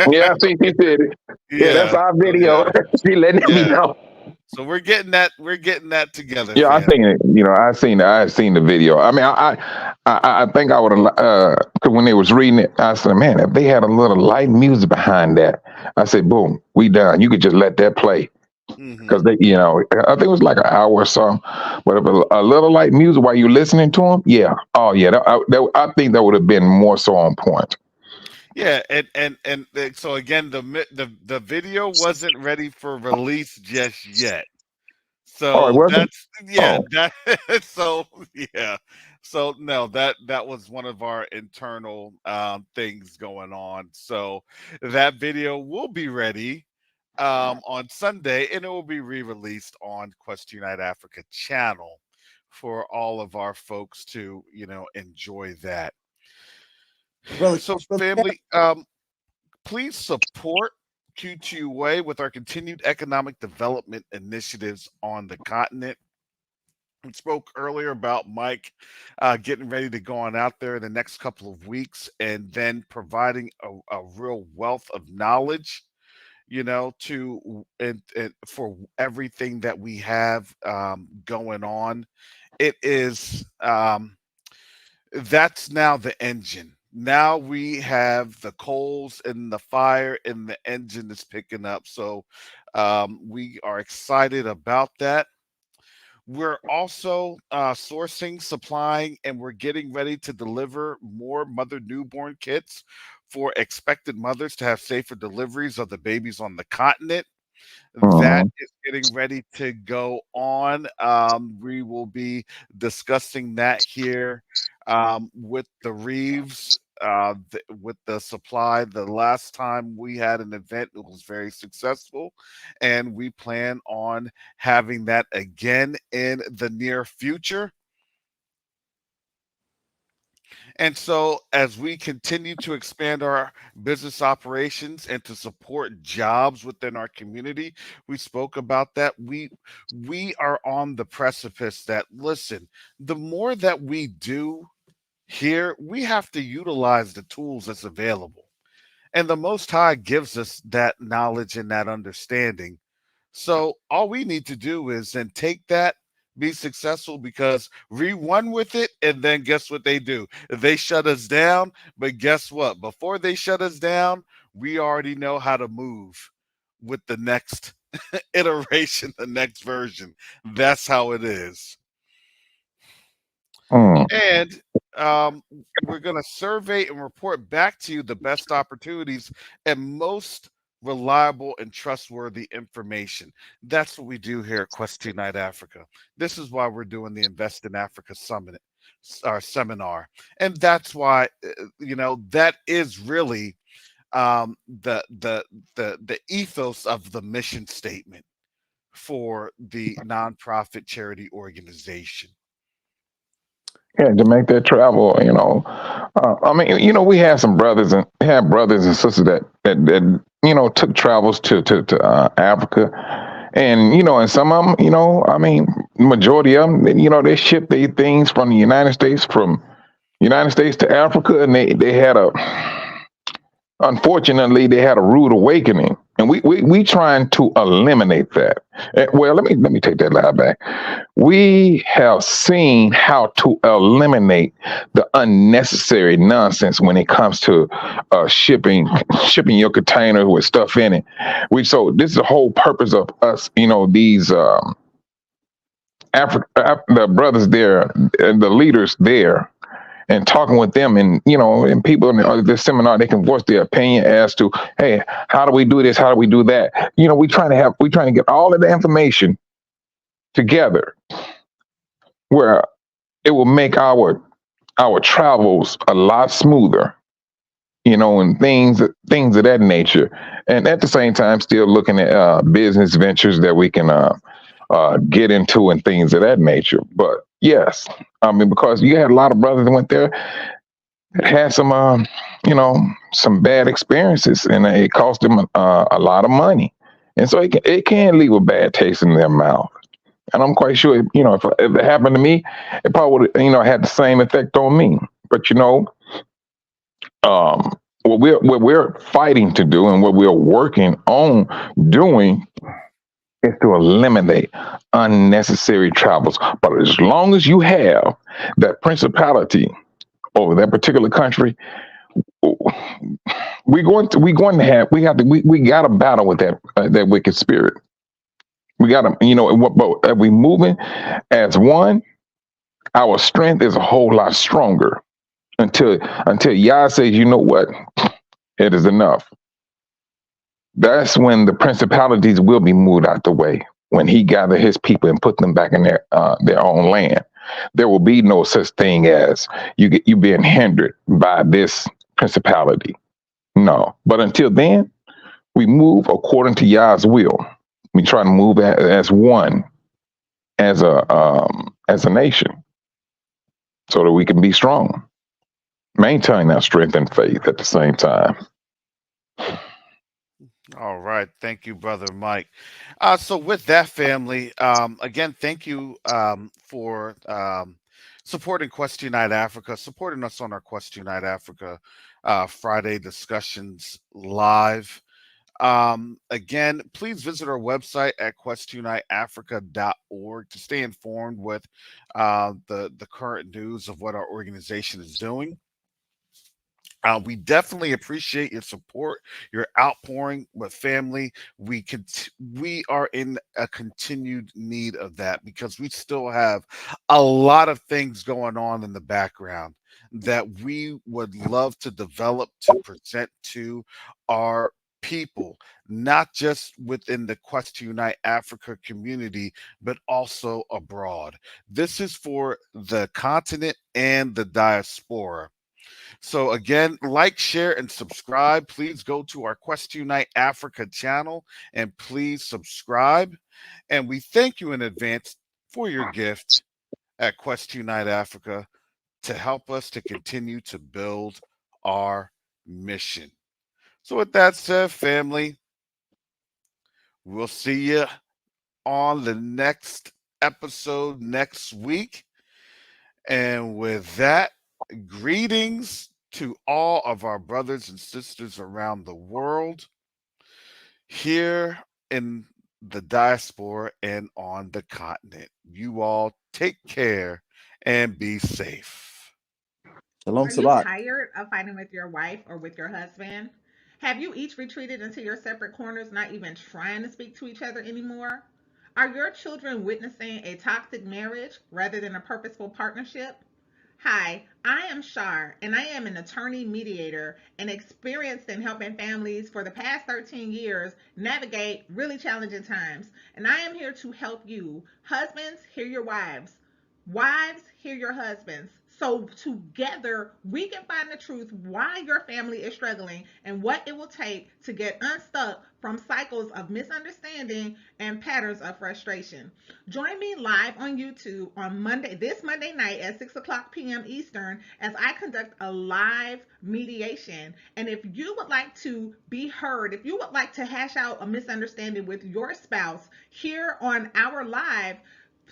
Yeah, I see. He said it. Yeah, that's Yeah, our so yeah, video. She letting me yeah. know. So we're getting that. We're getting that together, Yeah, I fam. seen it. You know, I seen the video. I mean, I think I would have. Cause when they was reading it, I said, man, if they had a little light music behind that, I said, boom, we done. You could just let that play because Hmm. they, I think it was like an hour or so. But if a little light music while you listening to them, yeah, oh yeah, I think that would have been more so on point. Yeah, so again, the video wasn't ready for release just yet. Oh, it So wasn't. that's yeah, Oh, that so yeah. So no, that was one of our internal things going on. So that video will be ready on Sunday, and it will be re-released on Quest Unite Africa channel for all of our folks to, enjoy that. Brother, So brother, family, please support Q2UA with our continued economic development initiatives on the continent. We spoke earlier about Mike getting ready to go on out there in the next couple of weeks and then providing a real wealth of knowledge, to and for everything that we have going on. It is that's now the engine. Now we have the coals and the fire, and the engine is picking up. So we are excited about that. We're also sourcing, supplying, and we're getting ready to deliver more mother newborn kits for expected mothers to have safer deliveries of the babies on the continent. That mhm. is getting ready to go on. We will be discussing that here with the Reeves, with the supply. The last time we had an event, it was very successful, and we plan on having that again in the near future. And so, as we continue to expand our business operations and to support jobs within our community, we spoke about that. We are on the precipice that, listen, the more that we do here, we have to utilize the tools that's available. And the Most High gives us that knowledge and that understanding. So all we need to do is then take that, be successful, because we run with it, and then guess what they do? They shut us down. But guess what? Before they shut us down, we already know how to move with the next iteration, the next version. That's how it is. Mm. And um, we're going to survey and report back to you the best opportunities and most reliable and trustworthy information. That's what we do here at Quest Night Africa. This is why we're doing the Invest in Africa Summit, our seminar. And that's why, that is really the ethos of the mission statement for the nonprofit charity organization. Yeah, to make that travel, I mean, we had brothers and sisters that took travels to Africa, and and some of them, I mean, majority of them, they shipped their things from the United States to Africa, and they had unfortunately, they had a rude awakening, and we trying to eliminate that. Well, let me take that lie back. We have seen how to eliminate the unnecessary nonsense when it comes to shipping your container with stuff in it. So this is the whole purpose of us, these the brothers there and the leaders there, and talking with them, and people in this seminar, they can voice their opinion as to, hey, how do we do this? How do we do that? We trying to get all of the information together where it will make our travels a lot smoother, and things of that nature. And at the same time, still looking at business ventures that we can get into and things of that nature. But yes, I mean, because you had a lot of brothers that went there, had some bad experiences, and it cost them a lot of money, and so it can leave a bad taste in their mouth. And I'm quite sure, if it happened to me, it probably would, had the same effect on me. But what we're fighting to do, and what we're working on doing, is to eliminate unnecessary travels. But as long as you have that principality over that particular country, we got to battle with that wicked spirit. We got to, but if we moving as one, our strength is a whole lot stronger until Yah says, you know what, it is enough. That's when the principalities will be moved out the way. When He gather His people and put them back in their own land, there will be no such thing as you being hindered by this principality. No, but until then, we move according to Yah's will. We try to move as one, as a nation, so that we can be strong, maintain our strength and faith at the same time. All right. Thank you, Brother Mike. So, with that, family, again, thank you for supporting Quest Unite Africa, supporting us on our Quest Unite Africa Friday discussions live. Again, please visit our website at questuniteafrica.org to stay informed with the current news of what our organization is doing. We definitely appreciate your support, your outpouring with family. We are in a continued need of that, because we still have a lot of things going on in the background that we would love to develop to present to our people, not just within the Quest to Unite Africa community, but also abroad. This is for the continent and the diaspora. So again, like, share, and subscribe. Please go to our Quest Unite Africa channel and please subscribe. And we thank you in advance for your gift at Quest Unite Africa. to help us to continue to build our mission. So with that said, family, we'll see you on the next episode next week. And with that, greetings to all of our brothers and sisters around the world, here in the diaspora and on the continent. You all take care and be safe. Shalom Are you Sabak. tired of fighting with your wife or with your husband? Have you each retreated into your separate corners, not even trying to speak to each other anymore? Are your children witnessing a toxic marriage rather than a purposeful partnership? Hi, I am Shar, and I am an attorney mediator and experienced in helping families for the past 13 years navigate really challenging times. And I am here to help you. Husbands, hear your wives. Wives, hear your husbands. So together we can find the truth why your family is struggling and what it will take to get unstuck from cycles of misunderstanding and patterns of frustration. Join me live on YouTube on this Monday night at 6:00 p.m. Eastern as I conduct a live mediation. And if you would like to be heard, if you would like to hash out a misunderstanding with your spouse here on our live,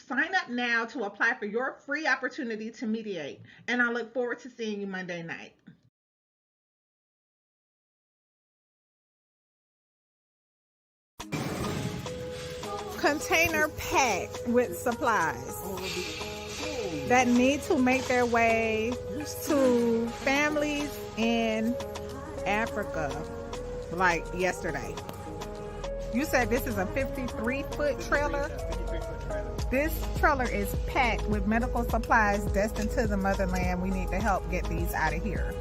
sign up now to apply for your free opportunity to mediate. And I look forward to seeing you Monday night. Container packed with supplies that need to make their way to families in Africa like yesterday. You said this is a 53-foot trailer? This trailer is packed with medical supplies destined to the motherland. We need to help get these out of here.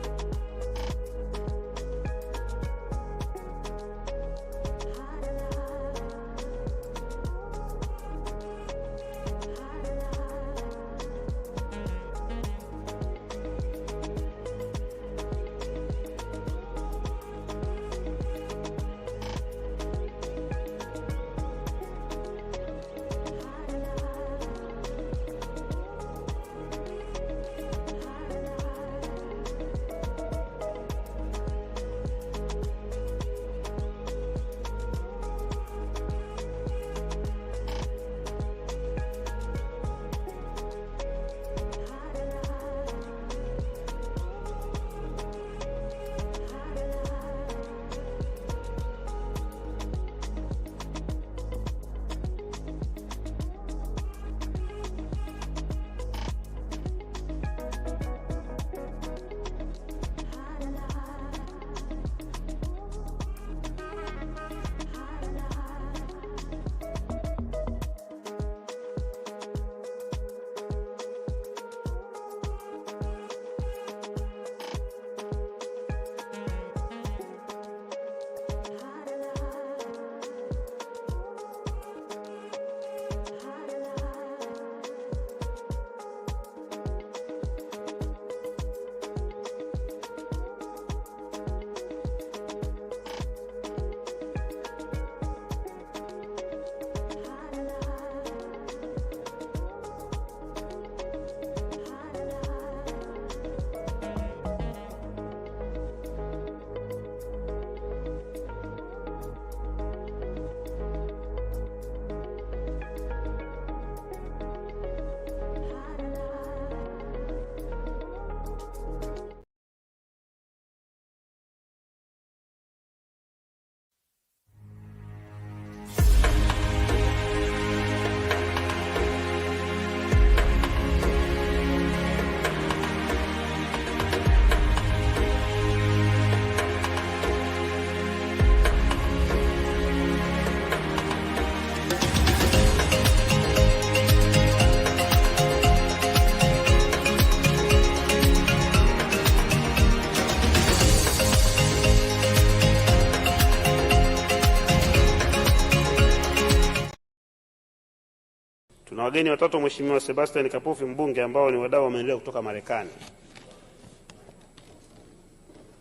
Tuna wageni watatu, Mheshimiwa Sebastian Kapufi mbunge, ambao ni wadau wa maendeleo kutoka Marekani.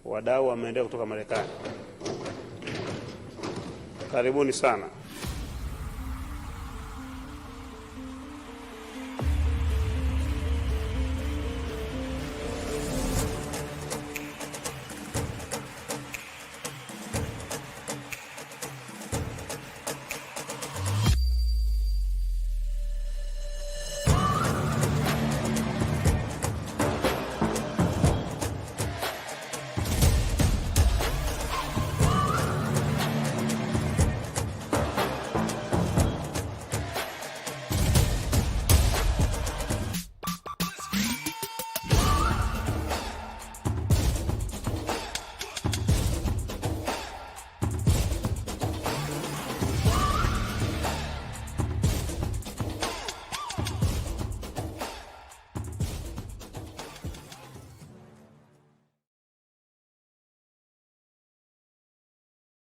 Wadau wa maendeleo kutoka Marekani. Karibuni sana.